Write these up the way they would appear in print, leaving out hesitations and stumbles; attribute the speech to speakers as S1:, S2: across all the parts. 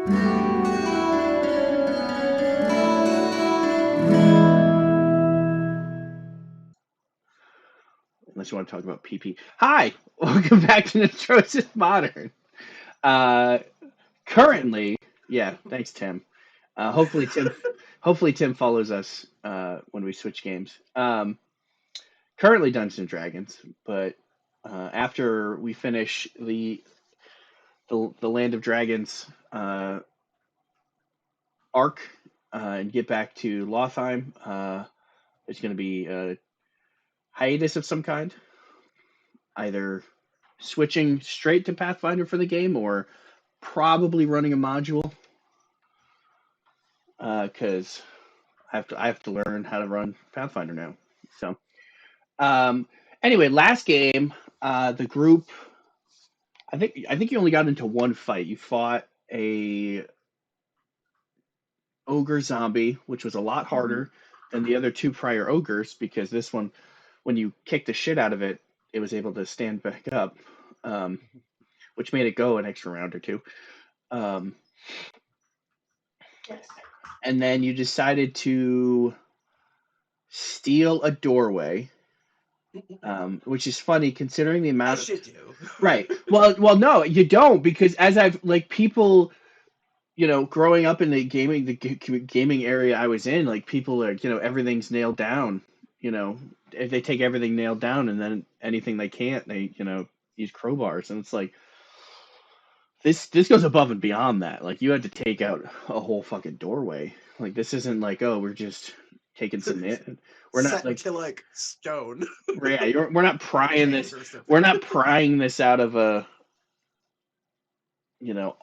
S1: Unless you want to talk about PP. Hi, welcome back to Netrosis Modern. Uh, currently, yeah, thanks, Tim. Hopefully, Tim follows us when we switch games. Currently, Dungeons and Dragons, but after we finish the Land of Dragons arc and get back to Lothheim, there's going to be a hiatus of some kind, either switching straight to Pathfinder for the game or probably running a module because I have to learn how to run Pathfinder now. So um, anyway, last game, the group. I think you only got into one fight. You fought a ogre zombie, which was a lot harder than the other two prior ogres because this one, when you kicked the shit out of it, it was able to stand back up, um, which made it go an extra round or two. Um, and then you decided to steal a doorway, which is funny considering the amount.
S2: As you do.
S1: Right. Well, no, you don't because as I've like people, growing up in the gaming area I was in, like people are, everything's nailed down. If they take everything nailed down, and then anything they can't, they use crowbars, and it's like this goes above and beyond that. Like you had to take out a whole fucking doorway. Like this isn't like, oh, we're just taking some we're not
S2: like stone.
S1: Yeah, we're not prying this. We're not prying this out of a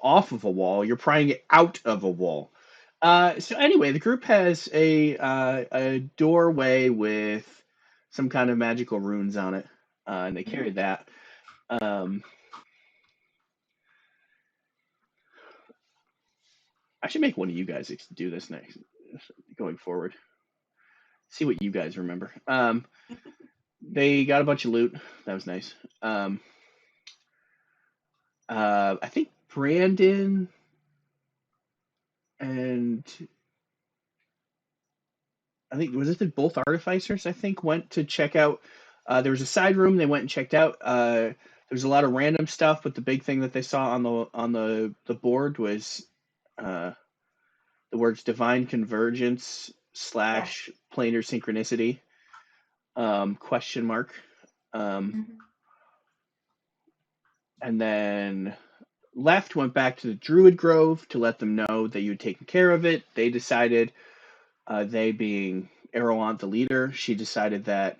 S1: off of a wall. You're prying it out of a wall. So anyway, the group has a doorway with some kind of magical runes on it, and they carry that. I should make one of you guys do this next, going forward. See what you guys remember. They got a bunch of loot. That was nice. I think Brandon and I think was it both artificers. I think went to check out. There was a side room they went and checked out. There was a lot of random stuff, but the big thing that they saw on the board was the words "divine convergence / planar synchronicity?" Question mark. And then left went back to the Druid Grove to let them know that you had taken care of it. They decided, they being Erowant, the leader, she decided that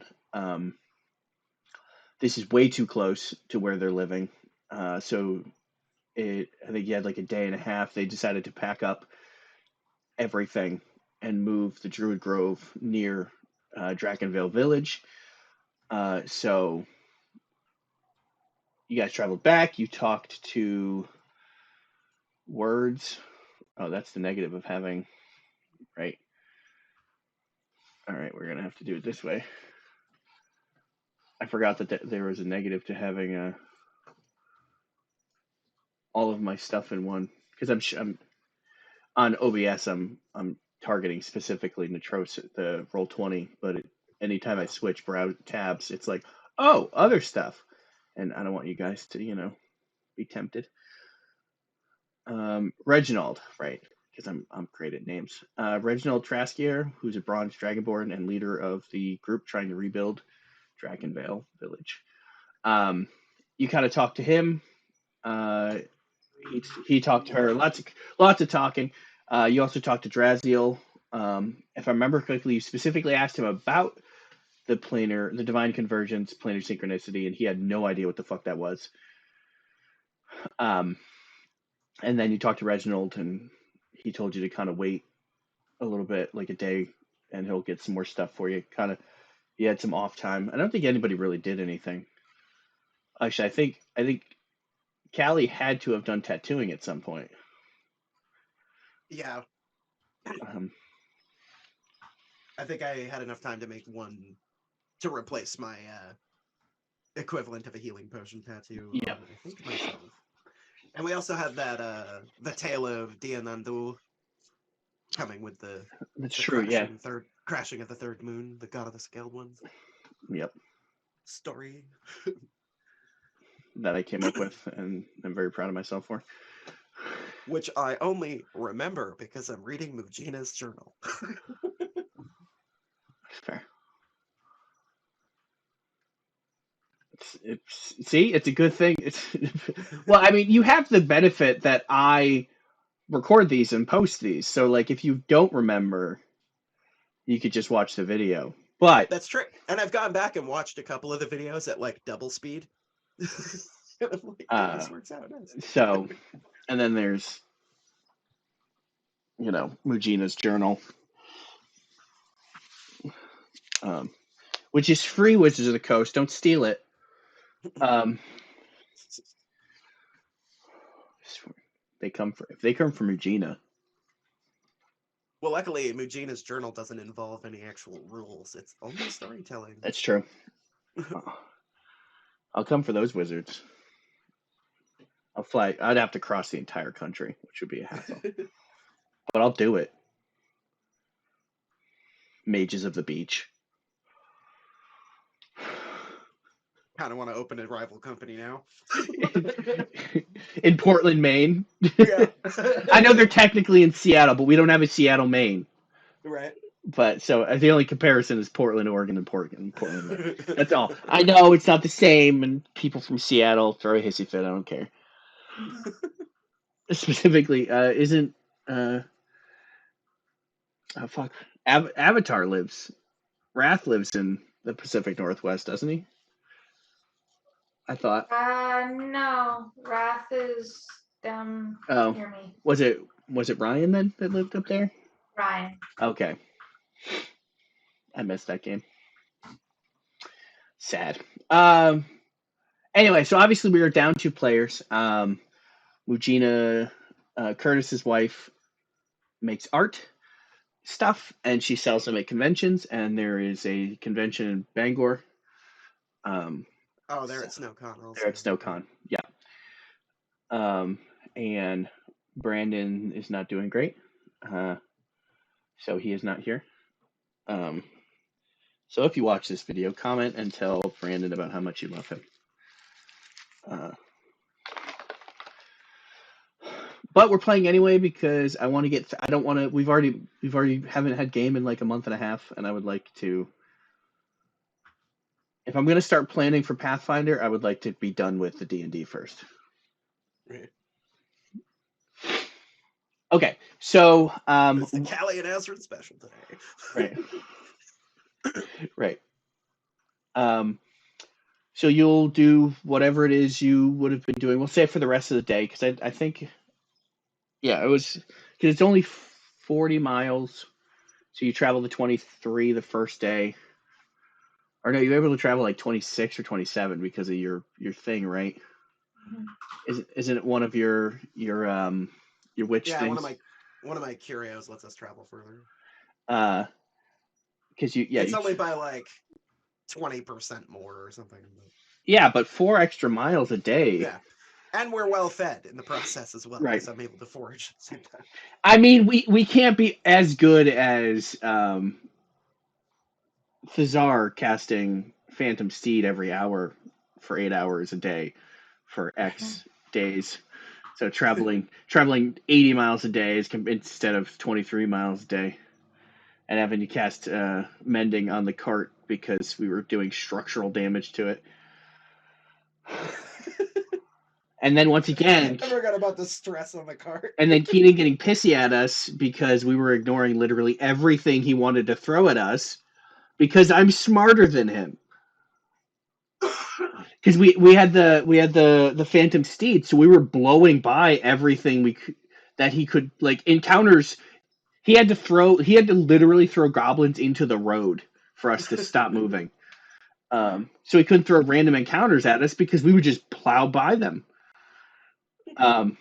S1: this is way too close to where they're living. So I think you had like a day and a half. They decided to pack up everything and move the Druid Grove near Draconveil Village. So you guys traveled back. You talked to Words. Oh, that's the negative of having, right? All right, we're going to have to do it this way. I forgot that there was a negative to having all of my stuff in one, because I'm on OBS. I'm targeting specifically Netrosis, the Roll20, but anytime I switch browse tabs, it's like, oh, other stuff, and I don't want you guys to be tempted. Reginald, right? Because I'm great at names. Reginald Traskier, who's a bronze dragonborn and leader of the group trying to rebuild Draconveil Village. You kind of talked to him. He talked to her. Lots of talking. You also talked to Draziel. If I remember correctly, you specifically asked him about the divine convergence, planar synchronicity, and he had no idea what the fuck that was. And then you talked to Reginald, and he told you to kind of wait a little bit, like a day, and he'll get some more stuff for you. You had some off time. I don't think anybody really did anything. Actually, I think Callie had to have done tattooing at some point.
S2: Yeah. I think I had enough time to make one to replace my equivalent of a healing potion tattoo.
S1: Yeah.
S2: I think myself. And we also had that the tale of Dianandu coming with the
S1: That's true. Yeah.
S2: crashing of the third moon, the god of the scaled ones
S1: Yep.
S2: story.
S1: That I came up with, and I'm very proud of myself for.
S2: Which I only remember because I'm reading Mujina's journal.
S1: Fair. See, it's a good thing. Well, I mean, you have the benefit that I record these and post these. So, like, if you don't remember, you could just watch the video. But
S2: That's true. And I've gone back and watched a couple of the videos at like double speed. I'm like, this works out nice.
S1: So, and then there's, Mujina's journal, which is free. Wizards of the Coast, don't steal it. If they come from Mujina.
S2: Well, luckily, Mujina's journal doesn't involve any actual rules. It's only storytelling.
S1: That's true. I'll come for those wizards. I'll fly. I'd have to cross the entire country, which would be a hassle. But I'll do it. Mages of the Beach.
S2: Kind of want to open a rival company now.
S1: In Portland, Maine.
S2: Yeah.
S1: I know they're technically in Seattle, but we don't have a Seattle, Maine.
S2: Right.
S1: But so the only comparison is Portland, Oregon, and Portland, Maine. That's all. I know it's not the same, and people from Seattle throw a hissy fit. I don't care. Specifically, isn't Avatar lives. Wrath lives in the Pacific Northwest, doesn't he? I thought.
S3: No. Wrath is down near me.
S1: Was it Ryan then that lived up there?
S3: Ryan.
S1: Okay. I missed that game. Sad. Anyway, so obviously we are down 2 players. Mujina, Curtis's wife, makes art stuff, and she sells them at conventions, and there is a convention in Bangor.
S2: They're at SnowCon also.
S1: They're at SnowCon, yeah. And Brandon is not doing great, so he is not here. So if you watch this video, comment and tell Brandon about how much you love him. But we're playing anyway because I want to get. I don't want to. We've already haven't had game in like a month and a half, and I would like to. If I'm going to start planning for Pathfinder, I would like to be done with the D&D first.
S2: Right.
S1: Okay, so
S2: it's the Callie and Ezra special today.
S1: Right. So you'll do whatever it is you would have been doing. We'll say for the rest of the day, because I think, yeah, it was because it's only 40 miles. So you travel the 23 the first day. Or no, you're able to travel like 26 or 27 because of your thing, right? Mm-hmm. Isn't it one of your witch things?
S2: One of my curios lets us travel further.
S1: Because
S2: it's only by like 20% more or something.
S1: Yeah, but 4 extra miles a day.
S2: Yeah, and we're well fed in the process as well,
S1: right?
S2: Because I'm able to forage at the same time.
S1: I mean, we can't be as good as Thazar casting Phantom Steed every hour for 8 hours a day for X days. So traveling 80 miles a day instead of 23 miles a day, and having to cast Mending on the cart because we were doing structural damage to it. And then once again,
S2: I forgot about the stress on the cart.
S1: And then Keenan getting pissy at us because we were ignoring literally everything he wanted to throw at us. Because I'm smarter than him. Because we had the Phantom Steed, so we were blowing by everything that he could, like, encounters. He had to literally throw goblins into the road for us to stop moving. So he couldn't throw random encounters at us because we would just plow by them. And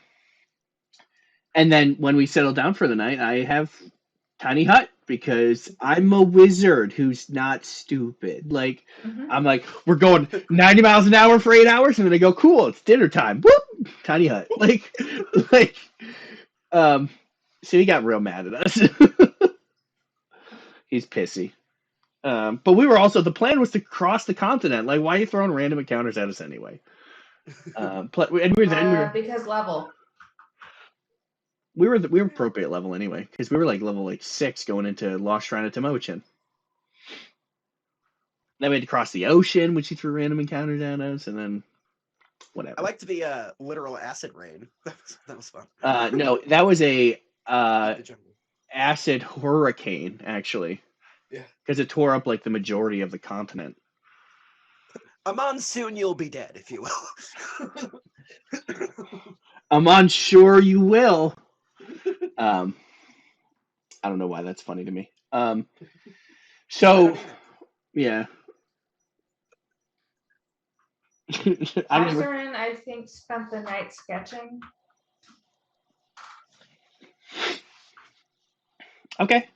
S1: then when we settled down for the night, I have tiny hut because I'm a wizard who's not stupid. Like, I'm like, we're going 90 miles an hour for 8 hours, and then I go, cool, it's dinner time. Whoop, tiny hut. Like, so he got real mad at us. He's pissy. But we were also, the plan was to cross the continent. Like, why are you throwing random encounters at us anyway?
S3: Because level.
S1: We were appropriate level anyway, because we were like level 6 going into Lost Shrine of Timochin. Then we had to cross the ocean, which he threw random encounters at us, and then whatever.
S2: I liked the literal acid rain. That was fun.
S1: No, that was a acid hurricane, actually.
S2: Yeah.
S1: Because it tore up like the majority of the continent.
S2: Amon, soon you'll be dead, if you will.
S1: Amon, sure you will. I don't know why that's funny to me. So, yeah.
S3: Azarin, I think, spent the night sketching.
S1: Okay.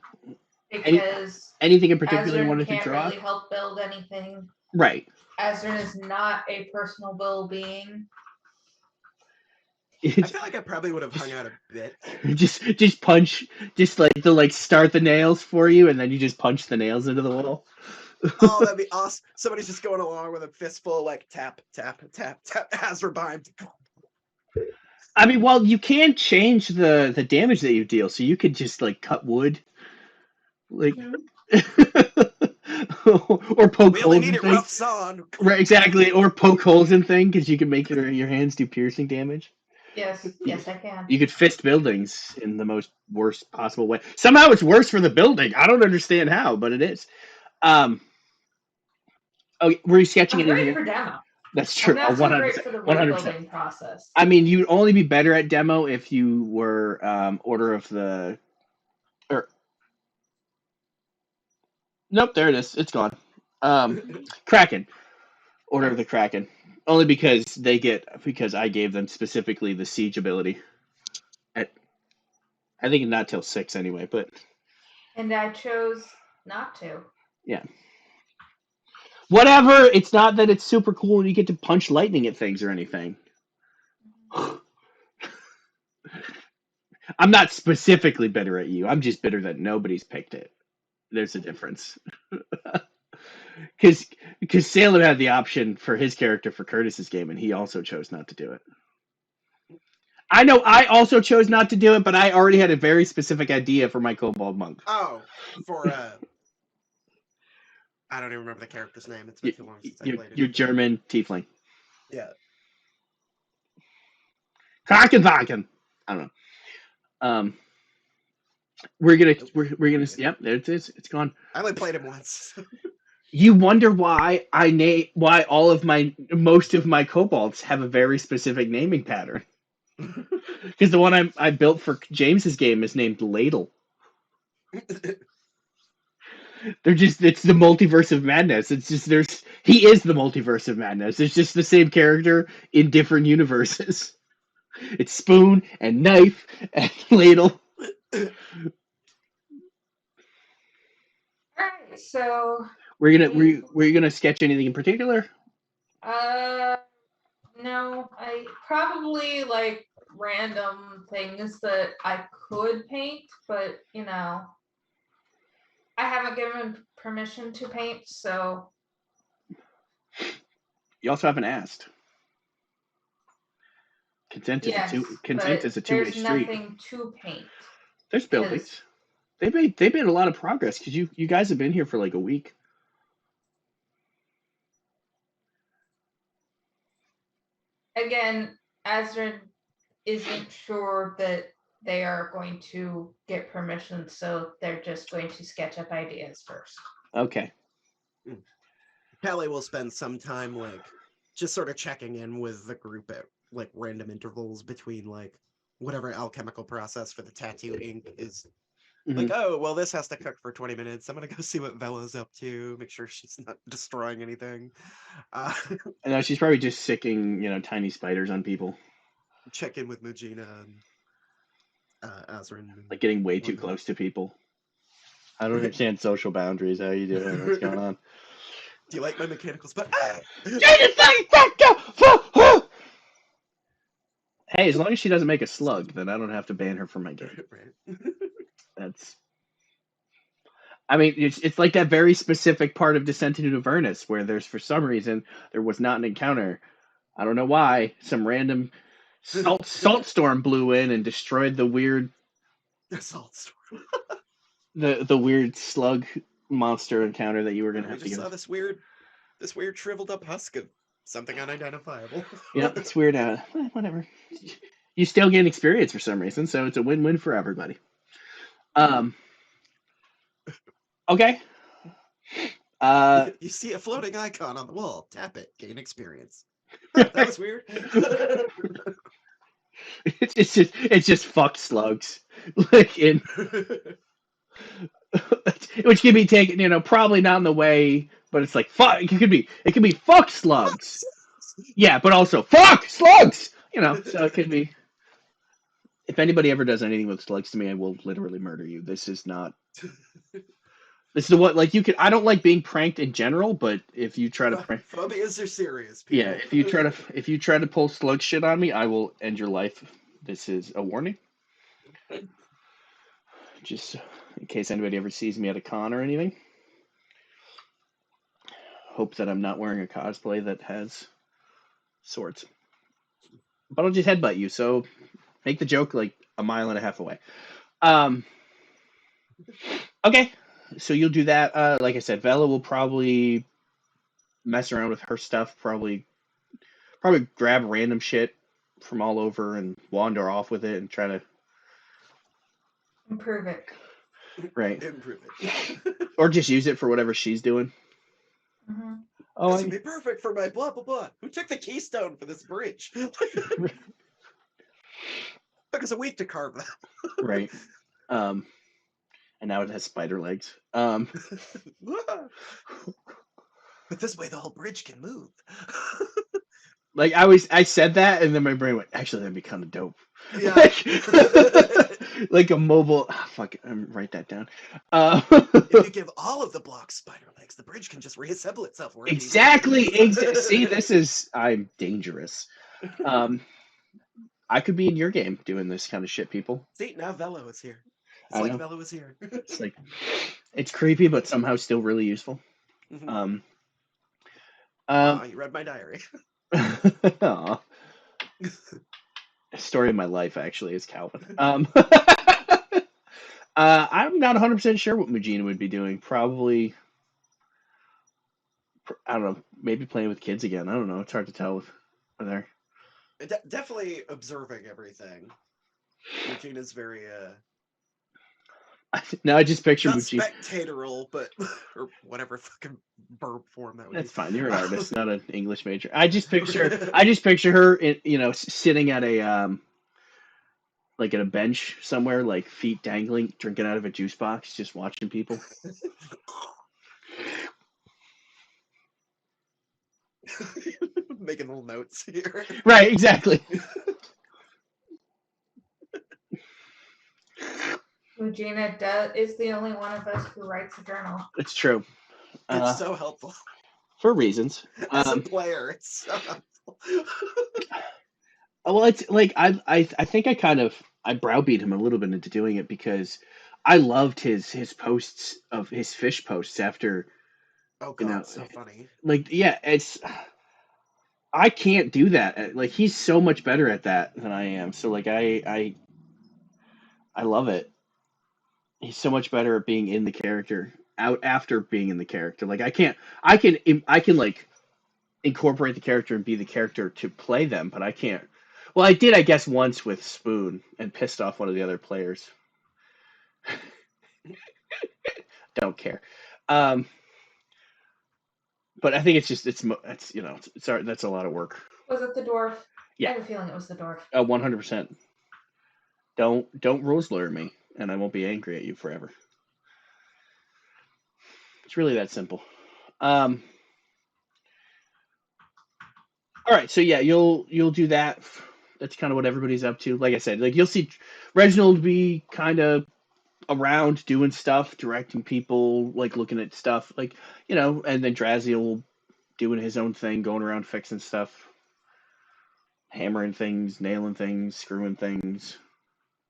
S3: Because
S1: anything in particular
S3: Azarin
S1: you wanted
S3: can't
S1: to draw?
S3: really help build anything.
S1: Right.
S3: Azarin is not a personal build being.
S2: I feel like I probably would have hung out a bit.
S1: just punch, just like to like start the nails for you, and then you just punch the nails into the wall.
S2: Oh, that'd be awesome! Somebody's just going along with a fistful, like tap, tap, tap, tap, as we're behind.
S1: I mean, well, you can change the damage that you deal, so you could just like cut wood, like, or poke
S2: we
S1: holes
S2: only need
S1: in
S2: it
S1: things.
S2: rough sawn.
S1: Right, exactly, or poke holes in things because you can make your hands do piercing damage.
S3: Yes, I can.
S1: You could fist buildings in the most worst possible way. Somehow it's worse for the building. I don't understand how, but it is. Oh, were you sketching anything?
S3: Great for demo.
S1: That's true.
S3: I'm not so great for the world building process.
S1: I mean, you'd only be better at demo if you were Order of the. Nope, there it is. It's gone. Kraken. Order of the Kraken. Only because I gave them specifically the siege ability. I think not till 6 anyway, but.
S3: And I chose not to.
S1: Yeah. Whatever. It's not that it's super cool and you get to punch lightning at things or anything. I'm not specifically bitter at you. I'm just bitter that nobody's picked it. There's a difference. Because Salem had the option for his character for Curtis's game, and he also chose not to do it. I know I also chose not to do it, but I already had a very specific idea for my Kobold Monk.
S2: Oh, for I don't even remember the character's name. It's been too long since I played it.
S1: Your German tiefling.
S2: Yeah.
S1: Krakenwagen. I don't know. We're gonna. Yep, there it is. It's gone.
S2: I only played him once.
S1: You wonder why most of my kobolds have a very specific naming pattern. Because the one I built for James's game is named Ladle. It's the multiverse of madness. It's just he is the multiverse of madness. It's just the same character in different universes. It's spoon and knife and ladle.
S3: Alright, so
S1: Were you gonna sketch anything in particular?
S3: No, I probably like random things that I could paint, but I haven't given permission to paint, so.
S1: You also haven't asked. Consent is a two-way street.
S3: There's nothing to paint.
S1: There's buildings. They made a lot of progress because you guys have been here for like a week.
S3: Again, Azarin isn't sure that they are going to get permission, so they're just going to sketch up ideas first.
S1: Okay.
S2: Kelly will spend some time like just sort of checking in with the group at like random intervals between like whatever alchemical process for the tattoo ink is. Mm-hmm. Like, oh, well, this has to cook for 20 minutes. I'm going to go see what Bella's up to, make sure she's not destroying anything.
S1: I know she's probably just sicking, tiny spiders on people.
S2: Check in with Mujina and Azarin.
S1: Like getting way too close to people. I don't understand social boundaries. How you doing? What's going on?
S2: Do you like my mechanical spot?
S1: Hey, as long as she doesn't make a slug, then I don't have to ban her from my game.
S2: Right.
S1: That's. I mean, it's like that very specific part of Descent into Avernus where there's for some reason there was not an encounter. I don't know why. Some random salt storm blew in and destroyed the weird
S2: Salt storm.
S1: the weird slug monster encounter that you were gonna
S2: We
S1: have to
S2: just
S1: get.
S2: saw this weird shriveled up husk of something unidentifiable.
S1: Yep, it's weird. Whatever. You still gain experience for some reason, so it's a win-win for everybody. Okay.
S2: You see a floating icon on the wall. Tap it. Gain experience. That was weird.
S1: it's just fuck slugs, like in which can be taken, probably not in the way, but it's like fuck. It could be fuck slugs. Yeah, but also fuck slugs. So it could be. If anybody ever does anything with slugs to me, I will literally murder you. This is not. This is what like you could. I don't like being pranked in general, but if you try to prank,
S2: phobias are serious. People.
S1: yeah, if you try to pull slug shit on me, I will end your life. This is a warning. Just in case anybody ever sees me at a con or anything. Hope that I'm not wearing a cosplay that has swords. But I'll just headbutt you, so make the joke like a mile and a half away. Okay, so you'll do that. Like I said, Vela will probably mess around with her stuff, probably grab random shit from all over and wander off with it and try to
S3: improve it.
S1: Right.
S2: Improve it.
S1: Or just use it for whatever she's doing.
S3: Mm-hmm.
S1: Oh,
S2: this would be perfect for my blah blah blah. Who took the keystone for this bridge? Took us a week to carve that.
S1: Right. And now it has spider legs.
S2: But this way the whole bridge can move.
S1: Like I said that, and then my brain went, actually, that'd be kind of dope.
S2: Yeah.
S1: Like a mobile. Fuck it, write that down.
S2: If you give all of the blocks spider legs, the bridge can just reassemble itself.
S1: Exactly. See, I'm dangerous. I could be in your game doing this kind of shit, people.
S2: See, now Velo is here.
S1: I know.
S2: Velo is here.
S1: It's like it's creepy, but somehow still really useful.
S2: Mm-hmm. You read my diary.
S1: Story of my life, actually, is Calvin. I'm not 100% sure what Mujina would be doing. Probably, I don't know, maybe playing with kids again. I don't know. It's hard to tell with there.
S2: Definitely observing everything. Mujina's very
S1: no, I just picture
S2: not
S1: Mujina.
S2: Spectatorial, but or whatever fucking verb form that would
S1: That's
S2: be.
S1: fine. You're an artist, not an English major. I just picture her, sitting at a like at a bench somewhere, like feet dangling, drinking out of a juice box, just watching people.
S2: Making little notes here.
S1: Right, exactly.
S3: Mujina is the only one of us who writes a journal.
S1: It's true.
S2: It's so helpful.
S1: For reasons.
S2: As a player, it's so helpful.
S1: Well, it's like I think I browbeat him a little bit into doing it because I loved his posts of his fish posts after.
S2: Oh god, so funny.
S1: Like, yeah, I can't do that. Like, he's so much better at that than I am. So like I love it. He's so much better at being in the character out after being in the character. Like I can like incorporate the character and be the character to play them, but I can't. Well, I did, I guess, once with Spoon and pissed off one of the other players. Don't care. But I think it's that's a lot of work.
S3: Was it the dwarf?
S1: Yeah.
S3: I have a feeling it was the dwarf.
S1: 100%. Don't rules lure me, and I won't be angry at you forever. It's really that simple. All right, so yeah, you'll do that. That's kind of what everybody's up to. Like I said, like you'll see Reginald be kind of around doing stuff, directing people, like looking at stuff, like, and then Draziel doing his own thing, going around fixing stuff. hammering things, nailing things, screwing things,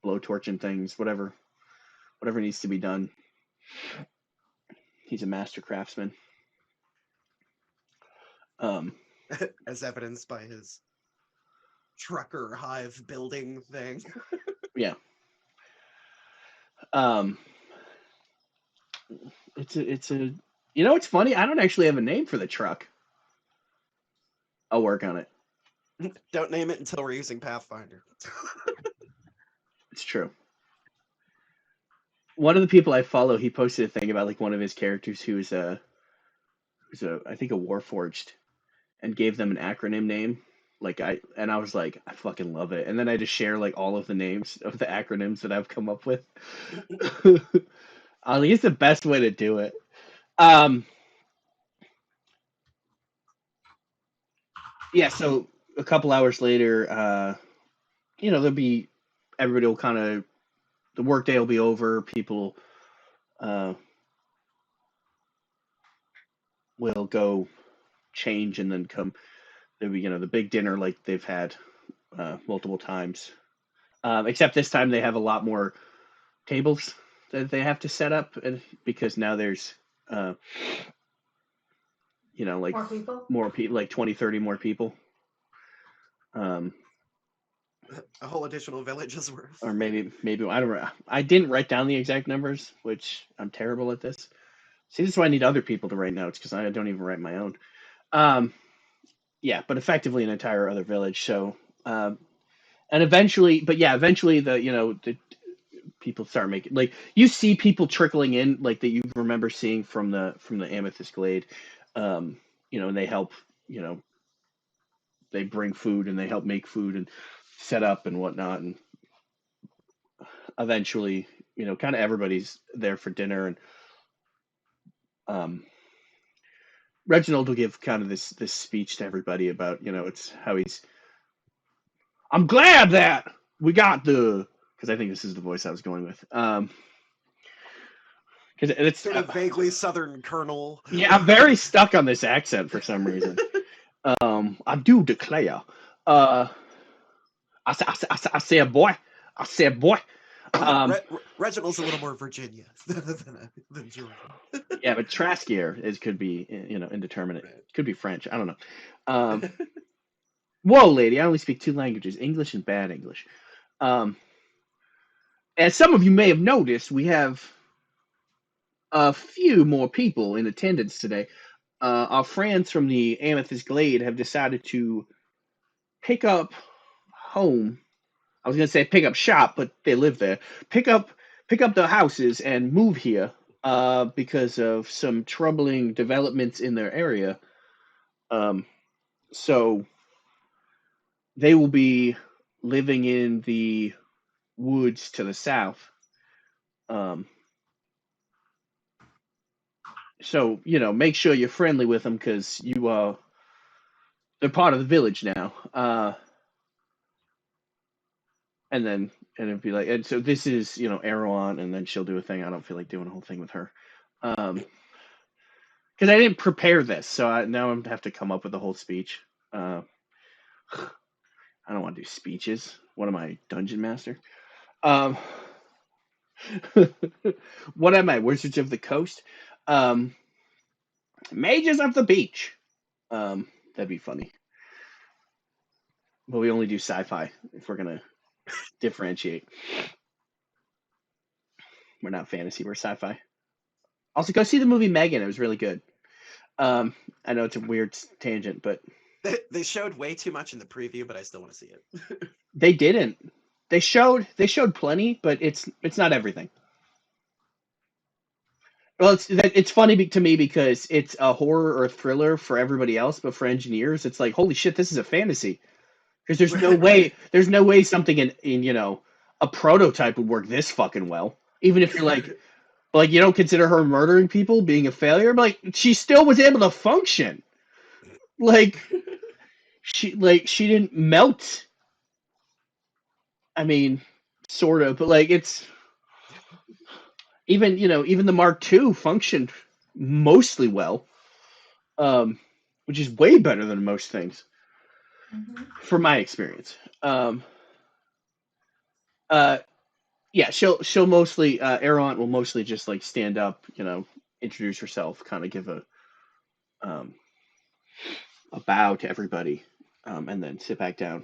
S1: blowtorching things, whatever needs to be done. He's a master craftsman.
S2: As evidenced by his trucker hive building thing.
S1: Yeah. It's a you know what's funny? I don't actually have a name for the truck. I'll work on it.
S2: Don't name it until we're using Pathfinder.
S1: It's true. One of the people I follow, he posted a thing about like one of his characters who's I think a Warforged, and gave them an acronym name. I was like, I fucking love it. And then I just share like all of the names of the acronyms that I've come up with. I think it's the best way to do it. Yeah, so a couple hours later, there'll be everybody will kind of the workday will be over. People will go change and then come. There'll be the big dinner like they've had multiple times. Except this time they have a lot more tables that they have to set up, and because now there's like more people, like 20, 30 more people.
S2: A whole additional village's worth.
S1: Or maybe I don't know. I didn't write down the exact numbers, which I'm terrible at this. See, this is why I need other people to write notes, because I don't even write my own. Yeah, but effectively an entire other village. So, and eventually the people start making, like, you see people trickling in, like, that you remember seeing from the Amethyst Glade, and they help, they bring food and they help make food and set up and whatnot, and eventually, kind of everybody's there for dinner, and Reginald will give kind of this speech to everybody about, it's how I'm glad that we got because I think this is the voice I was going with. Because it's
S2: sort of vaguely Southern Colonel.
S1: Yeah, I'm very stuck on this accent for some reason. I do declare. I say, boy. I said, boy.
S2: Reginald's a little more Virginia than Georgia.
S1: Yeah, but Traskier could be, indeterminate. Could be French. I don't know. Whoa, lady! I only speak 2 languages: English and bad English. As some of you may have noticed, we have a few more people in attendance today. Our friends from the Amethyst Glade have decided to pick up home. I was going to say pick up shop, but they live there. Pick up their houses and move here because of some troubling developments in their area. So they will be living in the woods to the south. So, make sure you're friendly with them, because they're part of the village now. And it'd be like, and so this is, Erewhon, and then she'll do a thing. I don't feel like doing a whole thing with her. Because I didn't prepare this, so now I'm have to come up with a whole speech. I don't want to do speeches. What am I, Dungeon Master? What am I, Wizards of the Coast? Mages of the Beach. That'd be funny. But we only do sci-fi if we're gonna differentiate. We're not fantasy, we're sci-fi. Also, go see the movie Megan. It was really good. I know it's a weird tangent, but
S2: they showed way too much in the preview, but I still want to see it.
S1: They didn't. They showed plenty, but it's not everything. Well, it's funny to me because it's a horror or a thriller for everybody else, but for engineers, it's like, holy shit, this is a fantasy. Because there's no way something in a prototype would work this fucking well. Even if you're like you don't consider her murdering people being a failure, but like she still was able to function. Like she didn't melt. I mean, sort of, but like it's even the Mark II functioned mostly well, which is way better than most things. from my experience. Yeah, she'll mostly Eront will mostly just like stand up, introduce herself, kind of give um, a bow to everybody, and then sit back down.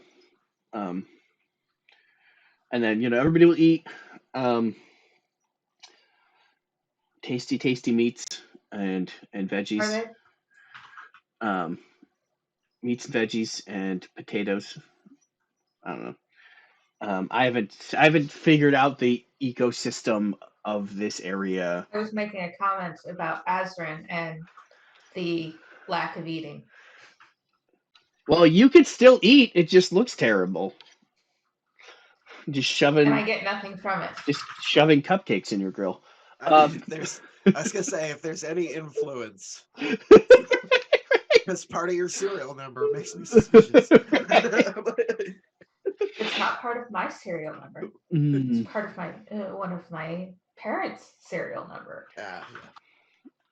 S1: Um, and then everybody will eat tasty meats and
S3: Are
S1: veggies,
S3: they?
S1: um, meats and veggies and potatoes. I don't know. I haven't figured out the ecosystem of this area.
S3: I was making a comment about Azrin and the lack of eating.
S1: Well, you could still eat. It just looks terrible. Just
S3: And I get nothing from it.
S1: shoving cupcakes in your grill.
S2: I mean, I was gonna say, if there's any influence, because part of your serial number makes me suspicious.
S3: It's not part of my serial number.
S1: Mm,
S3: It's part of my one of my parents' serial number.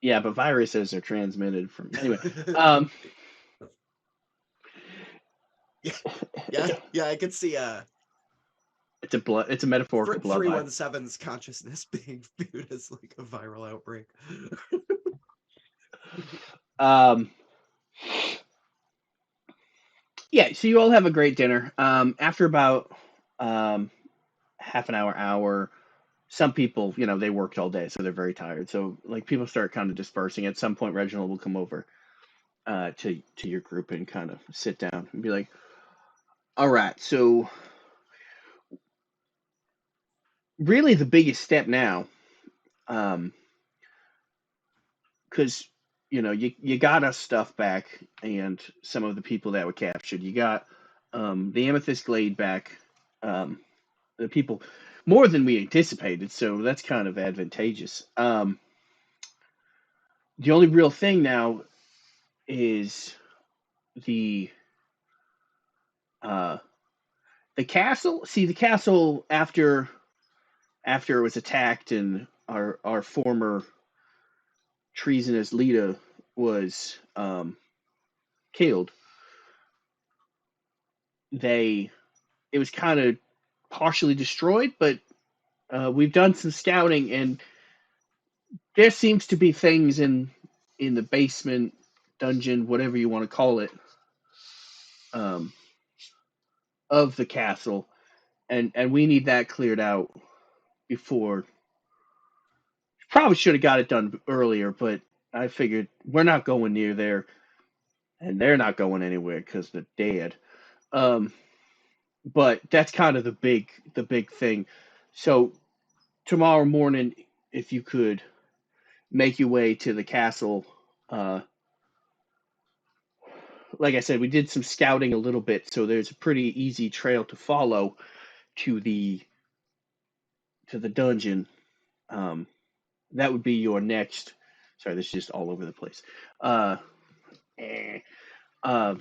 S1: yeah, but viruses are transmitted from anyway.
S2: Yeah, I could see
S1: it's a metaphorical bloodline.
S2: 317's consciousness being viewed as like a viral outbreak.
S1: Yeah, so you all have a great dinner. After about half an hour, some people, they worked all day, so they're very tired. So like people start kind of dispersing. At some point, Reginald will come over to your group and kind of sit down and be like, "All right, so really the biggest step now, because you got us stuff back and some of the people that were captured. You got the Amethyst Glade back. The people more than we anticipated, so that's kind of advantageous. The only real thing now is the uh, the castle. See, the castle after it was attacked and our former treasonous leader was killed. It was kind of partially destroyed, but we've done some scouting and there seems to be things in the basement, dungeon, whatever you want to call it, um, of the castle, and we need that cleared out before. Probably should have got it done earlier, but I figured we're not going near there, and they're not going anywhere because they're dead. Um, but that's kind of the big thing. So tomorrow morning, if you could make your way to the castle. Like I said, we did some scouting a little bit, so there's a pretty easy trail to follow to the dungeon. Um, that would be your next. Sorry, this is just all over the place. Uh, eh, uh,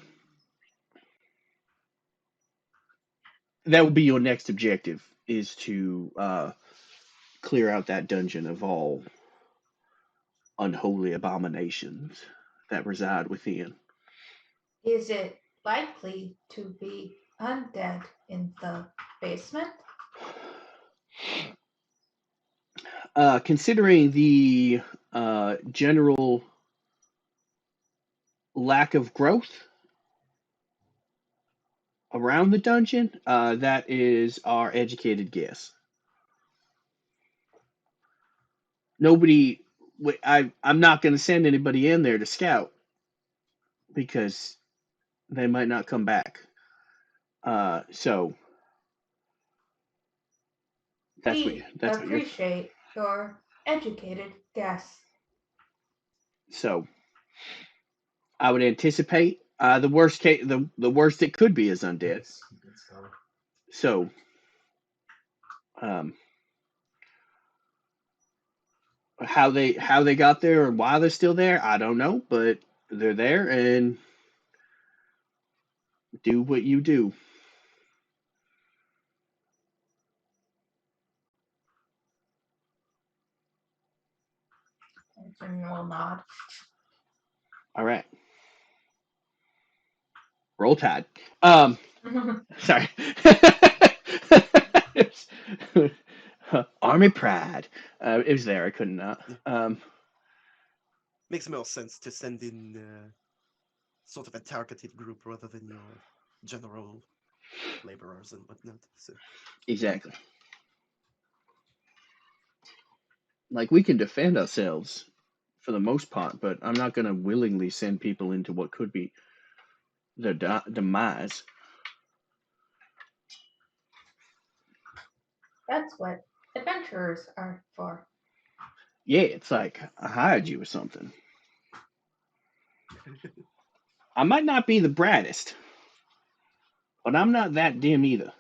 S1: that would be your next objective is to clear out that dungeon of all unholy abominations that reside within.
S3: Is it likely to be undead in the basement?
S1: Considering the general lack of growth around the dungeon, that is our educated guess. Nobody, I'm not going to send anybody in there to scout because they might not come back. So that's what
S3: We
S1: you're.
S3: appreciate your educated guess.
S1: So I would anticipate the worst case, the worst it could be is undead. So um, how they got there or why they're still there, I don't know, but they're there and do what you do.
S3: And will nod.
S1: All right. Roll Tide. Sorry. Army Pride. It was there. I couldn't not.
S2: Makes more sense to send in sort of a targeted group rather than your general laborers and whatnot. So.
S1: Exactly. Like, we can defend ourselves for the most part, but I'm not going to willingly send people into what could be their demise.
S3: That's what adventurers are for.
S1: Yeah, it's like I hired you or something. I might not be the brightest, but I'm not that dim either.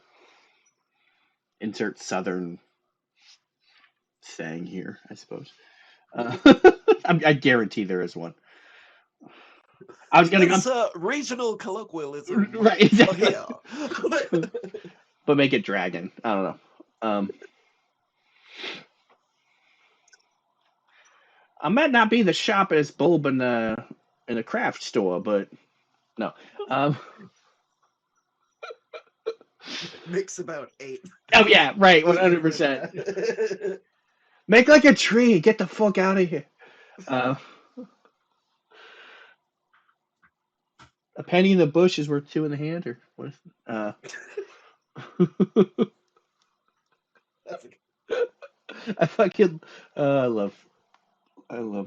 S1: Insert southern saying here, I suppose. I guarantee there is one. I was gonna
S2: It's
S1: go
S2: regional colloquialism.
S1: right, exactly.
S2: Oh, yeah.
S1: But make it dragon. I don't know. I might not be the sharpest bulb in a craft store, but no.
S2: Makes about 8.
S1: Oh yeah, right, 100%. Make like a tree. Get the fuck out of here. A penny in the bush is worth 2 in the hand, or what?
S2: That's a
S1: I fucking I love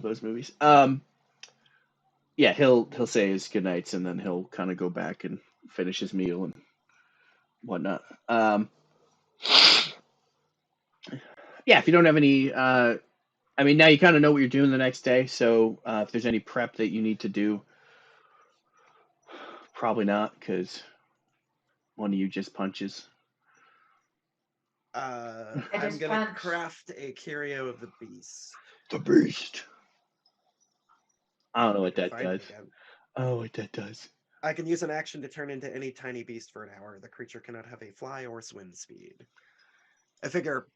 S1: those movies. Yeah, he'll say his goodnights and then he'll kind of go back and finish his meal and whatnot. Yeah, if you don't have any, I mean, now you kind of know what you're doing the next day. So if there's any prep that you need to do, probably not, because one of you just punches.
S2: I'm gonna craft a curio of the beast.
S1: The beast. I don't know what that
S2: Find
S1: does.
S2: it again.
S1: Oh, what that does.
S2: I can use an action to turn into any tiny beast for an hour. The creature cannot have a fly or swim speed. I figure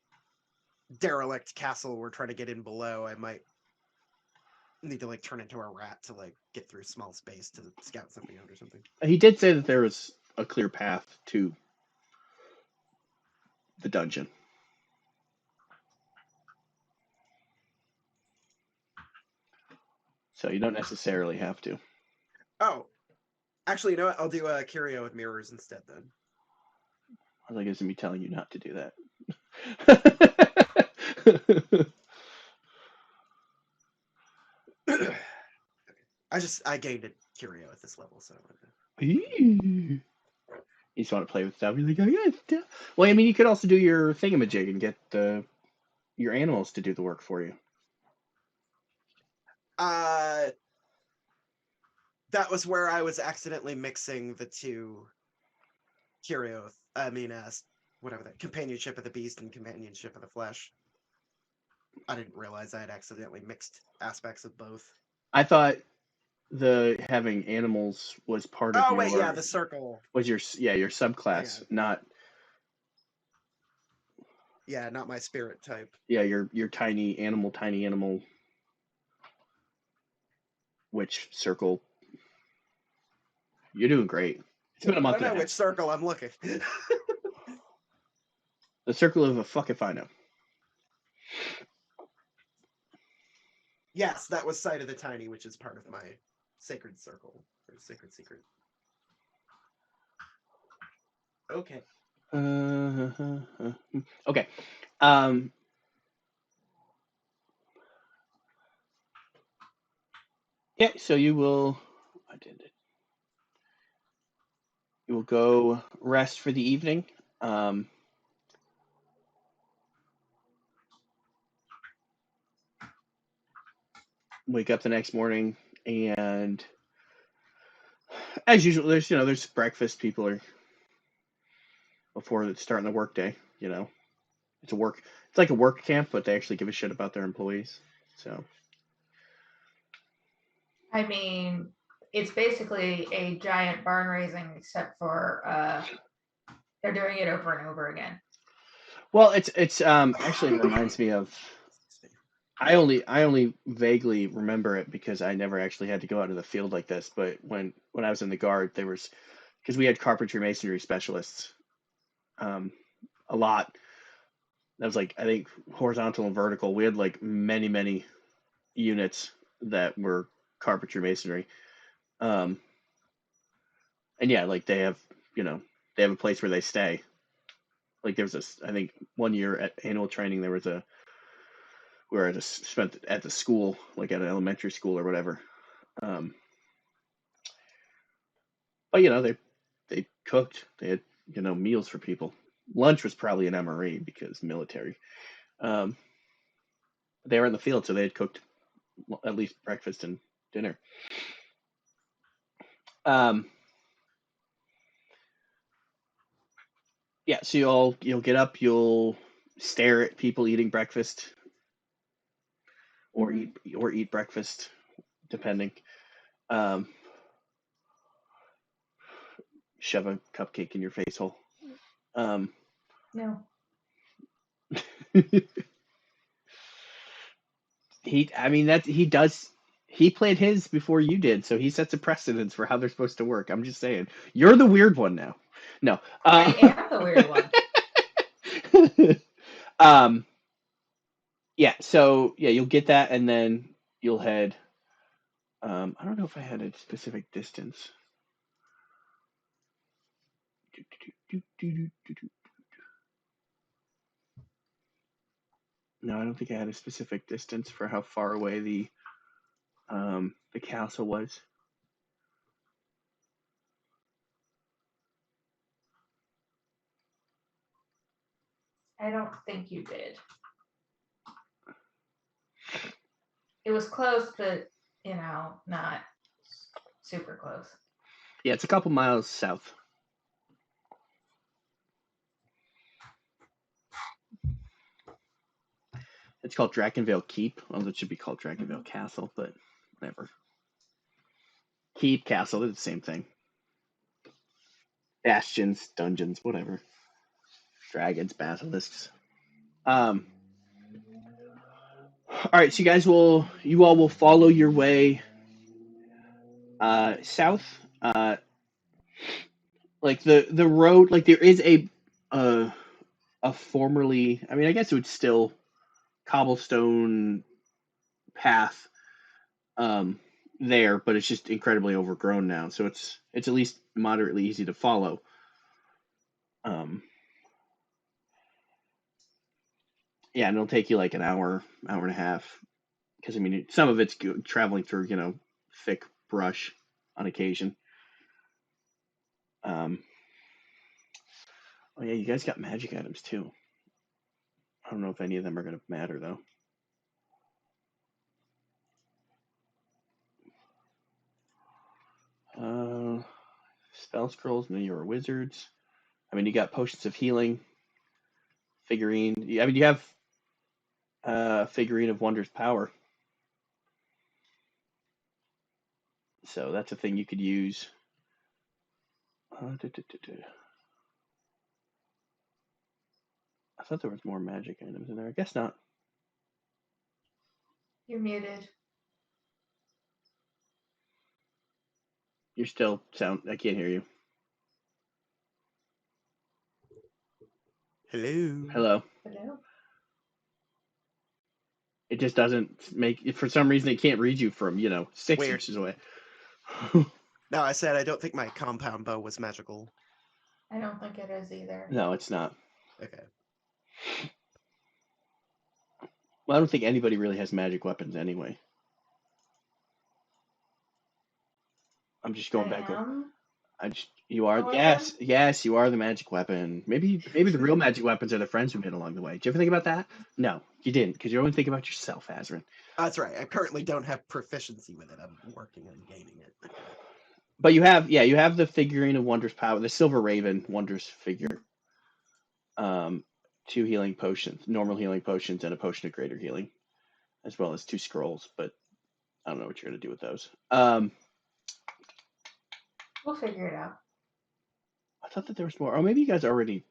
S2: derelict castle we're trying to get in below, I might need to like turn into a rat to like get through small space to scout something out or something.
S1: He did say that there was a clear path to the dungeon. So you don't necessarily have to.
S2: Oh, actually, you know what? I'll do a curio with mirrors instead then.
S1: I think it's me telling you not to do that.
S2: I gained a curio at this level, so.
S1: You just want to play with stuff. You're like, oh, yeah. Well, I mean, you could also do your thingamajig and get your animals to do the work for you.
S2: That was where I was accidentally mixing the two curio. Whatever that companionship of the beast and companionship of the flesh. I didn't realize I had accidentally mixed aspects of both.
S1: I thought the having animals was part of
S2: the circle
S1: was your subclass, not
S2: not my spirit type.
S1: Yeah, your tiny animal witch circle. You're doing great. It's been a month.
S2: I don't know which circle I'm looking.
S1: The circle of a fuck if I know.
S2: Yes, that was Sight of the Tiny, which is part of my sacred circle or sacred secret. Okay.
S1: Okay. Yeah. So you will. You will go rest for the evening. Wake up the next morning, and as usual, there's breakfast. People are before starting the work day. It's like a work camp, but they actually give a shit about their employees. So.
S3: I mean, it's basically a giant barn raising, except for they're doing it over and over again.
S1: Well, it's actually reminds me of. I only vaguely remember it because I never actually had to go out to the field like this. But when I was in the guard, there was because we had carpentry masonry specialists, a lot. That was like, I think, horizontal and vertical. We had like many units that were carpentry masonry. And yeah, like they have, they have a place where they stay. Like there was this, I think one year at annual training, there was we were spent at the school, like at an elementary school or whatever. But they cooked. They had meals for people. Lunch was probably an MRE because military. They were in the field, so they had cooked at least breakfast and dinner. Yeah, so you'll get up, you'll stare at people eating breakfast, or eat breakfast, depending. Shove a cupcake in your face hole.
S3: No.
S1: He played his before you did, so he sets a precedence for how they're supposed to work. I'm just saying, you're the weird one now. No,
S3: I am the weird
S1: one. Yeah. So yeah, you'll get that, and then you'll head. I don't know if I had a specific distance. No, I don't think I had a specific distance for how far away the castle was.
S3: I don't think you did. It was close, but not super close.
S1: Yeah, it's a couple miles south. It's called Draconveil Keep. Although it should be called Draconveil Castle, but whatever. Keep, castle, they're the same thing. Bastions, dungeons, whatever. Dragons, basilisks. All right, so you all will follow your way south. Like the road, like there is a formerly, I mean, I guess it would still cobblestone path there, but it's just incredibly overgrown now. So it's at least moderately easy to follow. Yeah, and it'll take you like an hour and a half, because I mean some of it's traveling through thick brush on occasion. Oh yeah, you guys got magic items too. I don't know if any of them are going to matter though. Spell scrolls, and you're wizards. I mean, you got potions of healing, figurine. I mean, you have figurine of wondrous power. So that's a thing you could use. I thought there was more magic items in there. I guess not.
S3: You're muted.
S1: You're still I can't hear you.
S2: Hello.
S3: Hello.
S1: It just doesn't make. For some reason, it can't read you from 6
S2: Weird.
S1: inches away.
S2: No, I said I don't think my compound bow was magical.
S3: I don't think it is either.
S1: No, it's not.
S2: Okay.
S1: Well, I don't think anybody really has magic weapons anyway. I'm just going back over. You are. Yes, you are the magic weapon. Maybe the real magic weapons are the friends we made along the way. Did you ever think about that? No, you didn't, because you only think about yourself, Azrin.
S2: That's right. I currently don't have proficiency with it. I'm working on gaining it.
S1: But you have the figurine of wondrous power, the silver raven wondrous figure. 2 healing potions, normal healing potions, and a potion of greater healing, as well as 2 scrolls. But I don't know what you're gonna do with those.
S3: We'll figure it out.
S1: I thought that there was more. Oh, maybe you guys already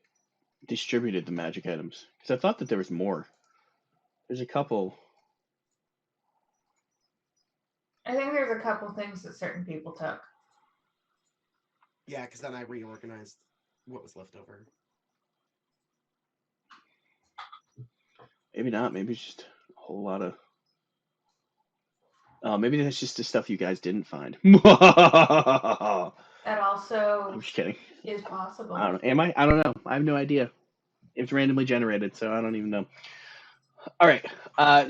S1: distributed the magic items, because I thought that there was more. There's a couple.
S3: I think there's a couple things that certain people took.
S2: Yeah, because then I reorganized what was left over.
S1: Maybe not. Maybe it's just a whole lot of. Oh, maybe that's just the stuff you guys didn't find. I'm
S3: That also
S1: just kidding.
S3: is possible.
S1: I don't know. Am I? I don't know. I have no idea. It's randomly generated, so I don't even know. All right.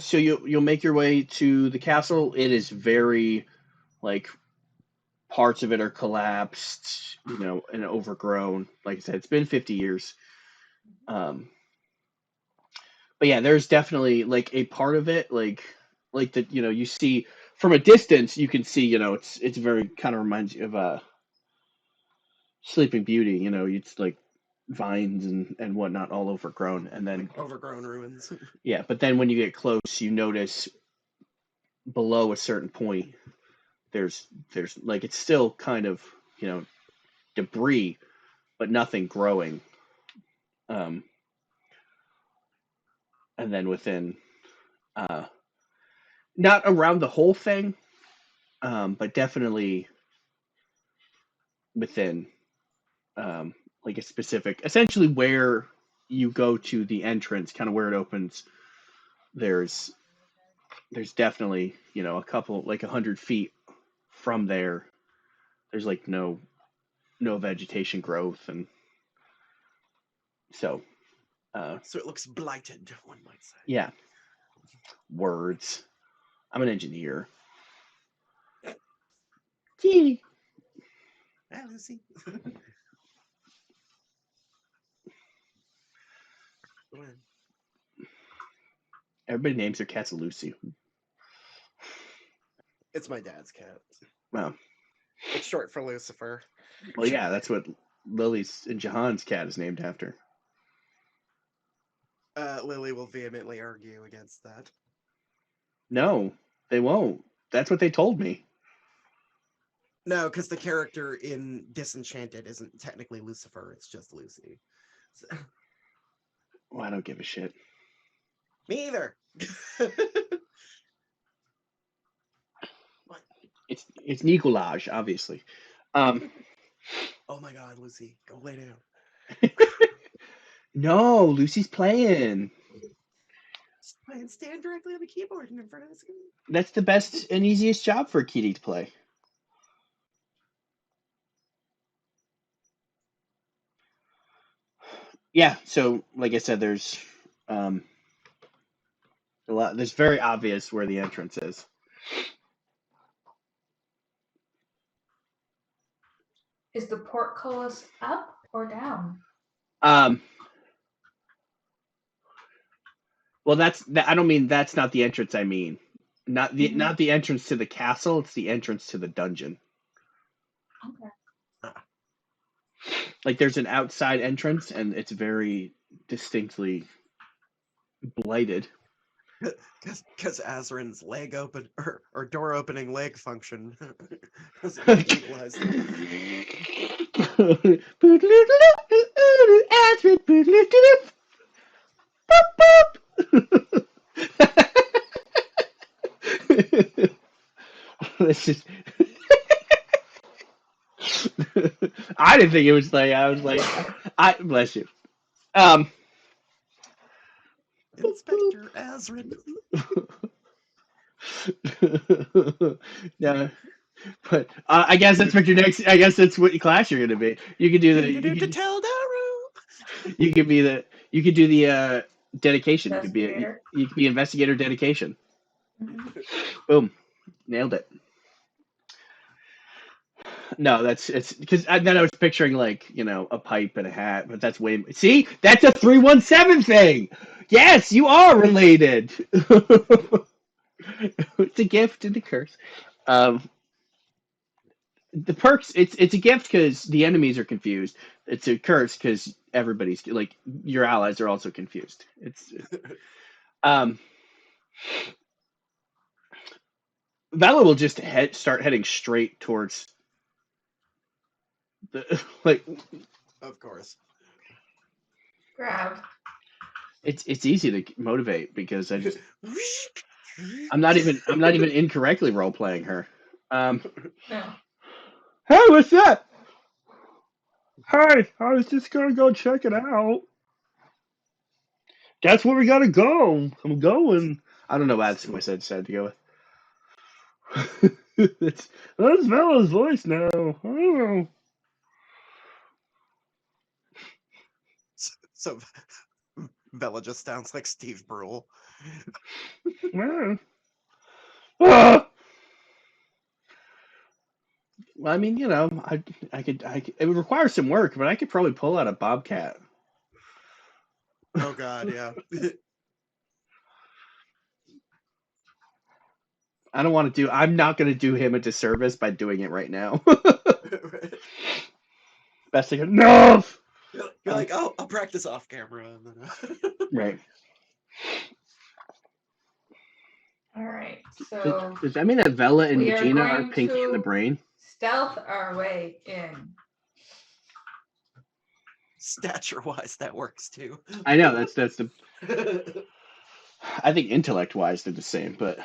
S1: So you'll make your way to the castle. It is very like parts of it are collapsed, and overgrown. Like I said, it's been 50 years. But yeah, there's definitely like a part of it, like that. You see from a distance, you can see. It's very kind of reminds you of Sleeping Beauty. It's like vines and whatnot all overgrown, and then
S2: Like overgrown ruins.
S1: yeah. But then when you get close, you notice below a certain point, there's like it's still kind of debris, but nothing growing. Um, and then within, not around the whole thing, but definitely within, like a specific, essentially where you go to the entrance, kind of where it opens. There's definitely a couple like 100 feet from there. There's like no vegetation growth, and so
S2: So it looks blighted, one might say.
S1: yeah, words. I'm an engineer. Gee.
S2: Ah, Lucy.
S1: Everybody names their cats Lucy.
S2: It's my dad's cat.
S1: Wow.
S2: It's short for Lucifer.
S1: Well, yeah, that's what Lily's and Jahan's cat is named after.
S2: Lily will vehemently argue against that.
S1: No, they won't. That's what they told me.
S2: No, because the character in Disenchanted isn't technically Lucifer, it's just Lucy. So...
S1: Well, I don't give a shit.
S2: Me either.
S1: What? It's Nicolaj, obviously.
S2: Oh my god, Lucy, go lay down.
S1: No, Lucy's playing.
S2: Just play and stand directly on the keyboard and in front of the screen.
S1: That's the best and easiest job for a kitty to play. Yeah, so like I said, there's a lot. There's very obvious where the entrance is.
S3: Is the portcullis up or down?
S1: Well, I don't mean that's not the entrance. I mean, not the entrance to the castle. It's the entrance to the dungeon.
S3: Okay.
S1: Like there's an outside entrance, and it's very distinctly blighted.
S2: Because Azrin's leg open or door opening leg function doesn't utilize
S1: This is. I didn't think it was like I was like I bless you.
S2: Inspector Azrin.
S1: No, but I guess that's what your next. I guess that's what class you're gonna be. You could do the. You could be the. You could do the dedication. You could be investigator dedication.
S3: Mm-hmm.
S1: Boom, nailed it. No, it's because then I was picturing like a pipe and a hat, but that's way. See, that's a 317 thing. Yes, you are related. It's a gift and a curse. The perks, it's a gift because the enemies are confused. It's a curse because everybody's like your allies are also confused. Vala will just start heading straight towards the like.
S2: Of course.
S3: Grab.
S1: It's easy to motivate because I'm not even incorrectly role playing her.
S3: No.
S1: Hey, what's that? Hi, I was just gonna go check it out. That's where we gotta go. I'm going. I don't know why that's who I said to go with. That's Bella's voice now. I don't know.
S2: So Bella just sounds like Steve Brule.
S1: Yeah. Ah! Well, I mean, it would require some work, but I could probably pull out a bobcat.
S2: Oh God, yeah.
S1: I'm not going to do him a disservice by doing it right now. Best thing, enough!
S2: You're like, oh, I'll practice off camera. And then,
S1: Right.
S3: All right. So
S1: Does that mean that Vela and
S3: we are
S1: Regina are
S3: going
S1: Pinky in the
S3: to
S1: Brain?
S3: stealth our way in.
S2: stature-wise, that works too.
S1: I know, that's the... I think intellect-wise they're the same, but...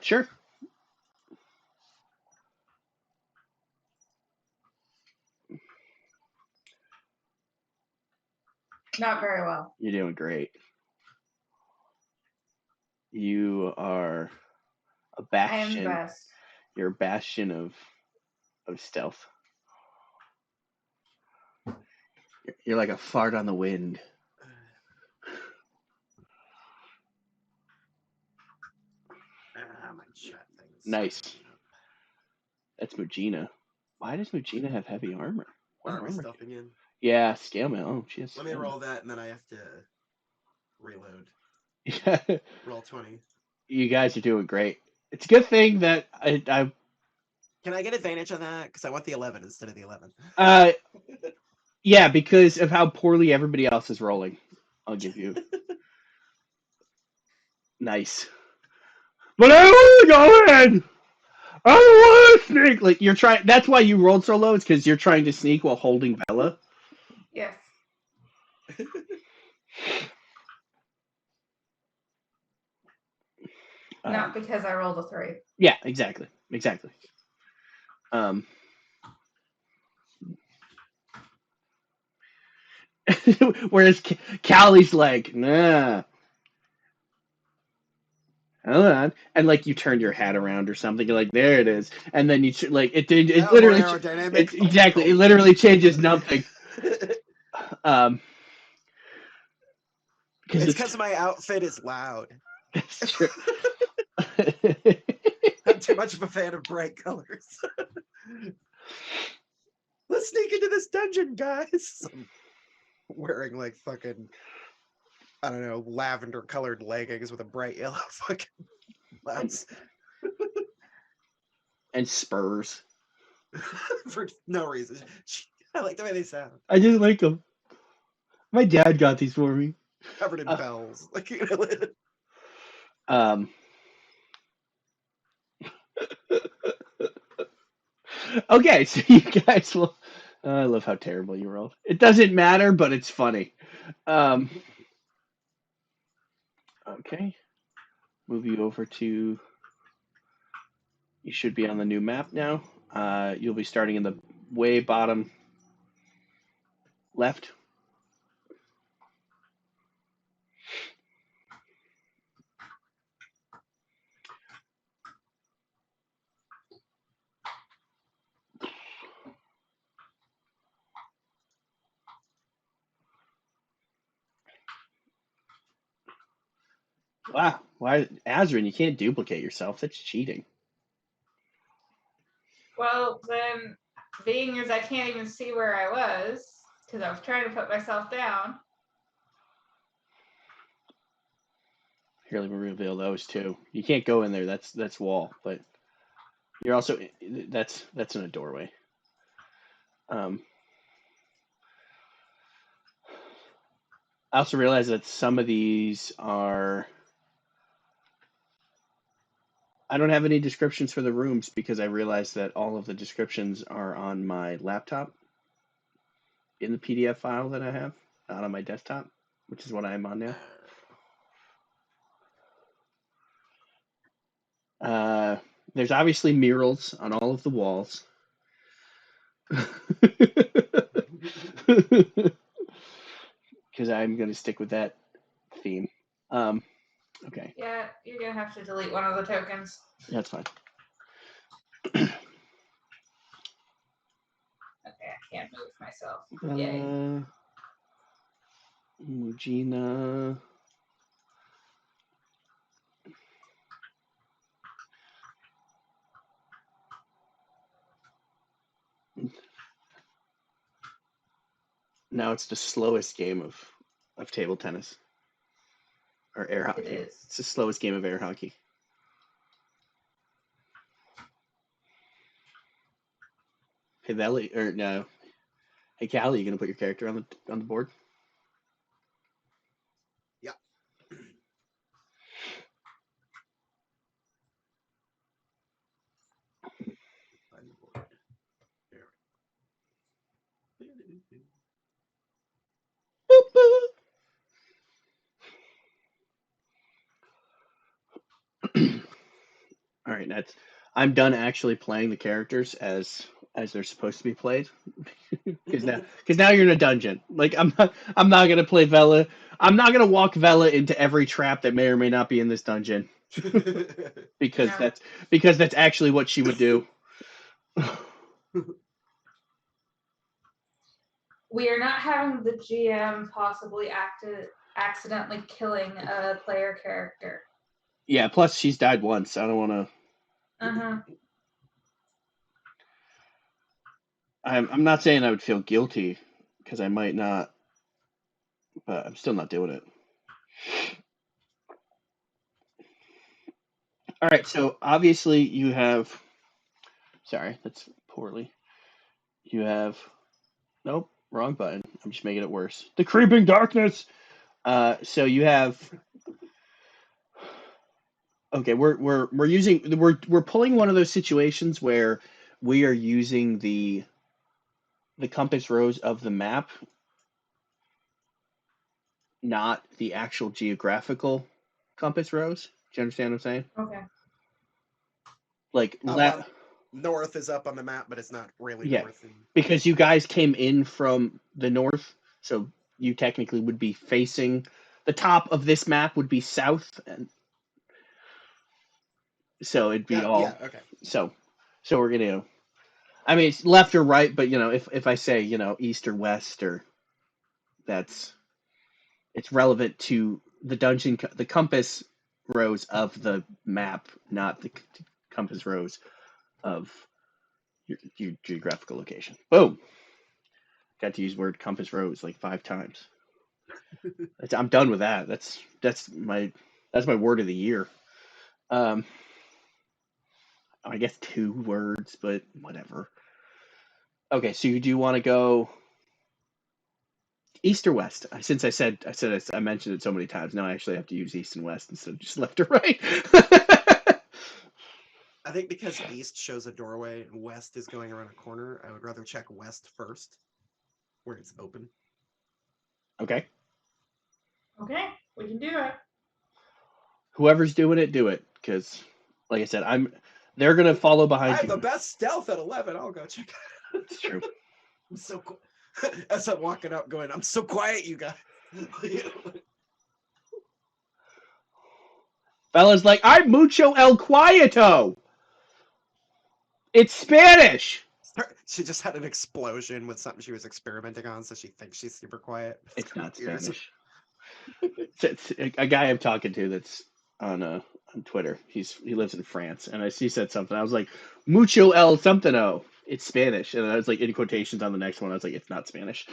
S1: Sure.
S3: Not very well.
S1: You're doing great. You are a
S3: I am the
S1: bastion.
S3: best.
S1: You're a bastion of stealth. You're like a fart on the wind.
S2: My chat thing's
S1: Nice. That's Mugina. Why does Mugina have heavy armor? What
S2: Armor
S1: armor?
S2: stuffing in.
S1: Yeah, scale mail. Oh, she has
S2: Let me
S1: scale
S2: roll that, and then I have to reload.
S1: mail.
S2: Roll 20.
S1: You guys are doing great. It's a good thing that I
S2: Can I get advantage on that? Because I want the 11 instead of the 11.
S1: yeah, because of how poorly everybody else is rolling. I'll give you. Nice. But I want to go in. I don't want to sneak. Like you're trying. That's why you rolled so low. It's because you're trying to sneak while holding Bella.
S3: Yes. Not because I rolled a 3.
S1: Yeah, exactly. Whereas Callie's like, nah. Hold on, and like you turn your hat around or something. You're like, there it is, and then you like it. It
S2: Oh,
S1: literally,
S2: more aerodynamic.
S1: exactly. It literally changes nothing. Because
S2: It's because my outfit is loud.
S1: That's true.
S2: I'm too much of a fan of bright colors. Let's sneak into this dungeon, guys. I'm wearing like fucking, I don't know, lavender colored leggings with a bright yellow fucking blouse.
S1: And spurs.
S2: For no reason. I like the way they sound.
S1: I just like them. My dad got these for me.
S2: Covered in bells. Like,
S1: Okay, so you guys will. I love how terrible you rolled. It doesn't matter, but it's funny. Okay. Move you over to. You should be on the new map now. You'll be starting in the way bottom left. Wow. Why, Azrin, you can't duplicate yourself. That's cheating.
S3: Well, then, being as I can't even see where I was, because I was trying to put myself down.
S1: Here, let me reveal those two. You can't go in there. That's wall, but you're also that's in a doorway. I also realize that some of these are. I don't have any descriptions for the rooms because I realized that all of the descriptions are on my laptop in the PDF file that I have, not on my desktop, which is what I'm on now. There's obviously murals on all of the walls. Because I'm going to stick with that theme. Okay,
S3: Yeah, you're gonna have to delete one of the tokens.
S1: that's fine.
S3: Okay, I can't move myself. Yay.
S1: Mujina. Now it's the slowest game of table tennis or air hockey.
S3: It is.
S1: It's the slowest game of air hockey. Hey Valley, or no? Hey Callie, you gonna put your character on the board?
S2: Yeah. On the board. There.
S1: Boop, boop. All right, that's. I'm done actually playing the characters as they're supposed to be played. Because now you're in a dungeon. Like I'm not gonna play Vela. I'm not gonna walk Vela into every trap that may or may not be in this dungeon. Because
S3: No.
S1: that's actually what she would do.
S3: We are not having the GM possibly accidentally killing a player character.
S1: Yeah, plus she's died once. I don't wanna I'm not saying I would feel guilty, because I might not, but I'm still not doing it. All right, so obviously you have. Sorry, that's poorly. You have. Nope, wrong button. I'm just making it worse. The creeping darkness. So you have. Okay, we're using we're pulling one of those situations where we are using the compass rose of the map, not the actual geographical compass rose. Do you understand what I'm saying?
S3: Okay.
S1: Like
S2: North is up on the map, but it's not really
S1: Yeah.
S2: north.
S1: Because you guys came in from the north, so you technically would be facing the top of this map would be south, and so it'd be all.
S2: Yeah. Okay.
S1: So we're gonna. I mean, it's left or right, but if I say east or west, or it's relevant to the dungeon, the compass rose of the map, not the compass rose of your geographical location. Boom. Got to use word compass rose like 5 times. I'm done with that. That's my word of the year. I guess 2 words, but whatever. Okay, so you do want to go east or west? Since I mentioned it so many times, now I actually have to use east and west instead of just left or right.
S2: I think because east shows a doorway and west is going around a corner, I would rather check west first, where it's open.
S1: Okay.
S3: Okay, we can do it.
S1: Whoever's doing it, do it, because, like I said, they're gonna follow behind
S2: I have
S1: you.
S2: the best stealth at 11. I'll go check.
S1: It's true.
S2: I'm so cool. As I'm walking up, going, I'm so quiet, you guys.
S1: Bella's like, I'm mucho el quieto. It's Spanish.
S2: She just had an explosion with something she was experimenting on, so she thinks she's super quiet.
S1: It's not
S2: weird.
S1: Spanish. It's a guy I'm talking to that's on Twitter. He lives in France, and he said something. I was like, mucho el something o. It's Spanish, and I was like in quotations on the next one. I was like, it's not Spanish.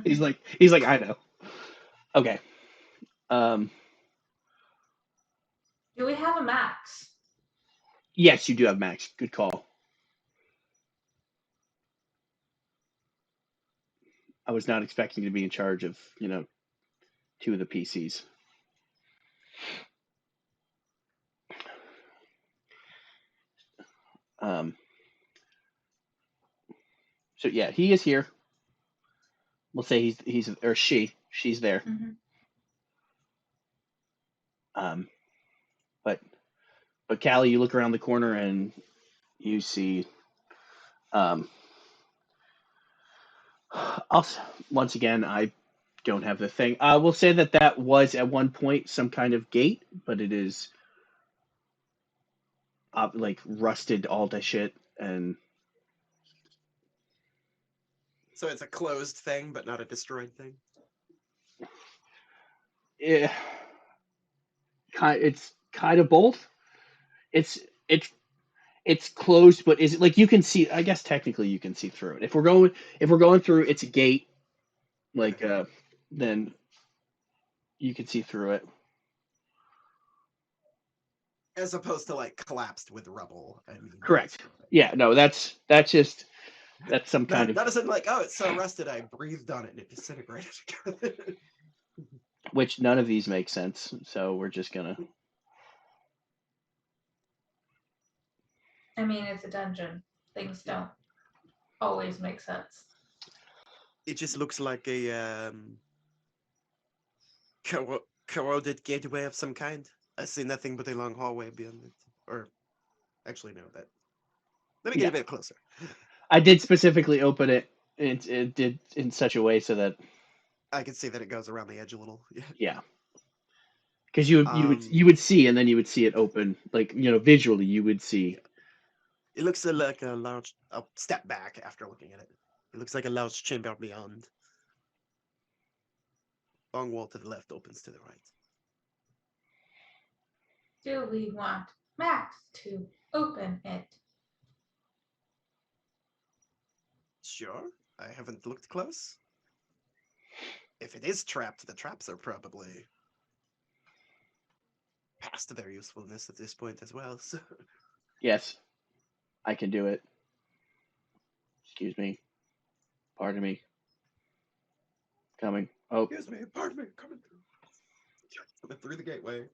S1: He's like, I know. Okay.
S3: Do we have a max?
S1: Yes, you do have max. Good call. I was not expecting to be in charge of 2 of the PCs. So yeah, he is here. We'll say he's or she's there. But Callie, you look around the corner and you see Um, also, once again, I don't have the thing. I will say that that was at one point some kind of gate, but it is like rusted all to shit, and
S2: So it's a closed thing, but not a destroyed thing.
S1: it, it's kind of both. It's it's it's closed, but is it like you can see? I guess technically you can see through it. If we're going through, it's a gate. Like then you can see through it.
S2: As opposed to like collapsed with rubble. I mean,
S1: Correct. Yeah. No, that's just that's some kind of
S2: that isn't like, oh, it's so rusted I breathed on it and it disintegrated.
S1: which none of these make sense. So we're just gonna.
S3: I mean, it's a dungeon. Things don't always make sense.
S2: It just looks like a corroded gateway of some kind. I see nothing but a long hallway beyond it. Or actually, no, that. Let me get
S1: Yeah.
S2: a bit closer.
S1: I did specifically open it. It did in such a way so that
S2: I can see that it goes around the edge a little. Yeah.
S1: yeah, because you would see, and then you would see it open, like visually you would see.
S2: It looks like a large. I'll step back after looking at it. It looks like a large chamber beyond. Long wall to the left opens to the right.
S3: Do we want Max to open it?
S2: Sure. I haven't looked close. If it is trapped, the traps are probably past their usefulness at this point as well. So.
S1: Yes, I can do it. Excuse me. Pardon me. Coming. Oh,
S2: Excuse me, pardon me, coming through. Coming through the gateway.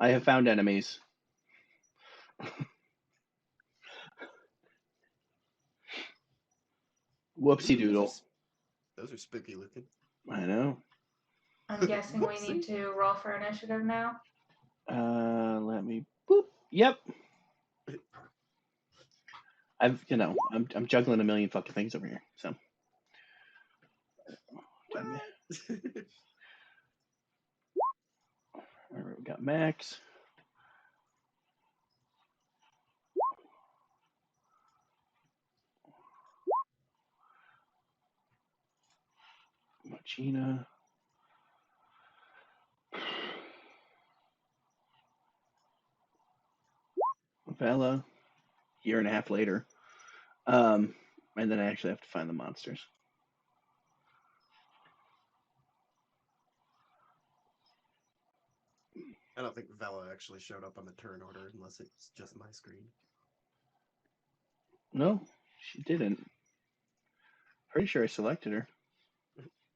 S1: I have found enemies. Whoopsie doodle.
S2: Those are spooky looking.
S1: I know.
S3: I'm guessing we need to roll for initiative now.
S1: Let me. Boop. Yep. I'm juggling a million fucking things over here. So. All right, we got Max. Machina. Vela. Year and a half later. And then I actually have to find the monsters.
S2: I don't think Vela actually showed up on the turn order unless it's just my screen.
S1: No, she didn't. Pretty sure I selected her.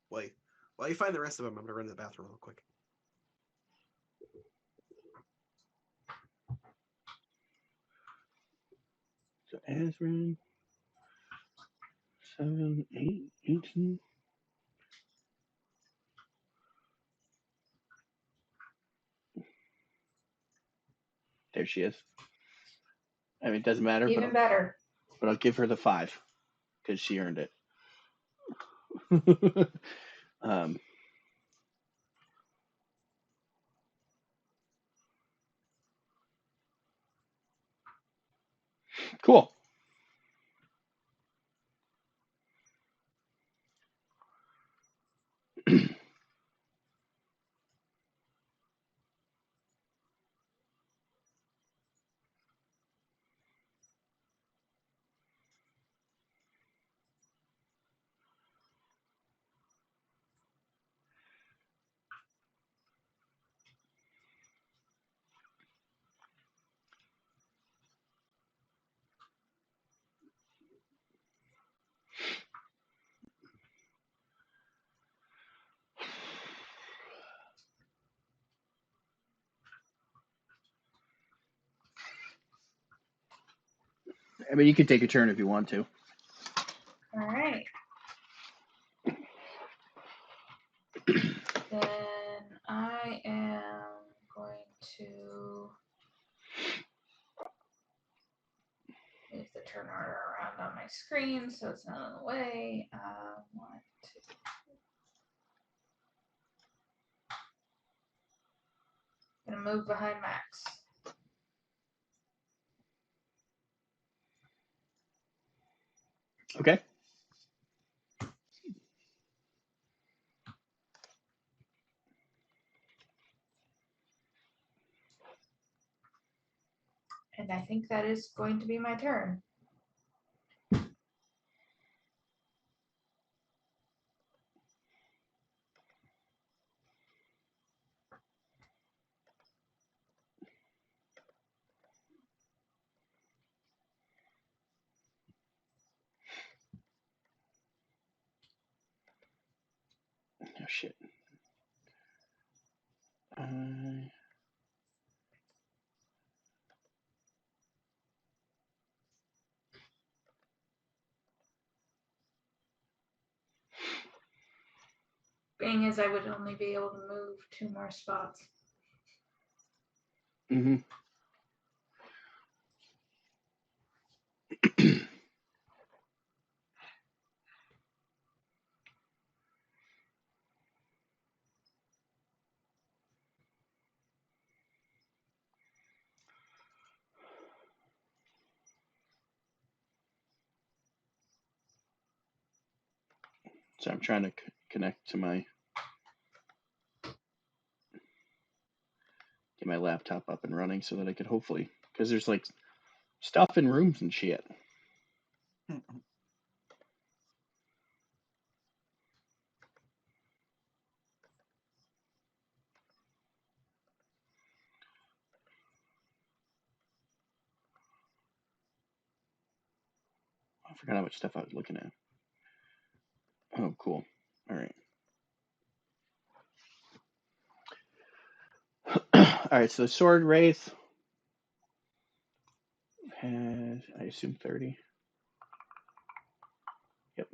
S2: Wait, while you find the rest of them, I'm gonna run to the bathroom real quick.
S1: So Azrin, 7, 8, 18. There she is. I mean, it doesn't matter,
S3: Even better.
S1: But I'll give her the 5 because she earned it. Cool. I mean, you can take a turn if you want to.
S3: All right. Then I am going turn order around on my screen so it's not in the way. 1, 2. Gonna move behind Max.
S1: Okay.
S3: And I think that is going to be my turn.
S1: Oh shit.
S3: Being as I would only be able to move 2 more spots.
S1: Mm-hmm. So I'm trying to connect to my get my laptop up and running so that I could hopefully, because there's like stuff in rooms and shit. I forgot how much stuff I was looking at. Oh, cool. All right. All right, so the Sword Wraith has, I assume, 30. Yep.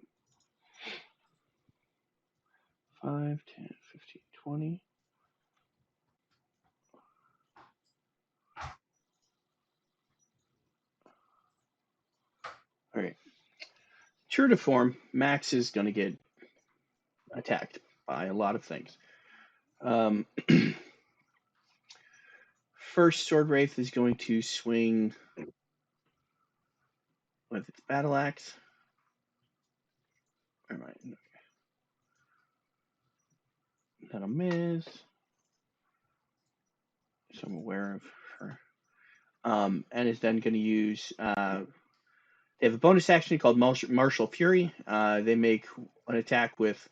S1: 5, 10, 15, 20. All right. True to form, Max is going to get attacked by a lot of things. First, Sword Wraith is going to swing with its battle axe. All right. That'll miss. So I'm aware of her. And is then going to use. They have a bonus action called Martial Fury. They make an attack with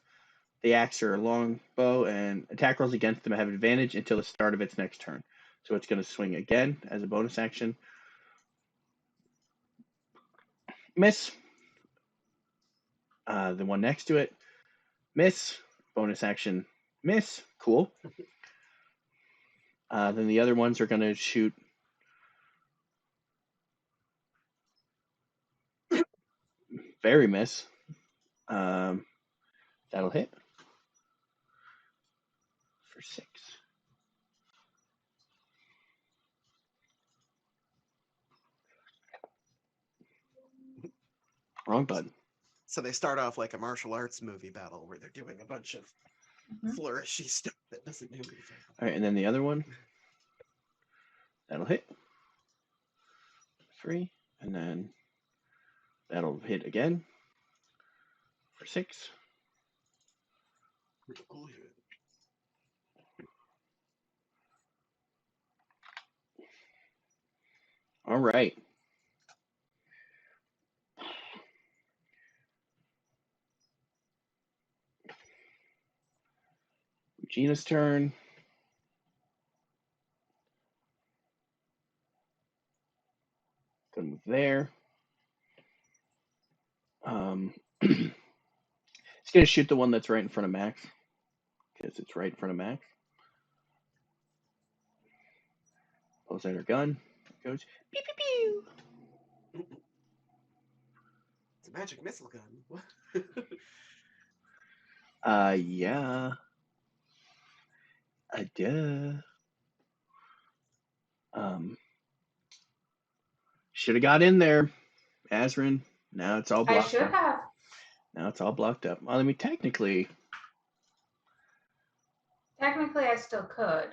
S1: the axe or a long bow, and attack rolls against them have advantage until the start of its next turn. So it's going to swing again as a bonus action. Miss. The one next to it. Miss. Bonus action. Miss. Cool. Then the other ones are going to shoot. Very miss. That'll hit for 6. Wrong button.
S2: So they start off like a martial arts movie battle where they're doing a bunch of flourishy stuff that doesn't do anything.
S1: All right, and then the other one. That'll hit. 3. And then that'll hit again for 6. All right. Gina's turn. Gonna move there. It's gonna shoot the one that's right in front of Max because it's right in front of Max. Pulls out her gun. Goes pew pew pew.
S2: It's a magic missile gun.
S1: Yeah. Duh. Should have got in there. Azrin. Now it's all
S3: I
S1: blocked
S3: should
S1: up.
S3: have.
S1: Now it's all blocked up. Well, I mean, technically,
S3: Technically, I still could.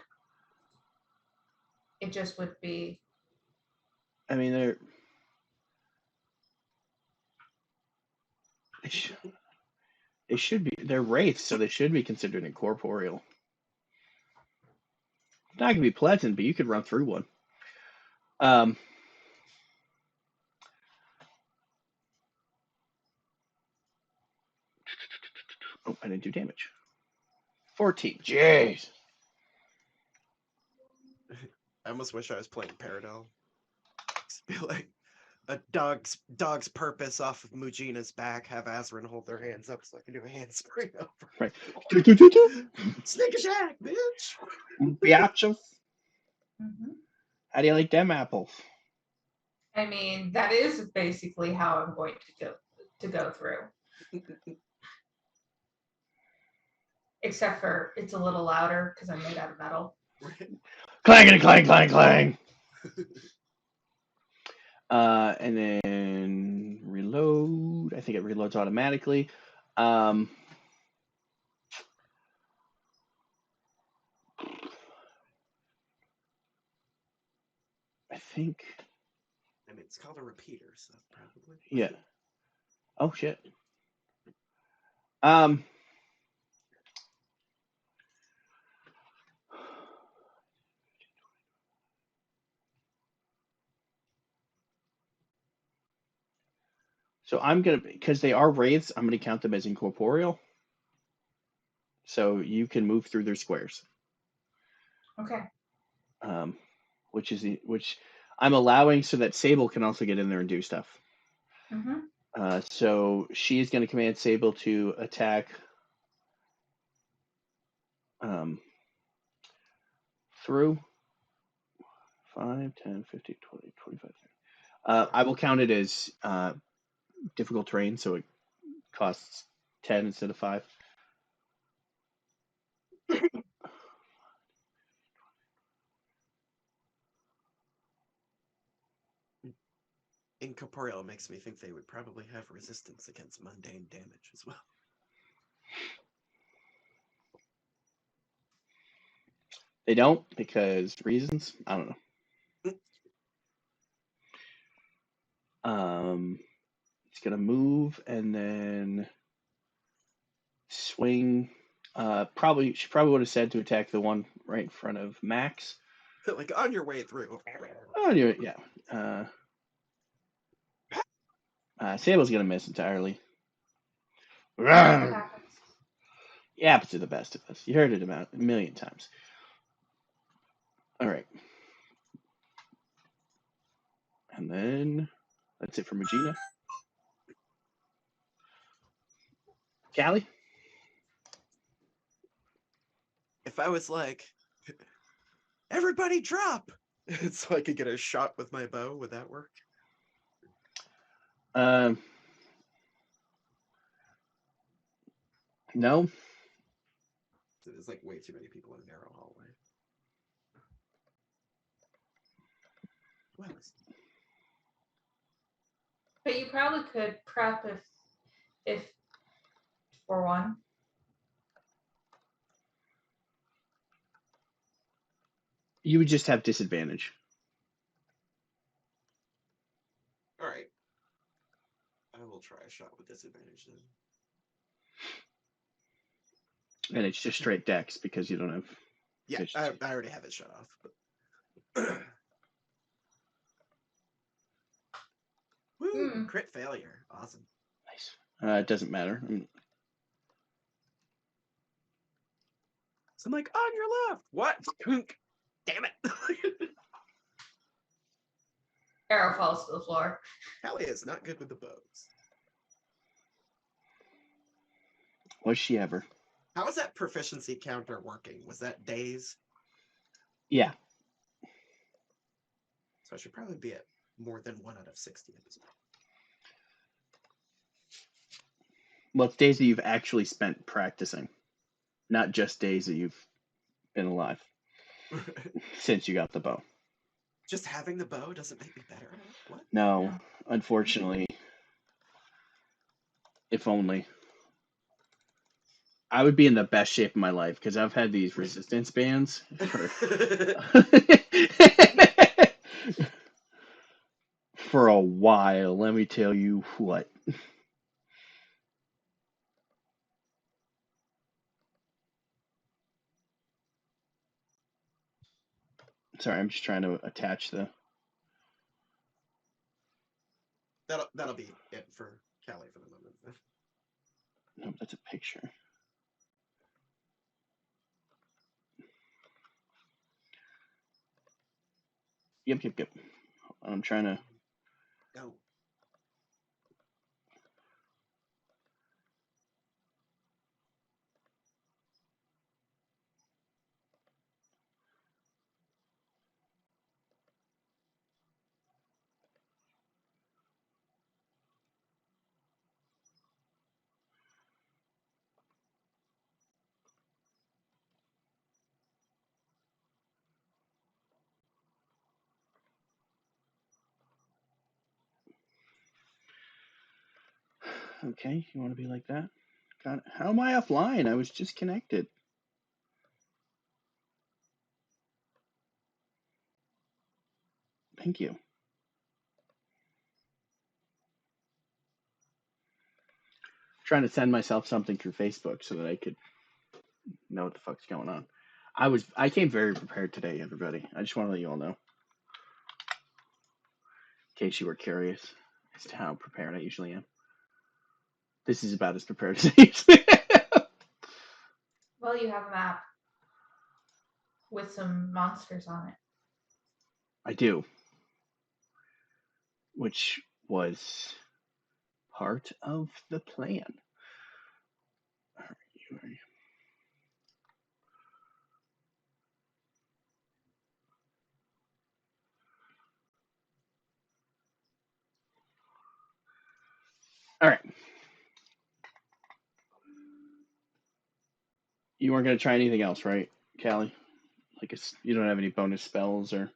S3: It just would be.
S1: I mean, they should be. They're wraiths, so they should be considered incorporeal. It's not gonna be pleasant, but you could run through one. Oh, I didn't do damage. 14. Jeez.
S2: I almost wish I was playing Paradol. Be like a dog's purpose off of Mujina's back. Have Azrin hold their hands up so I can do a handspring over.
S1: Right.
S2: Sneak attack, bitch.
S1: Biatches.
S3: Mm-hmm.
S1: How do you like them apples?
S3: I mean, that is basically how I'm going to go through. Except for it's a little louder because I'm made out of metal.
S1: Clang, clang, clang, clang. And then reload. I think it reloads automatically. I think.
S2: I mean, it's called a repeater, so probably.
S1: Yeah. Oh shit. So I'm gonna, because they are wraiths, I'm gonna count them as incorporeal. So you can move through their squares.
S3: Okay.
S1: Which I'm allowing so that Sable can also get in there and do stuff.
S3: Mm-hmm.
S1: So she is going to command Sable to attack through 5, 10, 15, 20, 25. I will count it as difficult terrain, so it costs 10 instead of 5.
S2: Incorporeal makes me think they would probably have resistance against mundane damage as well.
S1: They don't, because reasons. I don't know. It's gonna move and then swing. She probably would have said to attack the one right in front of Max.
S2: Like on your way through.
S1: Oh, yeah. Sable's gonna miss entirely. Yeah, but to the best of us. You heard it about a million times. All right. And then that's it for Magina. Callie?
S2: If I was like, everybody drop, so I could get a shot with my bow, would that work?
S1: No.
S2: There's like way too many people in a narrow hallway. Well,
S3: But you probably could prep if for one.
S1: You would just have disadvantage.
S2: all right. I will try a shot with disadvantage then.
S1: And it's just straight dex because you don't have.
S2: Yeah, I already have it shut off. But... Woo! Crit failure. Awesome.
S1: Nice. It doesn't matter.
S2: So I'm like, on your left. What? Damn it.
S3: Arrow falls to the floor.
S2: Callie is not good with the bows.
S1: Was she ever?
S2: How is that proficiency counter working? Was that days?
S1: Yeah.
S2: So I should probably be at more than 1 out of 60 at this point.
S1: Well, it's days that you've actually spent practicing, not just days that you've been alive since you got the bow.
S2: Just having the bow doesn't make me better at it? What?
S1: No. unfortunately. If only. I would be in the best shape of my life because I've had these resistance bands for a while. Let me tell you what. Sorry, I'm just trying to attach the.
S2: That'll be it for Callie for the moment.
S1: No, that's a picture. Yep. I'm trying to.
S2: No.
S1: Okay, you want to be like that? Got it. How am I offline? I was just connected. Thank you. Trying to send myself something through Facebook so that I could know what the fuck's going on. I came very prepared today, everybody. I just want to let you all know. In case you were curious as to how prepared I usually am. This is about as prepared as I usually am.
S3: Well, you have a map with some monsters on it.
S1: I do. Which was part of the plan. All right. All right. You weren't going to try anything else, right, Callie? Like you don't have any bonus spells or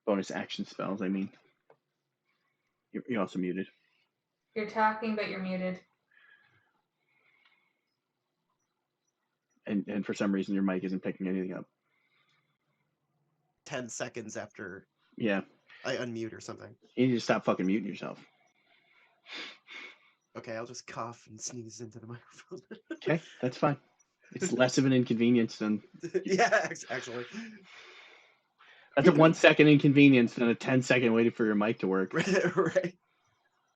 S1: bonus action spells, I mean. You're also muted.
S3: You're talking, but you're muted.
S1: And for some reason, your mic isn't picking anything up.
S2: 10 seconds after
S1: Yeah.
S2: I unmute or something.
S1: You need to stop fucking muting yourself.
S2: Okay, I'll just cough and sneeze into the microphone.
S1: Okay, that's fine. It's less of an inconvenience than...
S2: Yeah, actually.
S1: That's a 1 second inconvenience than a 10-second waiting for your mic to work.
S2: Right.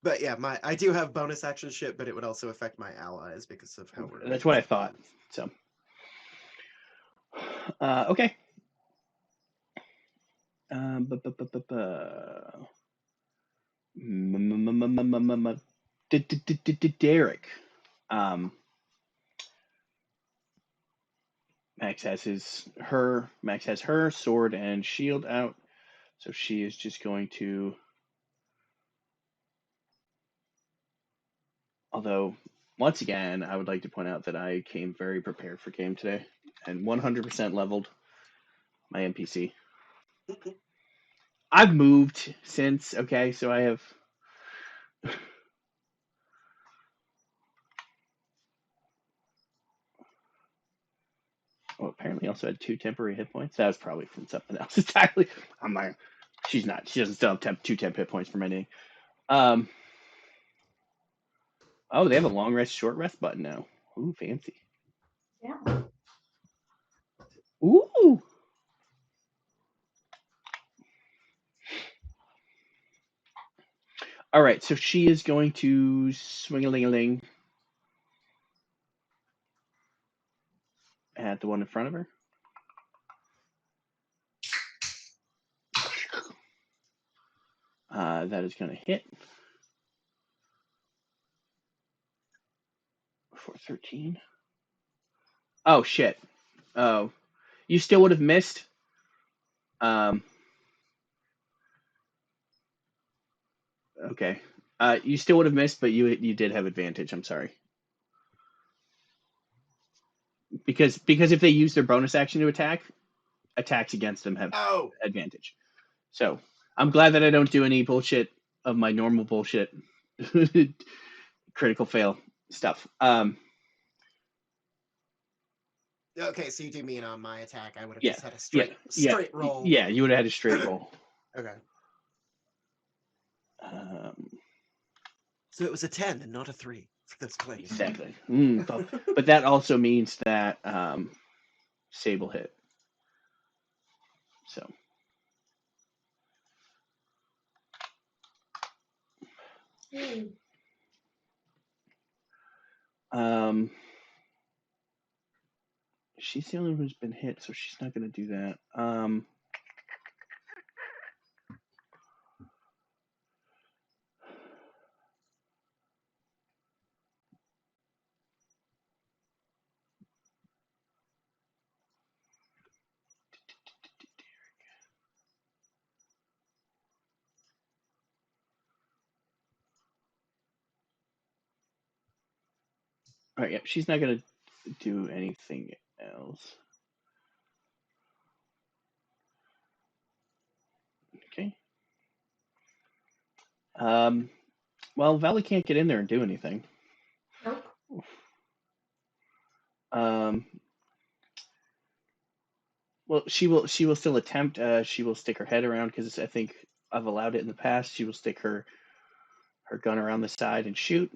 S2: But yeah, I do have bonus action shit, but it would also affect my allies because of how we're...
S1: That's what I thought. So, okay. Derek. Max has her sword and shield out, so she is just going to. Although, once again, I would like to point out that I came very prepared for game today and 100% leveled my NPC. I've moved since, okay, so I have. Oh, apparently also had 2 temporary hit points. That was probably from something else entirely. I'm like, she's not. She doesn't still have 2 temp hit points for my name. Oh, they have a long rest, short rest button now. Ooh, fancy.
S3: Yeah.
S1: Ooh. All right, so she is going to swing-a-ling-a-ling at the one in front of her. That is going to hit for 13. Oh, shit. Oh, you still would have missed. Okay. You still would have missed, but you did have advantage. I'm sorry. Because if they use their bonus action to attack, attacks against them have advantage. So I'm glad that I don't do any bullshit of my normal bullshit critical fail stuff.
S2: Okay, so you do mean on my attack, I would have
S1: Yeah,
S2: just had a
S1: yeah,
S2: straight roll.
S1: Yeah, you would have had a straight roll.
S2: Okay.
S1: Um,
S2: So it was a 10 and not a 3 for this play.
S1: exactly. But that also means that Sable hit. So. She's the only one who's been hit, so she's not going to do that. All right, yeah, she's not going to do anything else. Okay. Well, Valley can't get in there and do anything.
S3: Nope.
S1: Well, she will still attempt. She will stick her head around because I think I've allowed it in the past. She will stick her gun around the side and shoot.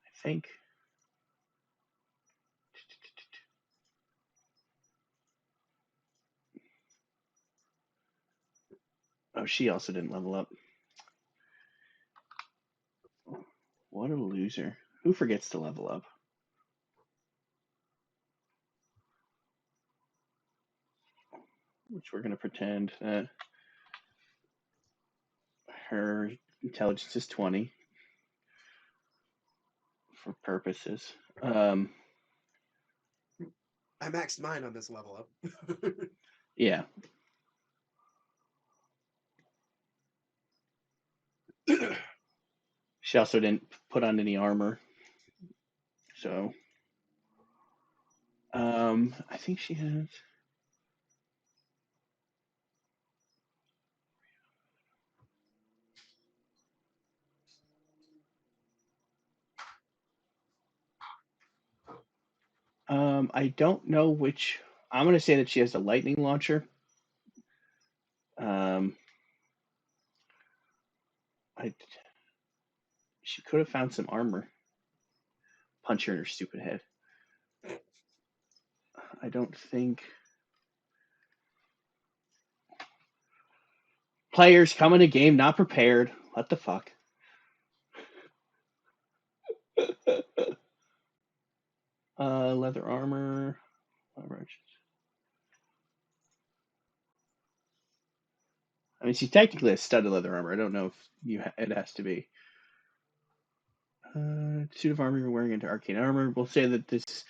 S1: I think. Oh, she also didn't level up. What a loser. Who forgets to level up? Which we're going to pretend that her intelligence is 20 for purposes.
S2: I maxed mine on this level up.
S1: Yeah. She also didn't put on any armor. So I think she has. I don't know which. I'm going to say that she has a lightning launcher. She could have found some armor. Punch her in her stupid head. I don't think. Players come in a game not prepared. What the fuck? Leather armor. I mean, she's technically a studded leather armor. I don't know if it has to be. Suit of armor you're wearing into arcane armor. We'll say that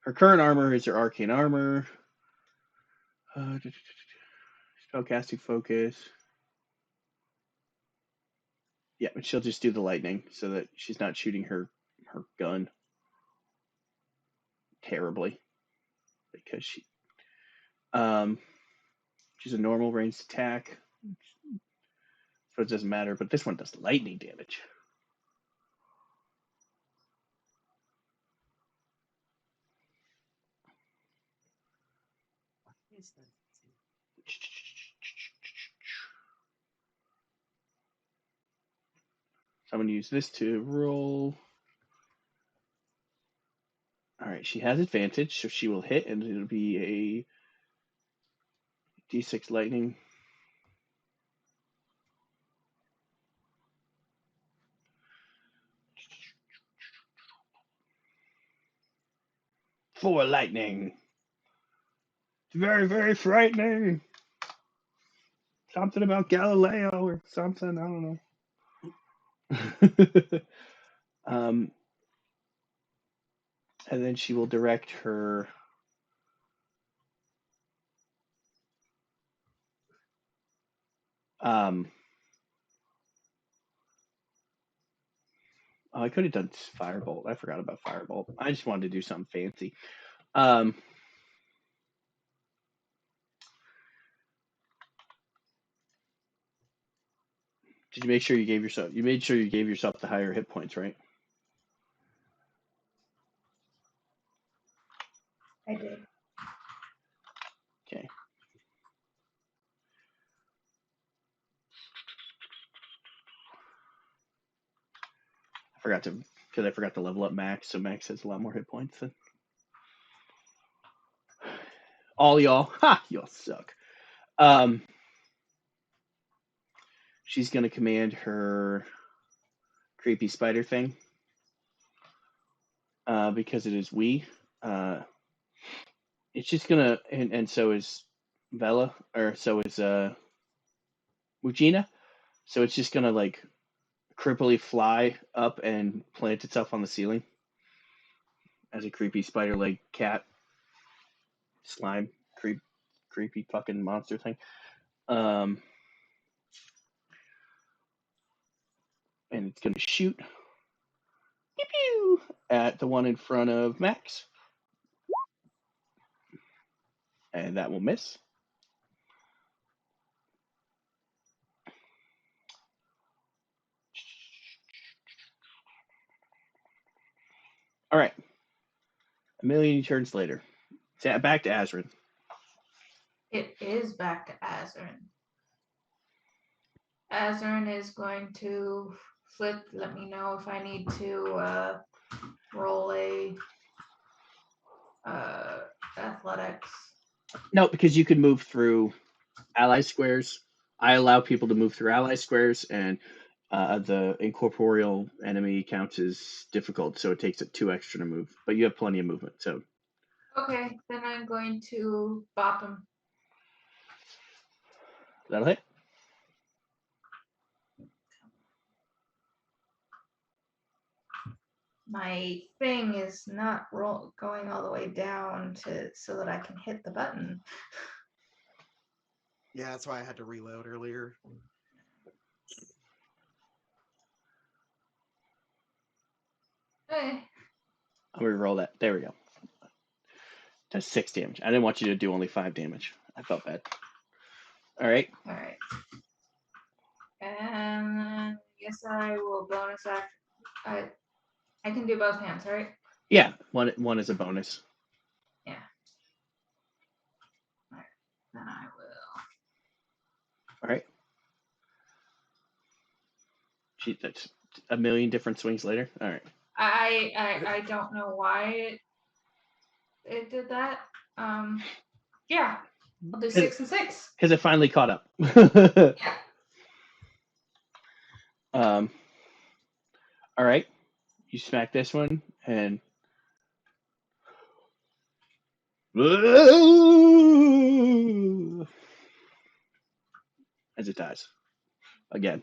S1: her current armor is her arcane armor. Spellcasting focus. Yeah, but she'll just do the lightning so that she's not shooting her gun terribly because she's a normal ranged attack, so it doesn't matter. But this one does lightning damage. So I'm going to use this to roll. All right, she has advantage, so she will hit, and it'll be a D6 lightning. For lightning. It's very, very frightening. Something about Galileo or something. I don't know. And then she will direct her. I could have done Firebolt. I forgot about Firebolt. I just wanted to do something fancy. Did you make sure you gave yourself? You made sure you gave yourself the higher hit points, right?
S3: I did.
S1: Okay. I forgot to level up Max, so Max has a lot more hit points than all y'all. Ha! Y'all suck. She's gonna command her creepy spider thing. Because it is we. It's just gonna and so is Vela, or so is Mugina. So it's just gonna like creepily fly up and plant itself on the ceiling as a creepy spider leg cat slime creepy fucking monster thing. And it's gonna shoot pew, pew, at the one in front of Max, and that will miss. All right. A million turns later. Back to Azrin.
S3: It is back to Azrin. Azrin is going to flip. Let me know if I need to roll a athletics.
S1: No, because you can move through ally squares. I allow people to move through ally squares, and the incorporeal enemy counts as difficult, so it takes it 2 extra to move. But you have plenty of movement, so.
S3: Okay, then I'm going to bop him.
S1: That'll hit.
S3: My thing is not going all the way down so that I can hit the button.
S2: Yeah, that's why I had to reload earlier.
S3: Hey.
S1: I'm gonna roll that. There we go. That's 6 damage. I didn't want you to do only 5 damage. I felt bad. All right.
S3: All right. And I guess I will bonus act. I can do both hands, right?
S1: Yeah, one is a bonus.
S3: Yeah. All right. Then I will.
S1: All right. That's a million different swings later. All right.
S3: I don't know why it did that. Yeah. I'll do 6 and 6.
S1: Because it finally caught up.
S3: Yeah.
S1: All right. You smack this one and as it dies again.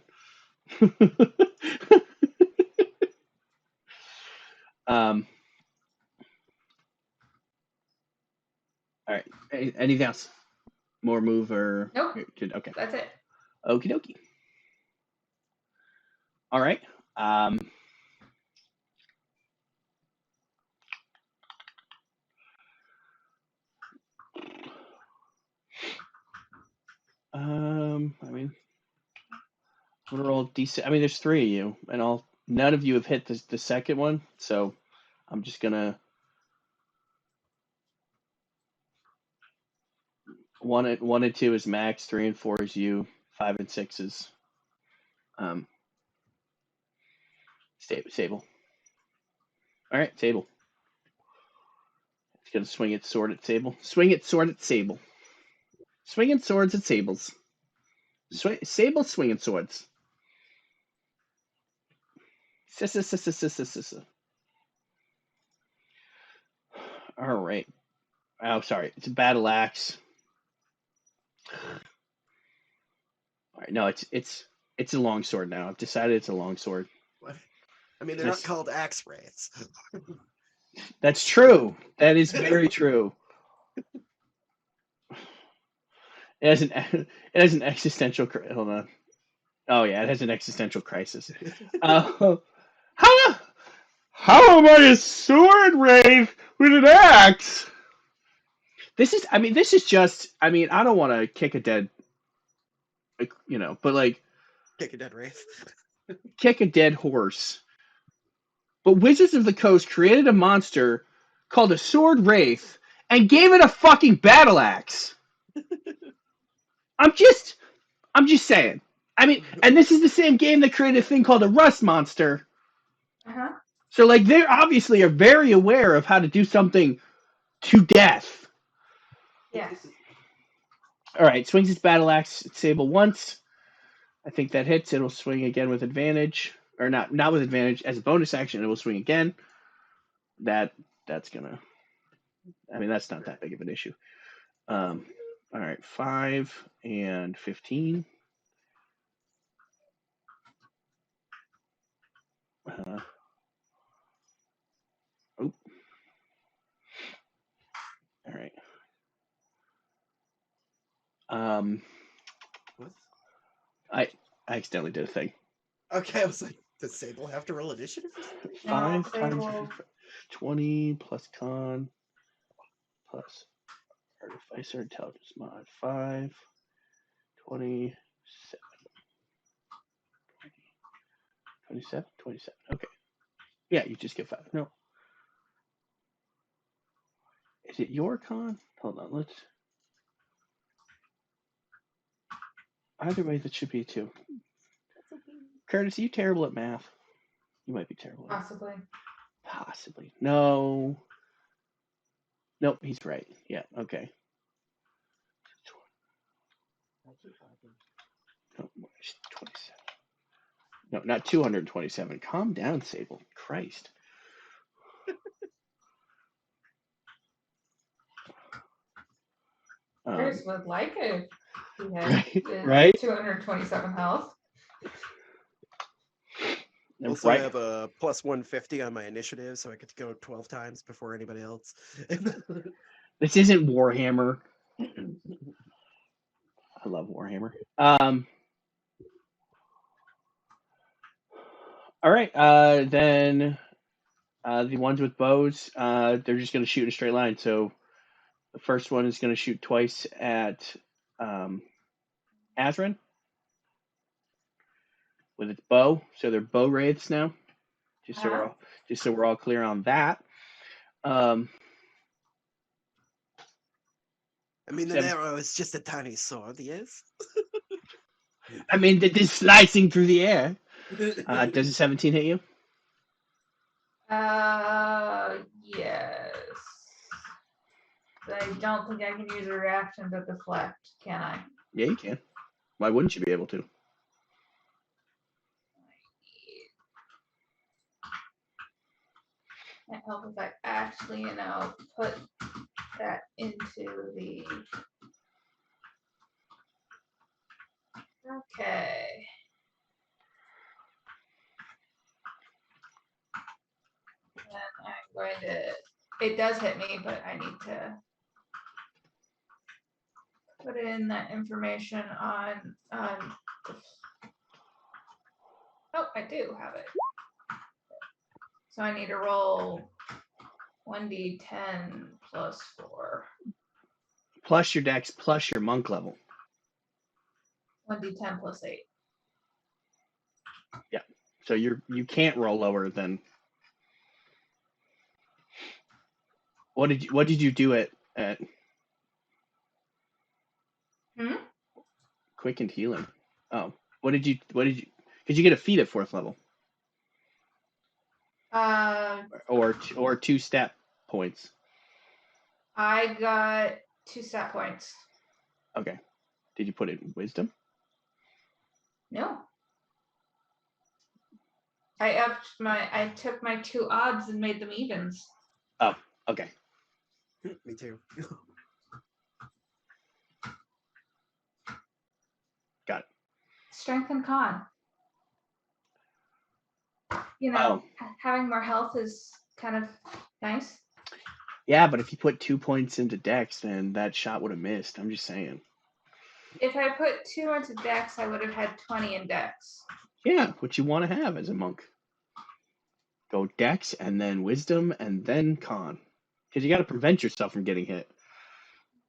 S1: All right. Anything else? More move or
S3: Nope.
S1: Okay.
S3: That's it.
S1: Okie dokie. All right. I mean, I'm gonna roll decent. I mean, there's 3 of you, and none of you have hit the second one, so I'm just gonna 1 and 2 is Max, 3 and 4 is you, 5 and 6 is Sable. All right, Sable. It's gonna swing its sword at Sable. Swing its sword at Sable. Swinging swords at Sables. Sable swinging swords. All right. Oh, sorry. It's a battle axe. All right. No, it's a long sword now. I've decided it's a long sword.
S2: What? I mean, they're not called axe wraiths.
S1: That's true. That is very true. It has an existential. Hold on. Oh yeah, it has an existential crisis. How am I a sword wraith with an axe? This is just. I mean, I don't want to kick a dead. But like,
S2: Kick a dead wraith.
S1: Kick a dead horse. But Wizards of the Coast created a monster called a Sword Wraith and gave it a fucking battle axe. I'm just saying. I mean, and this is the same game that created a thing called a Rust Monster.
S3: Uh-huh.
S1: So, like, they obviously are very aware of how to do something to death.
S3: Yes.
S1: All right, swings its battle axe at Sable once. I think that hits. It'll swing again with advantage, or not with advantage. As a bonus action, it will swing again. That's gonna. I mean, that's not that big of an issue. All right, 5 and 15. Oh. All right.
S2: What?
S1: I accidentally did a thing.
S2: Okay, I was like, does Sable have to roll initiative?
S1: 5
S3: Sable.
S1: times 20 plus con plus artificer intelligence mod 5 27 27. Okay. Yeah, you just get 5. No. Is it your con? Hold on, let's. Either way, that should be 2. Curtis, are you terrible at math? You might be terrible at
S3: Possibly.
S1: Possibly. No. Nope, he's right. Yeah, okay. No, 27. No, not 227. Calm down, Sable. Christ.
S3: Chris would like it if he had
S1: right?
S3: 227 health.
S2: Also, I have a plus 150 on my initiative, so I get to go 12 times before anybody else.
S1: This isn't Warhammer. I love Warhammer. All right. Then the ones with bows, they're just going to shoot in a straight line. So the first one is going to shoot twice at Azrin with its bow. So they're bow wraiths now. Just so we're all clear on that.
S2: I mean, the arrow is just a tiny sword, yes?
S1: I mean, this slicing through the air. Does a 17 hit you?
S3: Yes. I don't think I can use a reaction to deflect, can I?
S1: Yeah, you can. Why wouldn't you be able to?
S3: Might help if I actually, put that into the. Okay. Then I'm going to. It does hit me, but I need to put in that information on. Oh, I do have it. So I need to roll 1d10 plus 4.
S1: Plus your dex, plus your monk level.
S3: 1d10 plus 8.
S1: Yeah. So you can't roll lower than. What did you do it at? Quickened healing. Oh, what did you? Because you get a feat at 4th level. Or 2 stat points.
S3: I got 2 stat points.
S1: Okay. Did you put it in wisdom?
S3: No. I took my 2 odds and made them evens.
S1: Oh, okay.
S2: Me too.
S1: Got it.
S3: Strength and con. Having more health is kind of nice.
S1: Yeah, but if you put 2 points into dex, then that shot would have missed. I'm just saying.
S3: If I put 2 into dex, I would have had 20 in dex.
S1: Yeah, what you want to have as a monk. Go dex and then wisdom and then con. Because you got to prevent yourself from getting hit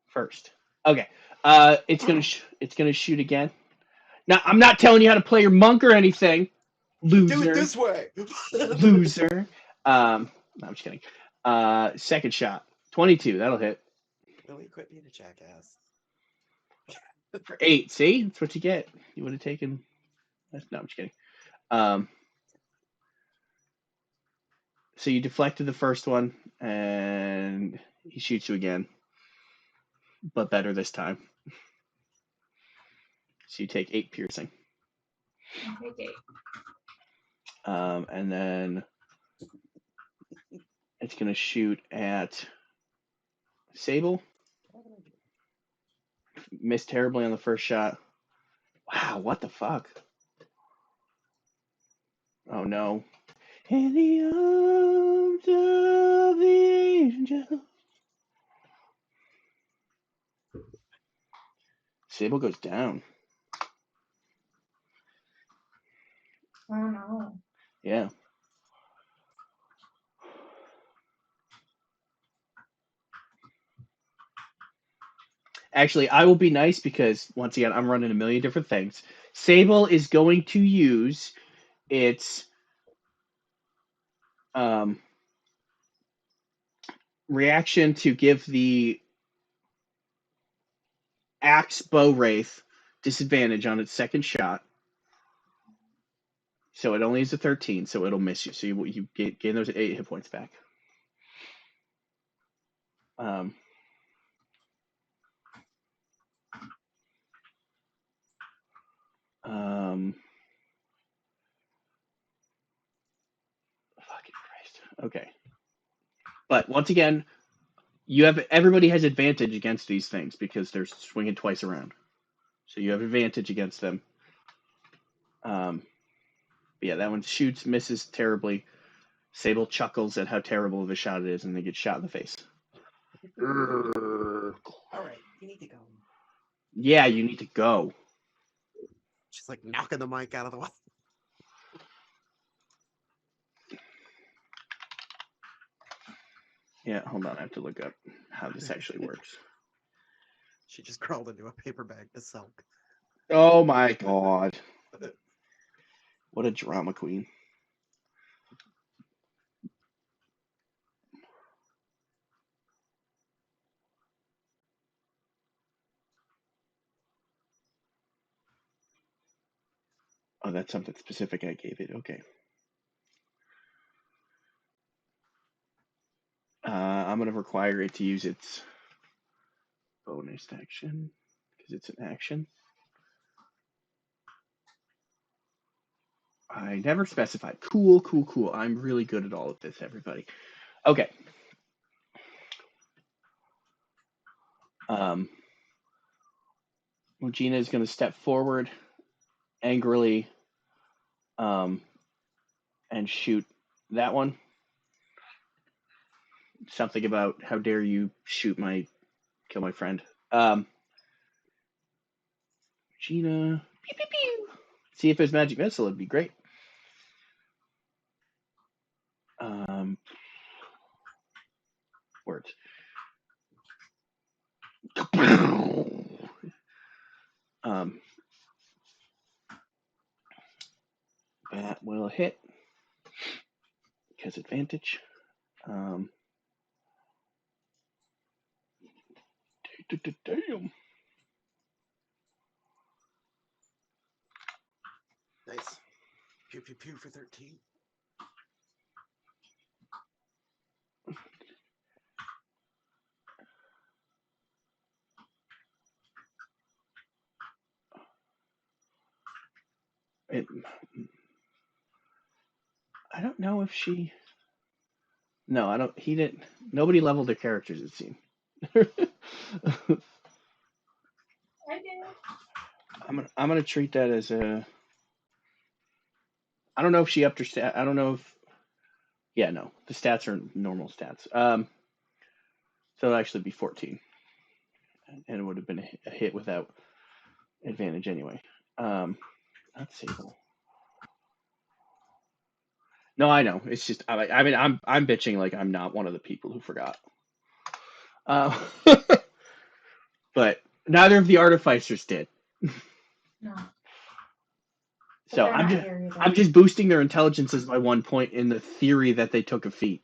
S1: first. Okay. It's gonna shoot again. Now, I'm not telling you how to play your monk or anything,
S2: Do
S1: loser.
S2: it this way.
S1: Loser. No, I'm just kidding. Second shot. 22. That'll hit.
S2: Really, quit being a jackass.
S1: For 8. See? That's what you get. You would have taken... No, I'm just kidding. So you deflected the first one, and he shoots you again. But better this time. So you take 8 piercing.
S3: Okay.
S1: And then it's going to shoot at Sable. Missed terribly on the first shot. Wow, what the fuck? Oh no. In the arms of the angel. Sable goes down.
S3: Oh no.
S1: Yeah. Actually, I will be nice because, once again, I'm running a million different things. Sable is going to use its reaction to give the Axe Bow Wraith disadvantage on its second shot. So it only is a 13, so it'll miss you. So you gain those 8 hit points back. Fucking Christ. Okay. But once again, everybody has advantage against these things because they're swinging twice around. So you have advantage against them. Yeah, that one shoots, misses terribly. Sable chuckles at how terrible of a shot it is, and they get shot in the face.
S2: All right, you need to go.
S1: Yeah, you need to go.
S2: Just like knocking the mic out of the way.
S1: Yeah, hold on. I have to look up how this actually works.
S2: She just crawled into a paper bag to sulk.
S1: Oh my god. What a drama queen. Oh, that's something specific I gave it. Okay. I'm going to require it to use its bonus action because it's an action. I never specified. Cool, cool, cool. I'm really good at all of this, everybody. Okay. Regina is going to step forward angrily and shoot that one. Something about how dare you kill my friend. Regina, pew, pew, pew. See if there's magic missile. It'd be great. Words. That will hit because advantage. Damn.
S2: Nice. Pew pew pew for 13.
S1: I don't know if she. No, I don't. He didn't. Nobody leveled their characters, it seemed.
S3: I did.
S1: I'm gonna treat that as a. I don't know if she upped her stat. I don't know if. Yeah, no, the stats are normal stats. So it'll actually be 14, and it would have been a hit without advantage anyway. Not Sable. No, I know. It's just I mean I'm bitching like I'm not one of the people who forgot. But neither of the artificers did.
S3: No. But
S1: So
S3: they're
S1: I'm
S3: not
S1: just
S3: here
S1: I'm
S3: either.
S1: just boosting their intelligences by 1 point in the theory that they took a feat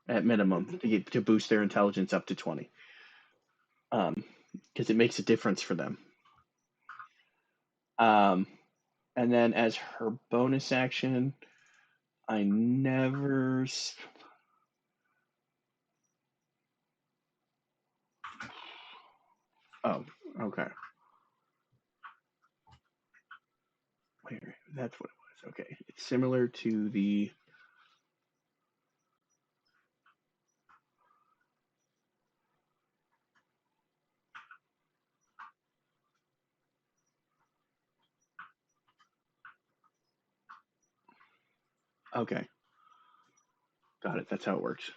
S1: at minimum to boost their intelligence up to 20. Because it makes a difference for them. And then as her bonus action, I never. Oh, okay. Wait, that's what it was. Okay, it's similar to the. Okay, got it. That's how it works.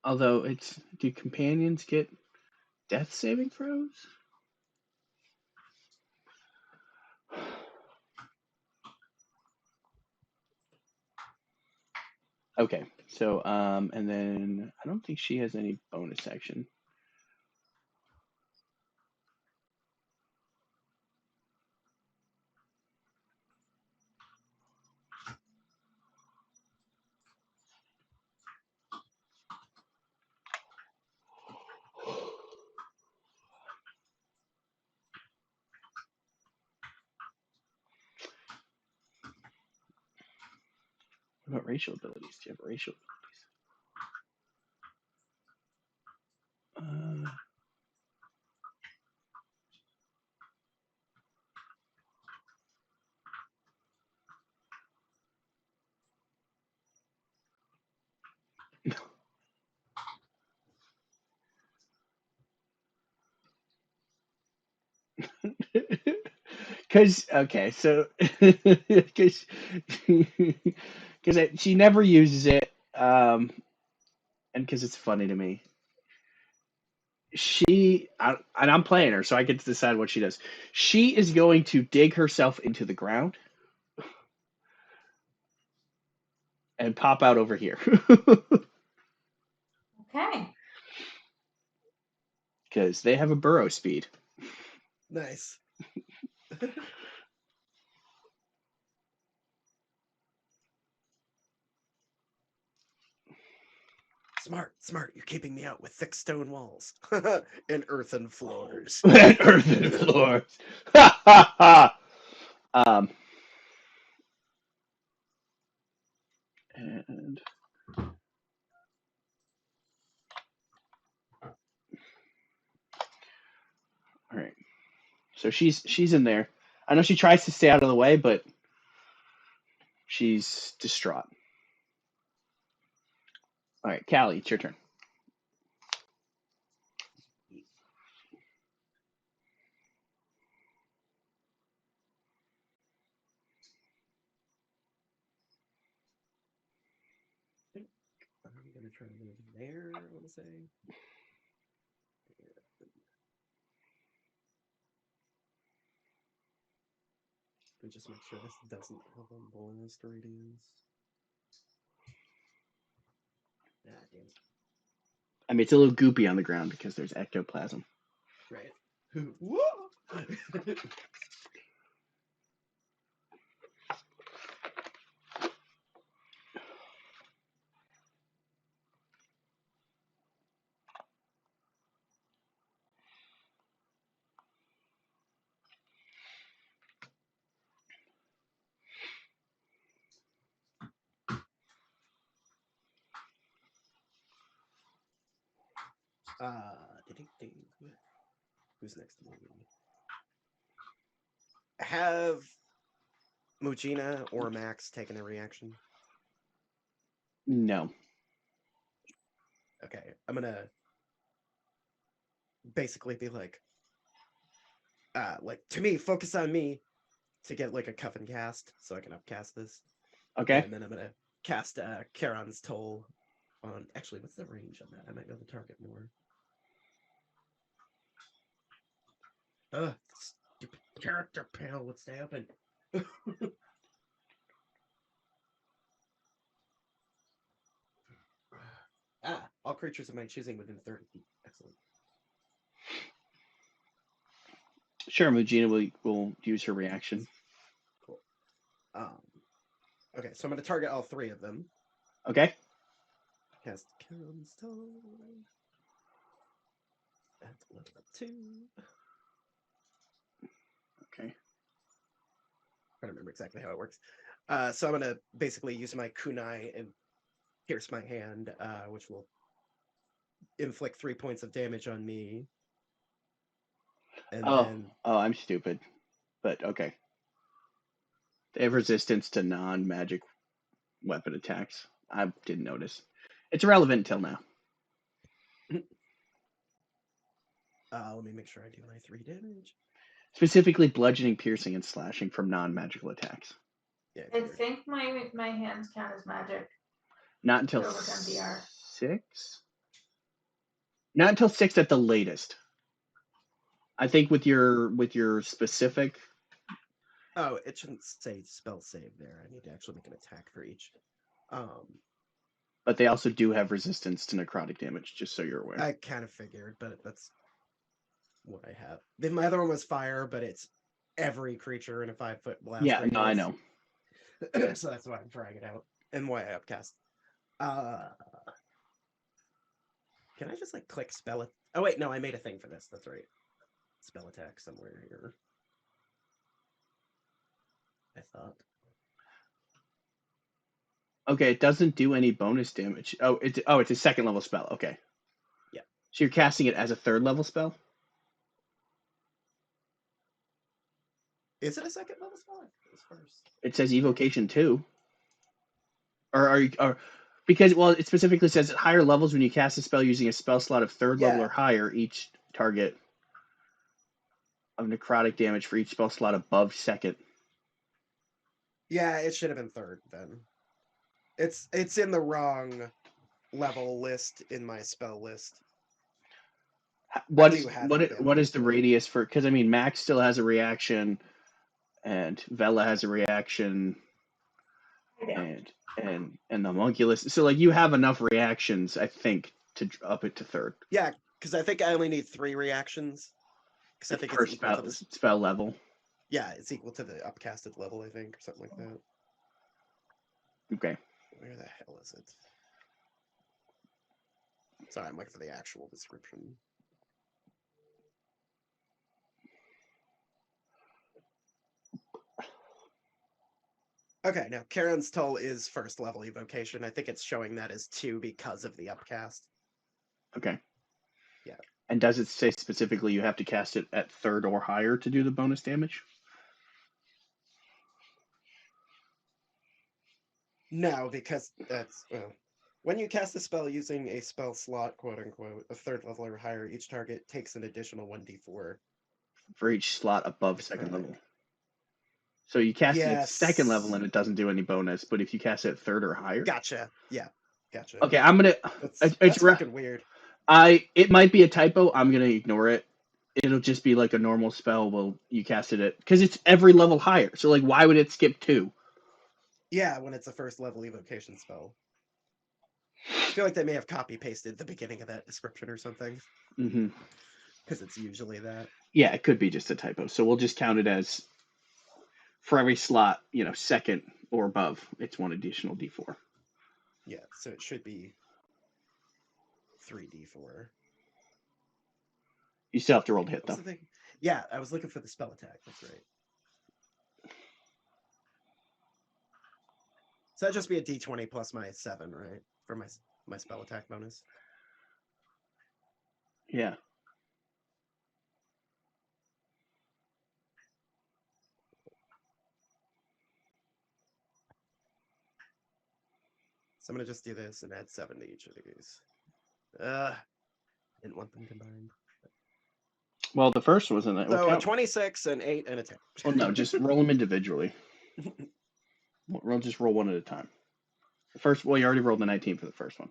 S1: Although do companions get death saving throws? Okay, so and then I don't think she has any bonus action. What about racial abilities? Do you have racial abilities? Because okay, so because she never uses it, and because it's funny to me. And I'm playing her, so I get to decide what she does. She is going to dig herself into the ground and pop out over here
S3: Okay.
S1: because they have a burrow speed.
S2: Nice. Smart. You're keeping me out with thick stone walls and earthen floors.
S1: And earthen floors. Ha ha ha. And all right. So she's in there. I know she tries to stay out of the way, but she's distraught. All right, Callie, it's your turn.
S2: I'm gonna try to move there, I want to say. And just make sure this doesn't have a bonus radius. Ah, damn.
S1: I mean, it's a little goopy on the ground because there's ectoplasm.
S2: Right. Whoa! Who's next to me? Have Mujina or Max taken a reaction?
S1: No.
S2: Okay, I'm gonna basically be like to me, focus on me to get like a coven cast so I can upcast this.
S1: Okay.
S2: And then I'm gonna cast Charon's Toll on. Actually, what's the range on that? I might know the target more. Stupid character panel. What's happened? All creatures of my choosing within 30 feet. Excellent.
S1: Sure, Mugina will use her reaction.
S2: Cool. Okay, so I'm going to target all 3 of them.
S1: Okay.
S2: Cast Kills Toll. That's level 2.
S1: Okay.
S2: I don't remember exactly how it works. So I'm going to basically use my kunai and pierce my hand, which will inflict 3 points of damage on me. And then...
S1: Oh, I'm stupid. But okay. They have resistance to non-magic weapon attacks. I didn't notice. It's irrelevant until now.
S2: let me make sure I do my 3 damage.
S1: Specifically bludgeoning, piercing, and slashing from non-magical attacks.
S2: Yeah,
S3: I think my hands count as magic.
S1: Not until
S3: Go with MDR.
S1: 6? Not until 6 at the latest. I think with your specific...
S2: Oh, it shouldn't say spell save there. I need to actually make an attack for each.
S1: But they also do have resistance to necrotic damage, just so you're aware.
S2: I kind of figured, but that's what I have. Then my other one was fire, but it's every creature in a 5-foot blast.
S1: Yeah,
S2: radius.
S1: no, I know.
S2: So that's why I'm trying it out and why I upcast. Can I just like click spell it? Oh wait, no, I made a thing for this. That's right. Spell attack somewhere here. I thought.
S1: Okay, it doesn't do any bonus damage. It's a 2nd level spell. Okay.
S2: Yeah.
S1: So you're casting it as a 3rd level spell?
S2: Is it a 2nd level spell? It's first.
S1: It says evocation 2. Or because it specifically says at higher levels when you cast a spell using a spell slot of 3rd level or higher, each target of necrotic damage for each spell slot above 2nd.
S2: Yeah, it should have been 3rd then. It's in the wrong level list in my spell list.
S1: What is the radius for? Because I mean, Max still has a reaction, and Vela has a reaction, and the Homunculus. So like you have enough reactions, I think, to up it to 3rd.
S2: Yeah, because I think I only need 3 reactions. Because I think it's equal to the
S1: spell level.
S2: Yeah, it's equal to the upcasted level, I think, or something like that.
S1: Okay.
S2: Where the hell is it? Sorry, I'm looking for the actual description. Okay, now Karen's Toll is 1st level evocation. I think it's showing that as 2 because of the upcast.
S1: Okay.
S2: Yeah.
S1: And does it say specifically you have to cast it at 3rd or higher to do the bonus damage?
S2: No, because that's when you cast a spell using a spell slot, quote unquote, of 3rd level or higher, each target takes an additional 1d4
S1: for each slot above 2nd level. So you cast it at 2nd level and it doesn't do any bonus, but if you cast it at 3rd or higher,
S2: gotcha. Yeah, gotcha.
S1: Okay, I'm gonna.
S2: That's fucking weird.
S1: It might be a typo. I'm gonna ignore it. It'll just be like a normal spell. Well, you casted it because it's every level higher. So like, why would it skip 2?
S2: Yeah, when it's a 1st level evocation spell. I feel like they may have copy pasted the beginning of that description or something.
S1: Mm-hmm.
S2: Because it's usually that.
S1: Yeah, it could be just a typo. So we'll just count it as for every slot, 2nd or above, it's 1 additional d4.
S2: Yeah, so it should be 3d4.
S1: You still have to roll to hit, though.
S2: Yeah, I was looking for the spell attack. That's right. So that'd just be a d20 plus my 7, right? For my spell attack bonus.
S1: Yeah.
S2: So I'm going to just do this and add 7 to each of these. Didn't want them combined.
S1: Well, the first wasn't that.
S2: So a 26, an 8, and a 10.
S1: Well, no, just roll them individually. Just roll one at a time. The first, you already rolled the 19 for the first one.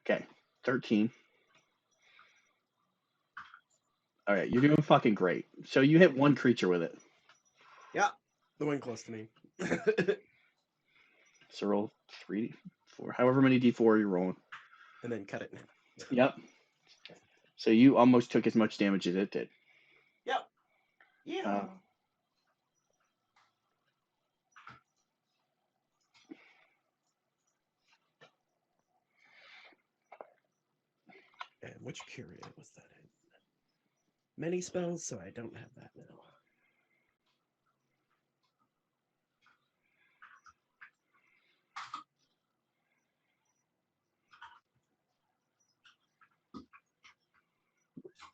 S1: Okay, 13. All right, you're doing fucking great. So you hit 1 creature with it.
S2: Yeah, the one close to me.
S1: So roll 3, 4, however many d4 you're rolling.
S2: And then cut it in half.
S1: Yep. So you almost took as much damage as it did.
S2: Yep. Yeah. And which curia was that in? Many spells, so I don't have that now.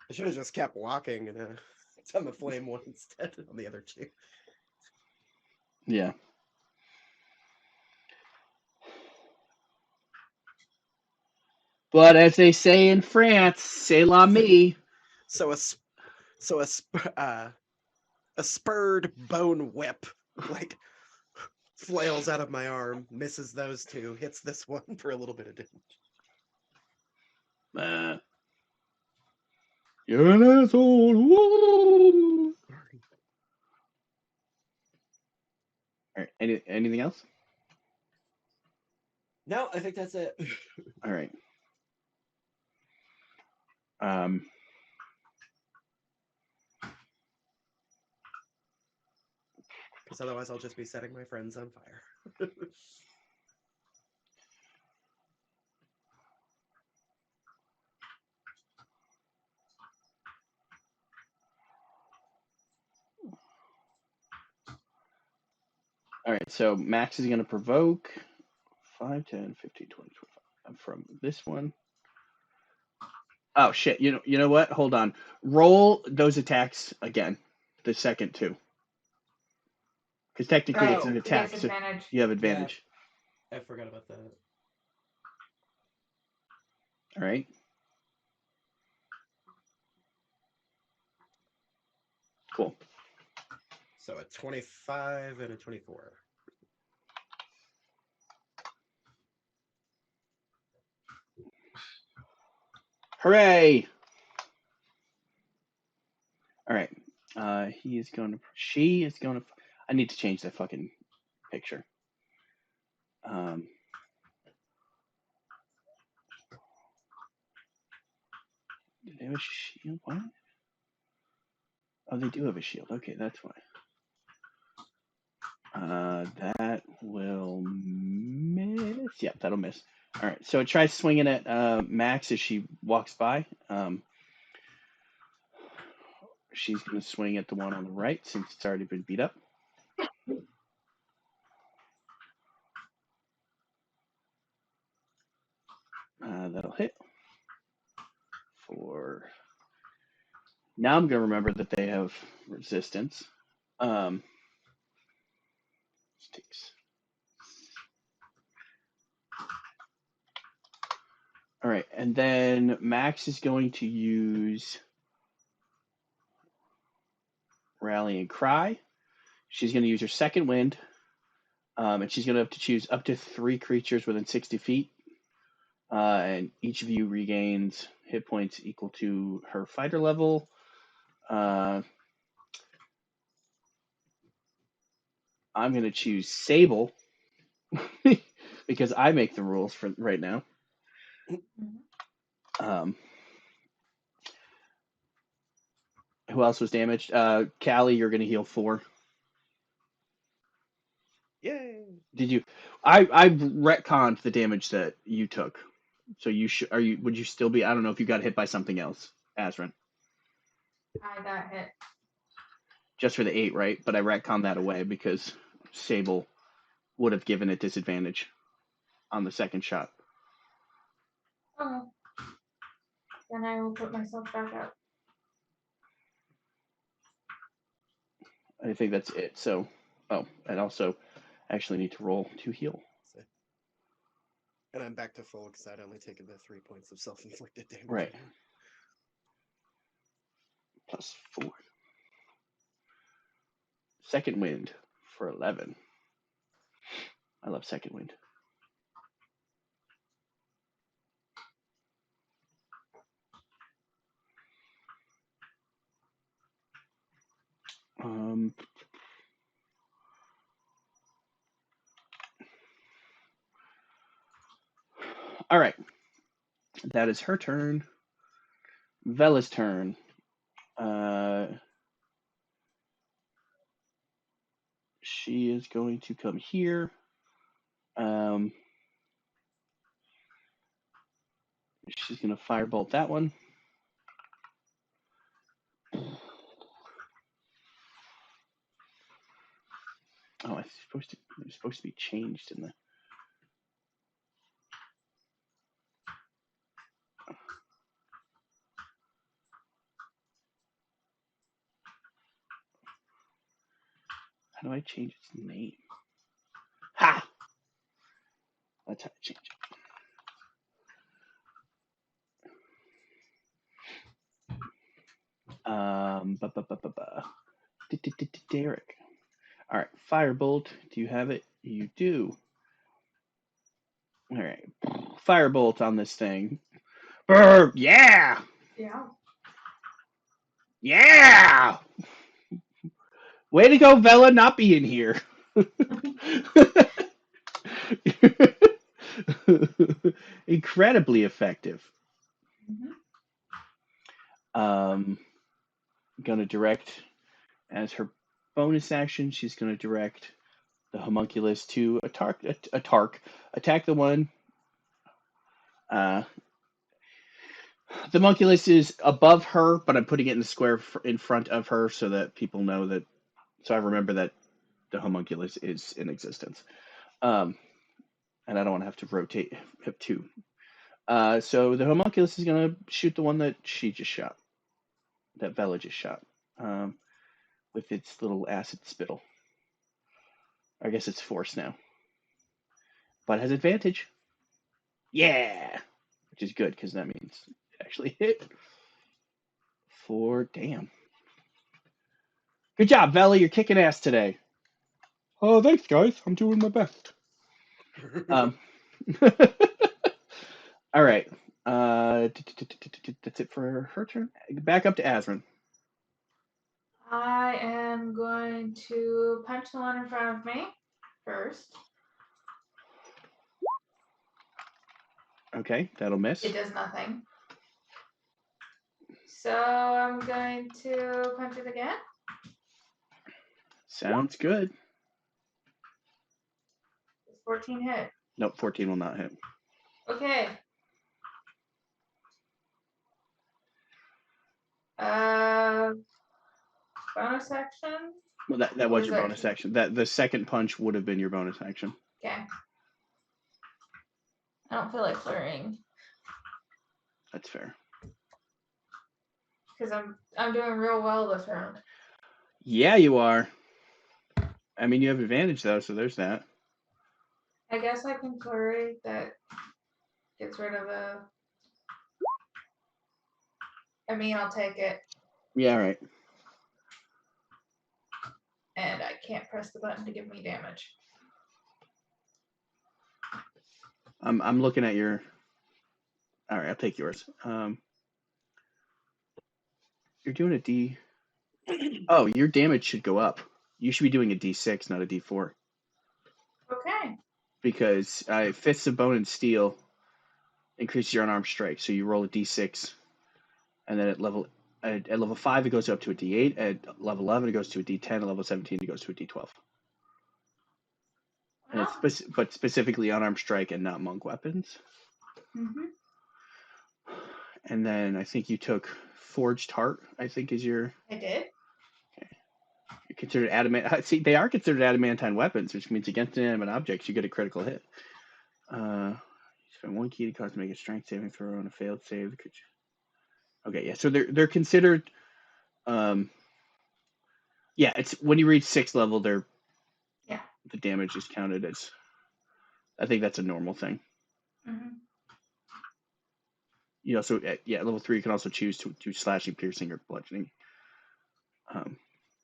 S2: I should have just kept walking and done the flame one instead on the other two.
S1: Yeah. But as they say in France, c'est la me.
S2: So a spurred bone whip like flails out of my arm, misses those two, hits this one for a little bit of damage.
S1: You're an asshole. Woo! All right. Anything else?
S2: No, I think that's it.
S1: All right.
S2: Because otherwise I'll just be setting my friends on fire.
S1: All right. So Max is going to provoke 5, 10, 15, 20, 25 from this one. Oh shit! You know what? Hold on. Roll those attacks again. The second two, because technically it's an
S3: He
S1: attack,
S3: gets
S1: so
S3: advantage.
S1: you have advantage.
S2: I forgot about that.
S1: All right. Cool.
S2: So a 25 and a 24.
S1: Hooray! All right. He is going to. She is going to. I need to change that fucking picture. Do they have a shield? What? Oh, they do have a shield. Okay, that's why. That will miss. Yeah, that'll miss. All right. So it tries swinging at Max as she walks by. She's going to swing at the one on the right since it's already been beat up. That'll hit. For now, I'm going to remember that they have resistance. Sticks. All right, and then Max is going to use Rallying Cry. She's going to use her second wind, and she's going to have to choose up to 3 creatures within 60 feet. And each of you regains hit points equal to her fighter level. I'm going to choose Sable because I make the rules for right now. Who else was damaged? Callie, you're going to heal 4.
S2: Yay!
S1: Did you? I retconned the damage that you took. So you should. Are you? Would you still be? I don't know if you got hit by something else, Azrin.
S3: I got hit.
S1: Just for the 8, right? But I retconned that away because Sable would have given it disadvantage on the second shot.
S3: Okay. Then I will put myself back up.
S1: I think that's it. So, and also, actually need to roll to heal.
S2: And I'm back to full because I'd only taken the 3 points of self-inflicted damage.
S1: Right. +4. Second wind for 11. I love second wind. All right. That is her turn. Vela's turn. she is going to come here. She's going to firebolt that one. Oh, it's supposed to be changed in the. How do I change its name? Ha! That's how I change it. Derek. All right, Firebolt. Do you have it? You do. All right, Firebolt on this thing. Brr, yeah!
S3: Yeah.
S1: Yeah! Way to go, Vela, not being here. Incredibly effective. Gonna direct as her bonus action. She's gonna direct the homunculus to attack the one. The homunculus is above her, but I'm putting it in the square in front of her so that people know that. So I remember that the homunculus is in existence. And I don't want to have to rotate, have two. So the homunculus is going to shoot the one that she just shot, that Vela just shot, with its little acid spittle. I guess it's force now. But it has advantage. Yeah! Which is good, because that means it actually hit. Damn. Good job, Vela. You're kicking ass today. Oh, thanks, guys. I'm doing my best. All right. That's it for her turn. Back up to Azrin.
S3: I am going to punch the one in front of me first.
S1: Okay, that'll miss.
S3: It does nothing. So I'm going to punch it again.
S1: Sounds good.
S3: 14 hit.
S1: Nope, 14 will not hit.
S3: Okay. Bonus action.
S1: Well, that was your bonus action. That the second punch would have been your bonus action.
S3: Okay. I don't feel like flurrying.
S1: That's fair.
S3: Because I'm doing real well this round.
S1: Yeah, you are. I mean, you have advantage though, so there's that.
S3: I guess I can flurry. That gets rid of the. I mean, I'll take it.
S1: Yeah, all right.
S3: And I can't press the button to give me damage.
S1: I'm looking at your. All right, I'll take yours. You're doing a D. Oh, your damage should go up. You should be doing a D6, not a D4.
S3: Okay.
S1: Because Fists of Bone and Steel increases your unarmed strike. So you roll a D6, and then at level 5 it goes up to a D8. At level 11 it goes to a D10. At level 17 it goes to a D12. And it's but specifically unarmed strike and not monk weapons.
S3: Mm-hmm.
S1: And then I think you took Forged Heart. I think is your.
S3: I did.
S1: Okay. You're considered adamant. See, they are considered adamantine weapons, which means against inanimate objects you get a critical hit. You spend 1 key to cause to make a strength saving throw on a failed save. Okay, yeah. So they're considered. Yeah, it's when you reach 6th level, the damage is counted as. I think that's a normal thing.
S3: Mm-hmm.
S1: You also, level 3, you can also choose to do slashing, piercing, or bludgeoning.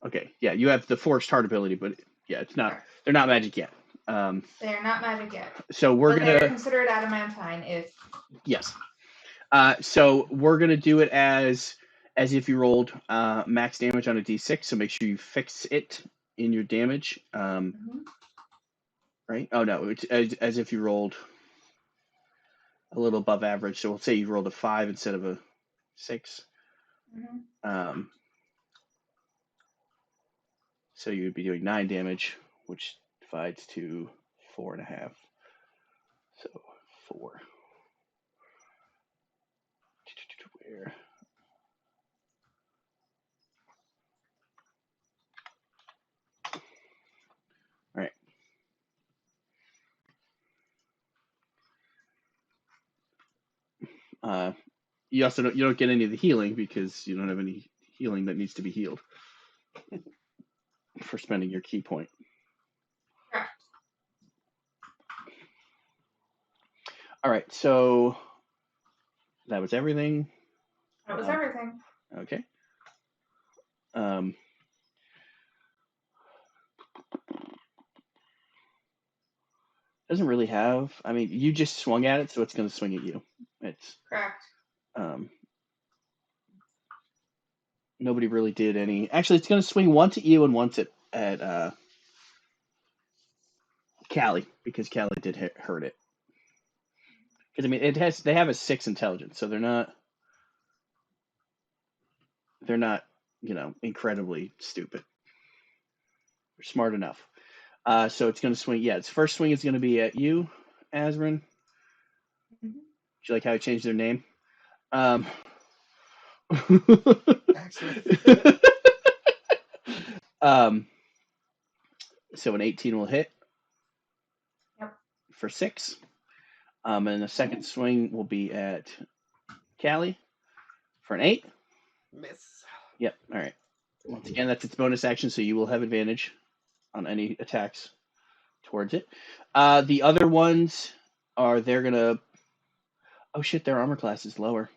S1: Okay, yeah, you have the Forged Heart ability, but yeah, it's not. They're not magic yet.
S3: They're not magic yet.
S1: So they're
S3: considered adamantine if.
S1: Yes. So we're gonna do it as if you rolled max damage on a D6. So make sure you fix it in your damage. Right? Oh no, it's as if you rolled a little above average. So we'll say you rolled a 5 instead of a 6. So you would be doing 9 damage which divides to 4.5. So 4. Where? All right. You also don't get any of the healing because you don't have any healing that needs to be healed for spending your key point.
S3: Correct.
S1: All right, so that was everything.
S3: That was everything.
S1: Okay. Doesn't really have. I mean, you just swung at it, so it's going to swing at you. It's
S3: correct.
S1: Nobody really did any. Actually, it's going to swing once at you and once at Callie because Callie did hurt it. Because I mean, they have a 6 intelligence, so they're not incredibly stupid. They're smart enough. So it's going to swing. Yeah, its first swing is going to be at you, Azrin.
S3: Mm-hmm.
S1: Do you like how I changed their name?
S2: Actually.
S1: So an 18 will hit.
S3: Yep.
S1: For 6. And the second swing will be at Callie for an 8.
S2: Miss.
S1: Yep. All right. Once again, that's its bonus action, so you will have advantage on any attacks towards it. The other ones they're gonna. Oh shit! Their armor class is lower.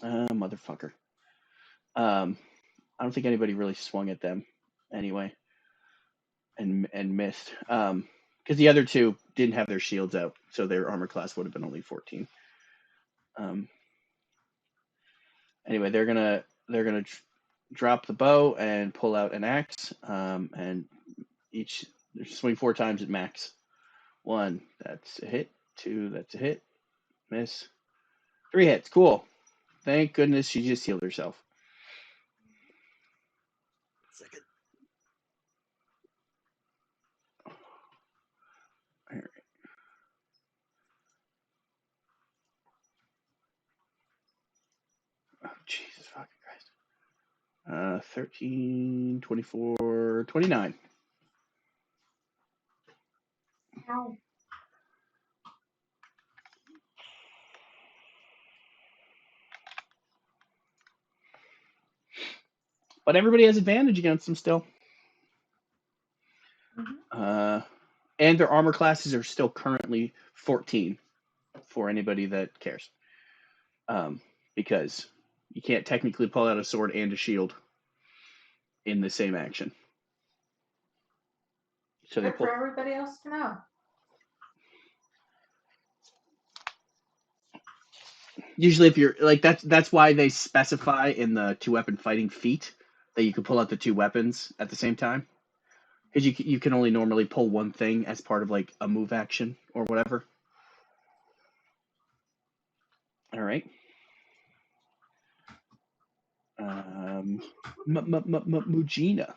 S1: Motherfucker. I don't think anybody really swung at them anyway, and missed. Because the other two didn't have their shields out, so their armor class would have been only 14. Anyway, they're gonna drop the bow and pull out an axe, and each swing 4 times at max. 1, that's a hit. 2, that's a hit. Miss. 3 hits. Cool. Thank goodness she just healed herself.
S2: Second.
S1: All right. Oh, Jesus fucking Christ. 13, 24, 29.
S3: Ow.
S1: But everybody has advantage against them still.
S3: Mm-hmm.
S1: And their armor classes are still currently 14 for anybody that cares. Because you can't technically pull out a sword and a shield in the same action. So
S3: Good for everybody else to know.
S1: Usually, if you're like that's why they specify in the 2-weapon fighting feat that you can pull out the 2 weapons at the same time, because you can only normally pull one thing as part of like a move action or whatever. All right. Mujina.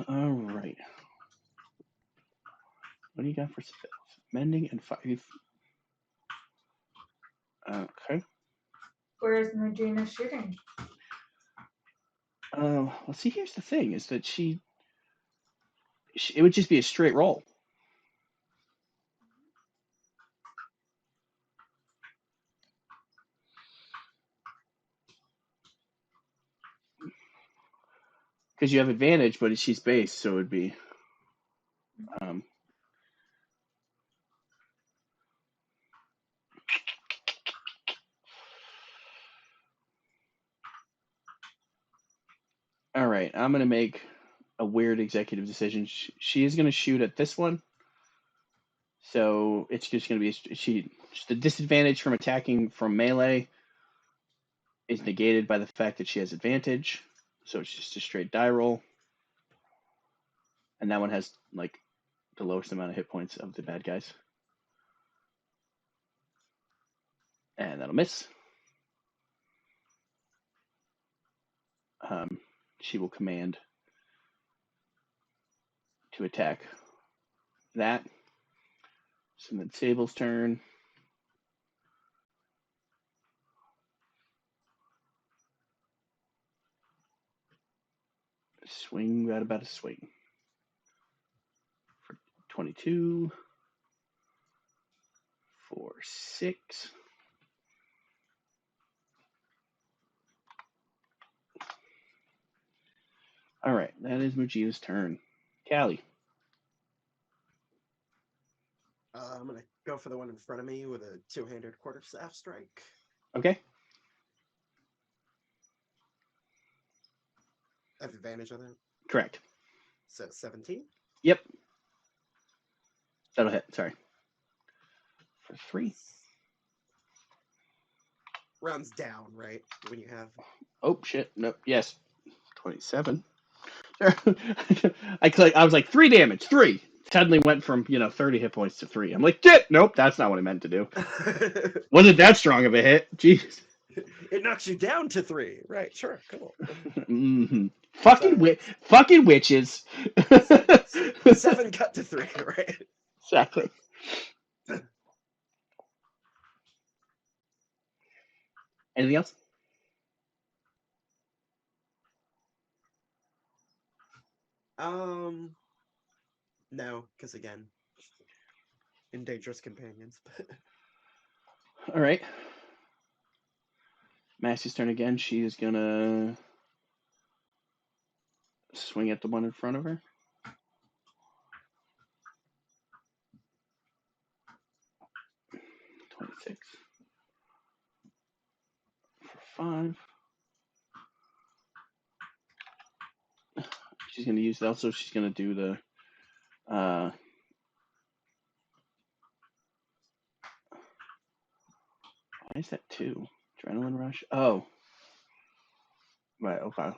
S1: All right. What do you got for spells? Mending and 5. Okay.
S3: Where is Mujina shooting?
S1: Well, see, here's the thing: is that it would just be a straight roll. Because you have advantage, but she's base, so it would be. All right, I'm gonna make a weird executive decision. She is gonna shoot at this one, so it's just gonna be just the disadvantage from attacking from melee is negated by the fact that she has advantage, so it's just a straight die roll, and that one has like the lowest amount of hit points of the bad guys, and that'll miss. She will command to attack that. So then Sable's turn. Swing, right about a swing. For 22. 4, 6. All right, that is Mujita's turn. Callie.
S2: I'm gonna go for the one in front of me with a two-handed quarterstaff strike.
S1: Okay.
S2: I have advantage on that.
S1: Correct.
S2: So 17.
S1: Yep. That'll hit. Sorry. For 3.
S2: Rounds down, right? When you have.
S1: Oh shit! Nope. Yes. 27. I was like 3 damage. 3. Suddenly went from 30 hit points to 3. I'm like, shit. Nope. That's not what I meant to do. Wasn't that strong of a hit? Jeez.
S2: It knocks you down to 3. Right. Sure. Cool.
S1: Mm-hmm. Fucking witches.
S2: 7 cut to 3. Right.
S1: Exactly. Anything else?
S2: No, because again, in dangerous companions.
S1: All right. Massey's turn again. She is gonna swing at the one in front of her. 26. For 5. She's gonna use that. So she's gonna do the why is that 2? Adrenaline rush? Oh. Right, okay.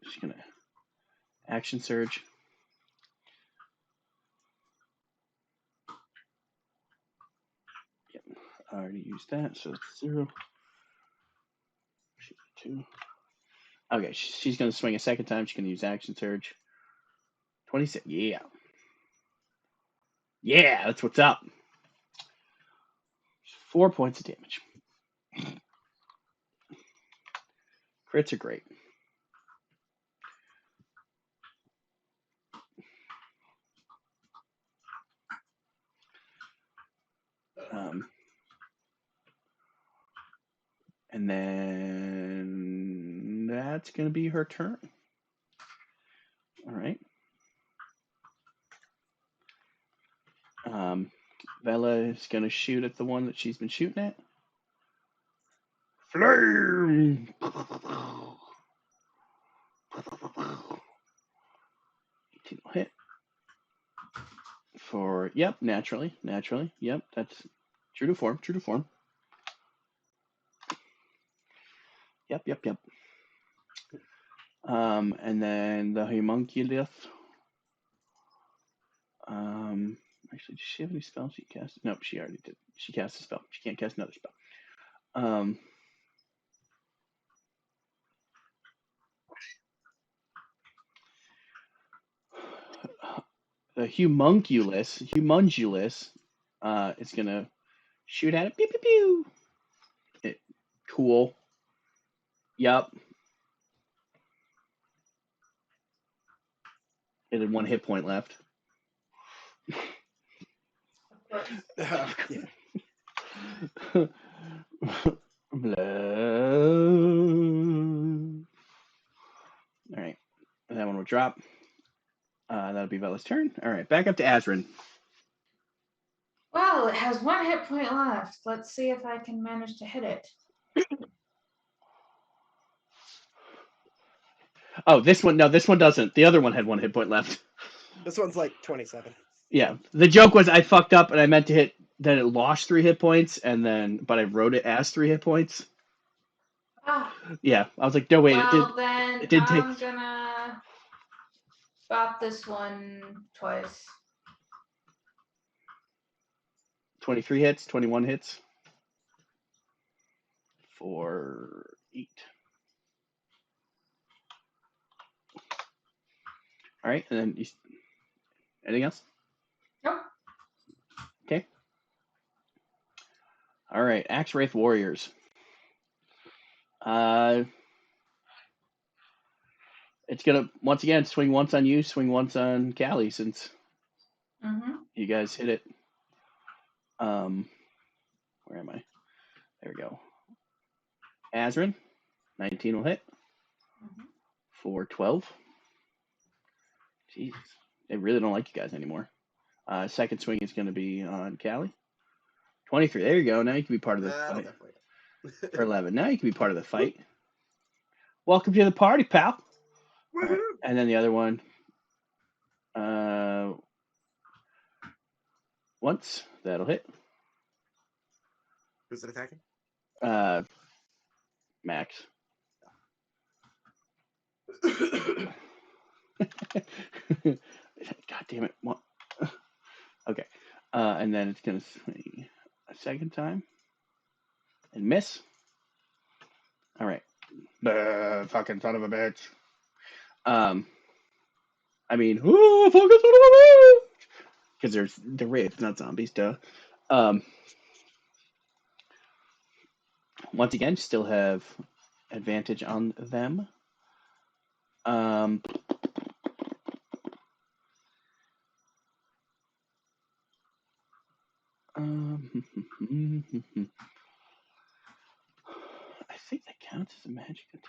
S1: She's gonna action surge. Yep, I already used that, so it's 0. 2. Okay, she's gonna swing a second time. She's gonna use action surge. 26. Yeah. Yeah, that's what's up. 4 points of damage. Crits are great. And then that's going to be her turn. All right. Vela is going to shoot at the one that she's been shooting at. Flame! 18 will hit. For, yep, naturally. Yep, that's true to form. Yep. And then the homunculus. Actually, does she have any spells she cast? Nope, she already did. She cast a spell. She can't cast another spell. The homunculus is gonna shoot at it. Pew pew pew. Cool. Yep. It had 1 hit point left.
S2: Yeah.
S1: All right. That one will drop. That'll be Vela's turn. All right. Back up to Azrin.
S3: Well, it has 1 hit point left. Let's see if I can manage to hit it.
S1: Oh, this one. No, this one doesn't. The other one had 1 hit point left.
S2: This one's like 27.
S1: Yeah. The joke was I fucked up and I meant to hit that it lost 3 hit points, but I wrote it as 3 hit points.
S3: Ah.
S1: Yeah. I was like, no, wait.
S3: Well,
S1: it did take.
S3: I'm gonna bop this one twice.
S1: 23 hits, 21 hits. For 8. All right, and then anything else?
S3: Nope.
S1: Okay. All right, Axe Wraith Warriors. It's gonna once again swing once on you, swing once on Callie, since you guys hit it. Where am I? There we go. Azrin, 19 will hit. For 12. Jesus, they really don't like you guys anymore. Second swing is going to be on Callie. 23. There you go. Now you can be part of the fight. For 11. Now you can be part of the fight. Welcome to the party, pal. Right. And then the other one. Once. That'll hit.
S2: Who's it attacking?
S1: Max. God damn it. What? Okay. And then it's going to swing a second time. And miss. All right. Fucking son of a bitch. I mean, oh, fucking son of a bitch. Because they're wraiths, not zombies, duh. Once again, still have advantage on them. I think that counts as a magic attack.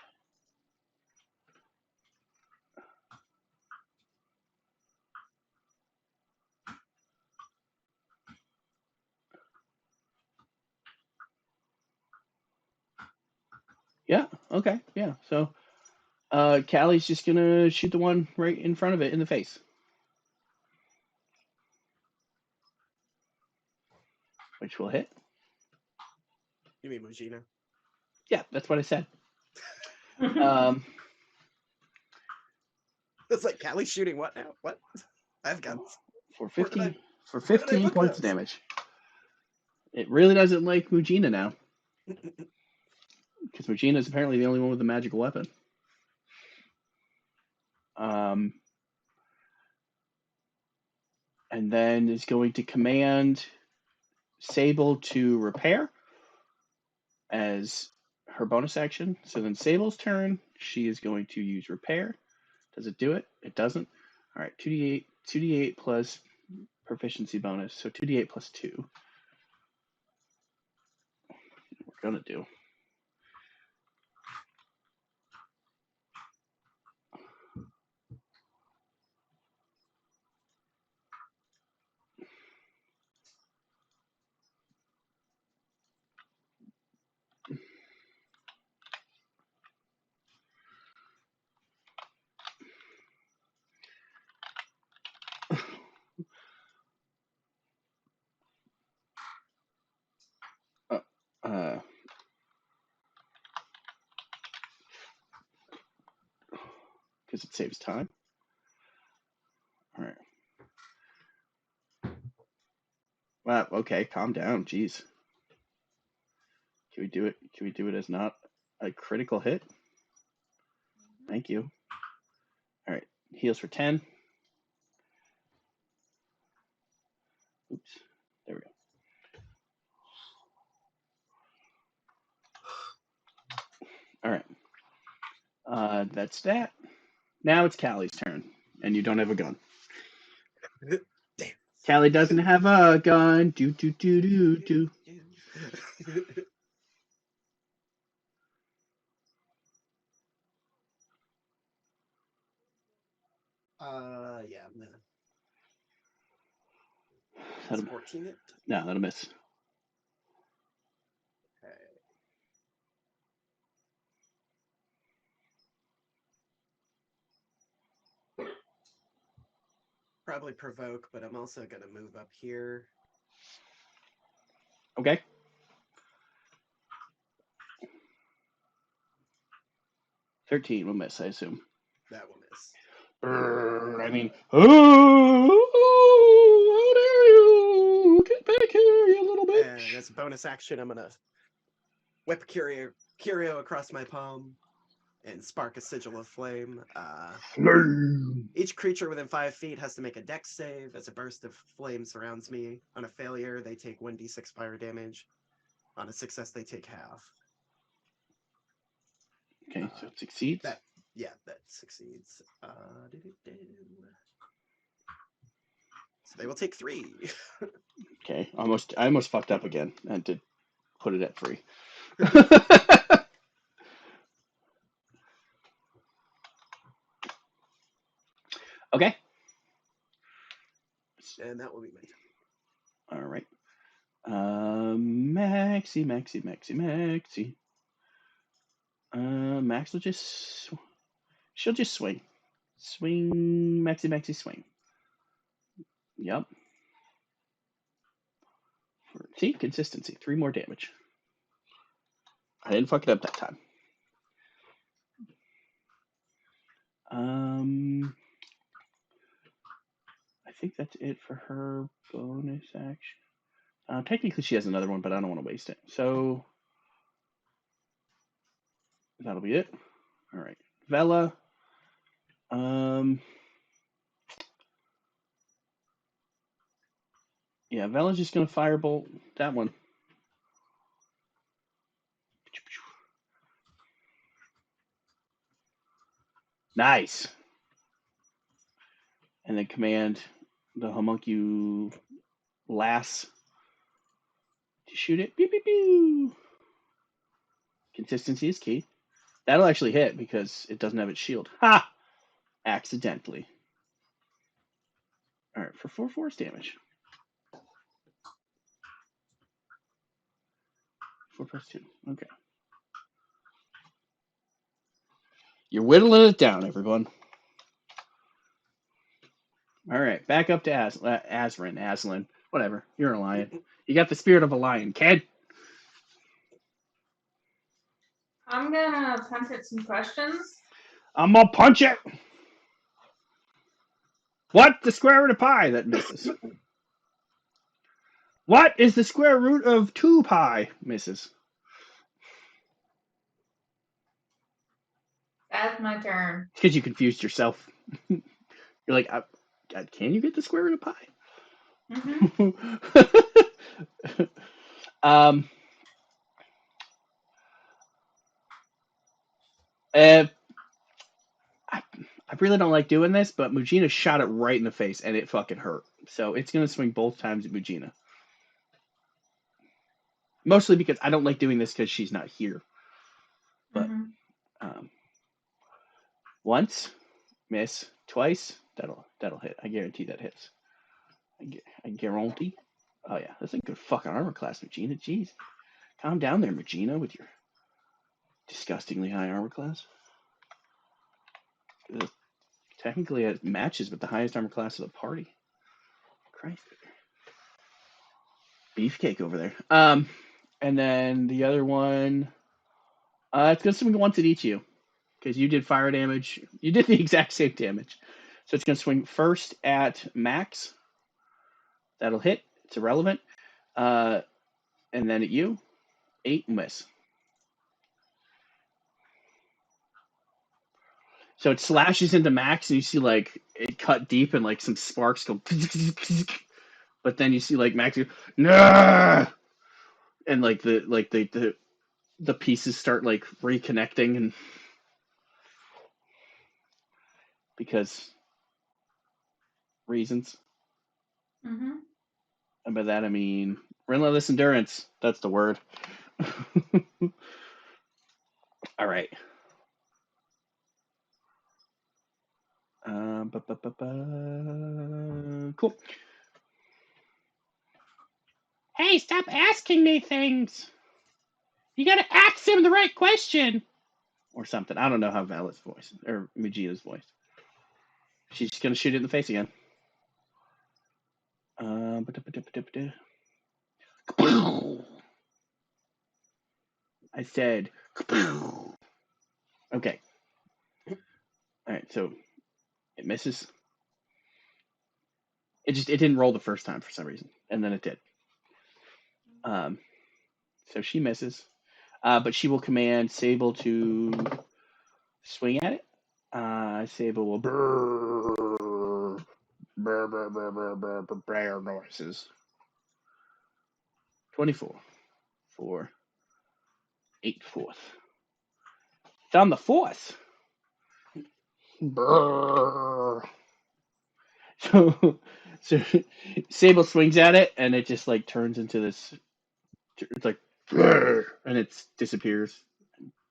S1: Yeah, okay, yeah. So Callie's just gonna shoot the one right in front of it in the face. Which will hit.
S2: You mean Mujina?
S1: Yeah, that's what I said.
S2: It's like Callie's shooting what now? What? I have guns.
S1: For 15 points of damage. It really doesn't like Mujina now. Because Mujina is apparently the only one with a magical weapon. And then is going to command Sable to repair as her bonus action. So then Sable's turn. She is going to use repair. Does it do it? It doesn't. All right, 2d8 plus proficiency bonus. So 2d8 plus 2. We're going to do. Because it saves time. All right. Wow. Okay. Calm down. Jeez. Can we do it? Can we do it as not a critical hit? Thank you. All right. Heals for 10. Oops. There we go. All right. That's that. Now it's Callie's turn, and you don't have a gun.
S2: Damn.
S1: Callie doesn't have a gun. Do.
S2: Yeah, I'm gonna.
S1: That'll,
S2: 14 it?
S1: no, that'll miss.
S2: Okay. Probably provoke, but I'm also gonna move up here.
S1: Okay. $13 will miss, I assume.
S2: That will miss.
S1: I mean, oh, how dare you! Get back here, you little bitch!
S2: And as a bonus action, I'm gonna whip Curio across my palm. and spark a sigil of flame.
S1: Flame.
S2: Each creature within 5 feet has to make a dex save. As a burst of flame surrounds me. On a failure, they take 1d6 fire damage. On a success, they take half.
S1: Okay, so it succeeds.
S2: That succeeds. So they will take 3.
S1: Okay, I almost fucked up again and to put it at 3. Okay.
S2: And that will be my turn.
S1: All right. Maxie. Max will she'll just swing. Swing, Maxie, swing. Yep. See, consistency. 3 more damage. I didn't fuck it up that time. I think that's it for her bonus action. Technically, she has another one, but I don't want to waste it. So that'll be it. All right, Vela. Yeah, Vela's just gonna firebolt that one. Nice. And then command the homuncule lass to shoot it. Pew, pew, pew. Consistency is key. That'll actually hit because it doesn't have its shield. Ha! Accidentally. All right, for 4 force damage. 4 plus 2. Okay. You're whittling it down, everyone. All right, back up to Aslan. Whatever. You're a lion. You got the spirit of a lion, kid.
S3: I'm gonna punt at some questions.
S1: I'm gonna punch it. What? The square root of pi? That misses. What is the square root of 2 pi? Misses.
S3: That's my turn.
S1: It's because you confused yourself. You're like, can you get the square root of pi?
S3: Mm-hmm.
S1: I really don't like doing this, but Mugina shot it right in the face, and it fucking hurt. So it's going to swing both times at Mugina. Mostly because I don't like doing this because she's not here. But once, miss, twice, that'll hit. I guarantee that hits. I guarantee. Oh yeah, that's a good fucking armor class, Mugina. Jeez. Calm down there, Mugina, with your disgustingly high armor class. Technically, it matches with the highest armor class of the party. Christ. Beefcake over there. And then the other one, it's going to swing once at each of you. Because you did fire damage. You did the exact same damage. So it's going to swing first at Max. That'll hit. It's irrelevant. And then at you. 8, miss. So it slashes into Max, and you see, like, it cut deep, and, like, some sparks go... But then you see, like, Max go... Nah! And, like, the pieces start, like, reconnecting, and... Because... reasons.
S3: Mm-hmm.
S1: And by that, I mean... relentless endurance. That's the word. All right. Cool. Hey, stop asking me things. You gotta ask him the right question. Or something. I don't know how Vala's voice, or Mugina's voice. She's just gonna shoot it in the face again. I said, okay. All right, so it misses. It didn't roll the first time for some reason, and then it did. So she misses, but she will command Sable to swing at it. Sable will brrr, brr, brr, brr, brr, brr, brr, brr noises. 24 for 8 fourth. It's on the fourth. Brrr. So Sable swings at it, and it just like turns into this. It's like, brrr, and it disappears.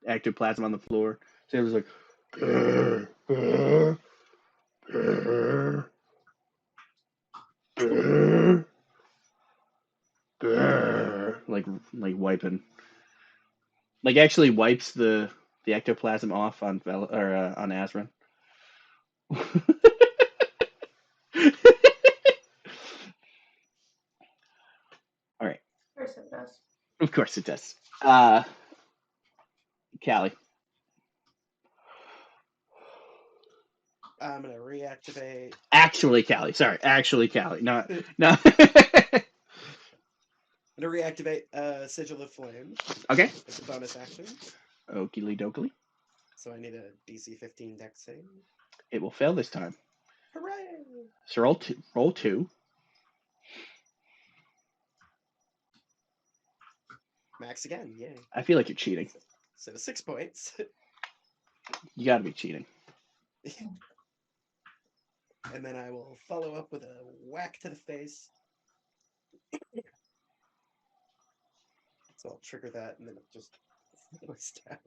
S1: Ectoplasm on the floor. Sable's like, brrr, brrr, brrr, brrr, brrr, like wiping, like actually wipes the ectoplasm off on on Azran. All right.
S3: Of course it does.
S1: Of course it does. Callie.
S2: I'm gonna reactivate.
S1: Actually, Callie. Sorry, actually, Callie. Not.
S2: I'm gonna reactivate Sigil of Flame.
S1: Okay.
S2: It's a bonus action.
S1: Okie dokie.
S2: So I need a DC 15 dex save.
S1: It will fail this time.
S2: Hooray!
S1: So roll two.
S2: Max again, yay.
S1: I feel like you're cheating.
S2: So 6 points.
S1: You got to be cheating.
S2: And then I will follow up with a whack to the face. So I'll trigger that and then just stab.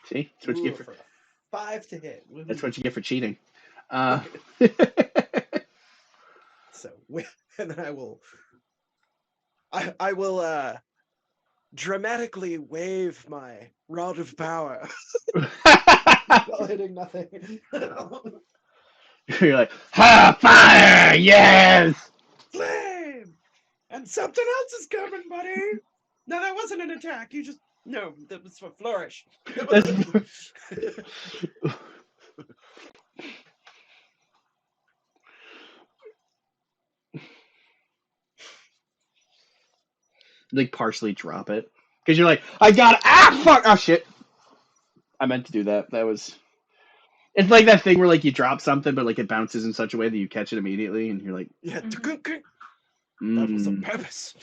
S1: See, that's what you get for
S2: a 5 to hit.
S1: that's what you get for cheating.
S2: So and then I will dramatically wave my rod of power while hitting nothing.
S1: You're like, ha, fire, yes.
S2: Flame! And something else is coming, buddy. No, that wasn't an attack. No, that was for flourish.
S1: Like partially drop it because you're like, I got fuck, oh shit. I meant to do that. It's like that thing where like you drop something, but like it bounces in such a way that you catch it immediately, and you're like,
S2: Yeah, that was on
S1: mm,
S2: purpose.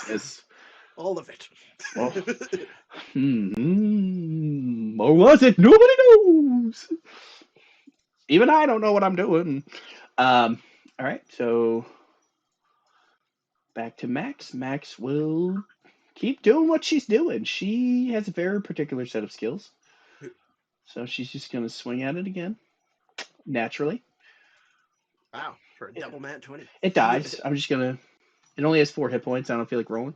S1: yes.
S2: All of it.
S1: Oh. Or was it? Nobody knows. Even I don't know what I'm doing. All right, so back to Max. Max will keep doing what she's doing. She has a very particular set of skills. So she's just going to swing at it again. Naturally.
S2: Wow, for a double mat 20.
S1: It dies. I'm just going to... It only has 4 hit points. I don't feel like rolling.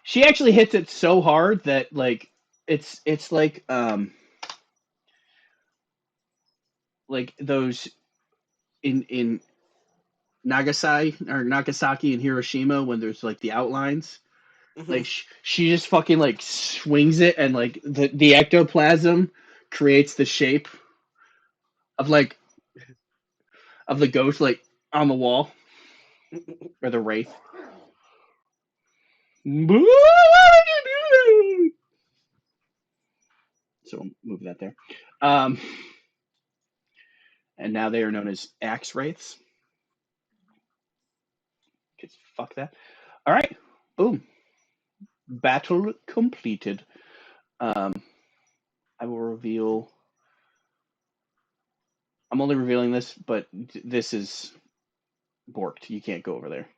S1: She actually hits it so hard that, like, it's like those in Nagasaki and Hiroshima when there's like the outlines. Like she just fucking like swings it, and like the ectoplasm creates the shape of like of the ghost like on the wall or the wraith. So we'll move that there. And now they are known as axe wraiths. Because fuck that. All right, boom. Battle completed. I will reveal. I'm only revealing this, but this is borked. You can't go over there.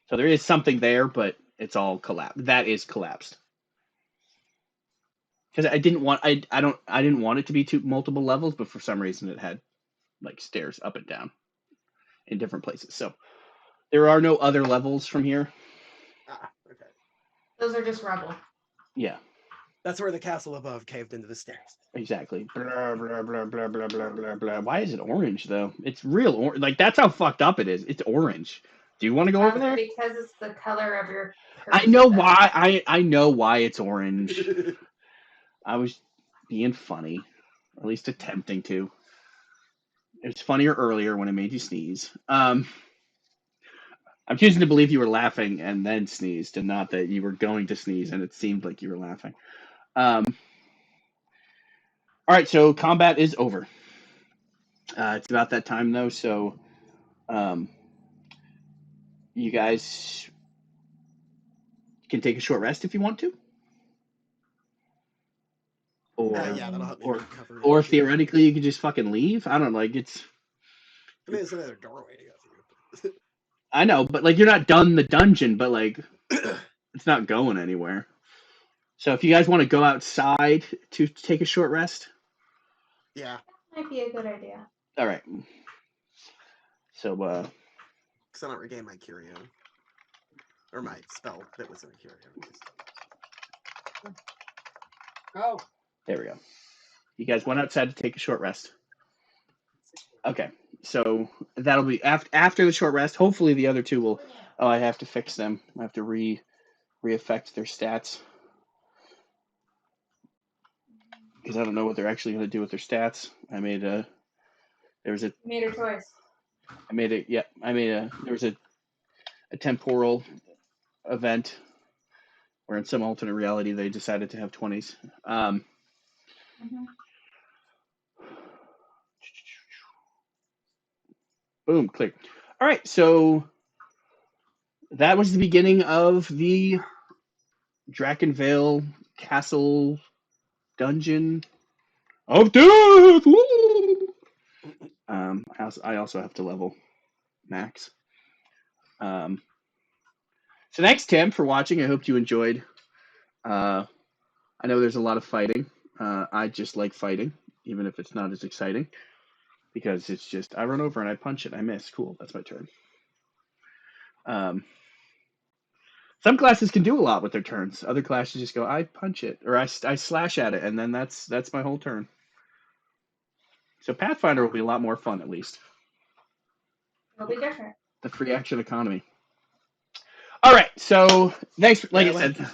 S1: So there is something there, but it's all collapsed. That is collapsed. Because I didn't want it to be multiple levels, but for some reason it had like stairs up and down in different places. So there are no other levels from here.
S2: Ah, okay.
S3: Those are just rubble.
S1: Yeah.
S2: That's where the castle above caved into the stairs.
S1: Exactly. Blah, blah, blah, blah, blah, blah, blah, blah. Why is it orange though? It's real orange. Like that's how fucked up it is. It's orange. Do you want to go over there?
S3: Because it's the color of your.
S1: I know why. I know why it's orange. I was being funny, or at least attempting to. It was funnier earlier when I made you sneeze. I'm choosing to believe you were laughing and then sneezed, and not that you were going to sneeze and it seemed like you were laughing. All right, so combat is over. It's about that time though, so you guys can take a short rest if you want to, or
S2: Yeah, that'll help me
S1: or
S2: recover.
S1: or
S2: Yeah.
S1: theoretically you could just fucking leave. I don't know, like it's.
S2: I mean, it's another doorway to go through.
S1: I know, but like you're not done the dungeon, but like it's not going anywhere. So if you guys want to go outside to take a short rest,
S2: Yeah.
S3: Might be a good idea.
S1: all right. So
S2: Because I don't regain my curio. Or my spell that was in a curio.
S4: Oh,
S1: there we go. You guys went outside to take a short rest. Okay, so that'll be after the short rest. Hopefully the other two will. Oh, I have to fix them. I have to re-affect their stats because I don't know what they're actually going to do with their stats. I made a. There was a.
S3: You made a choice.
S1: I made a. Yeah, I made a. There was a temporal event where in some alternate reality they decided to have 20s. Boom, click. All right, so that was the beginning of the Draconveil Castle Dungeon of Death. Woo! I also have to level Max. So thanks, Tim, for watching. I hope you enjoyed. I know there's a lot of fighting. I just like fighting, even if it's not as exciting, because it's just I run over and I punch it, I miss. Cool, that's my turn. Some classes can do a lot with their turns. Other classes just go, I punch it, or I slash at it, and then that's my whole turn. So Pathfinder will be a lot more fun, at least.
S3: It'll be different.
S1: The free action economy. All right, so thanks. Like I said,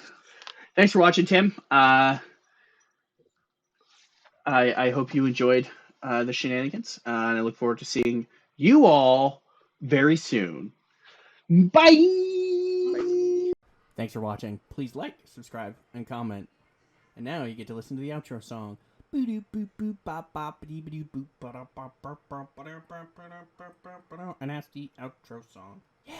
S1: thanks for watching, Tim. I hope you enjoyed the shenanigans, and I look forward to seeing you all very soon. Bye. Thanks for watching. Please like, subscribe, and comment. And now you get to listen to the outro song. And that's the outro song. Yeah.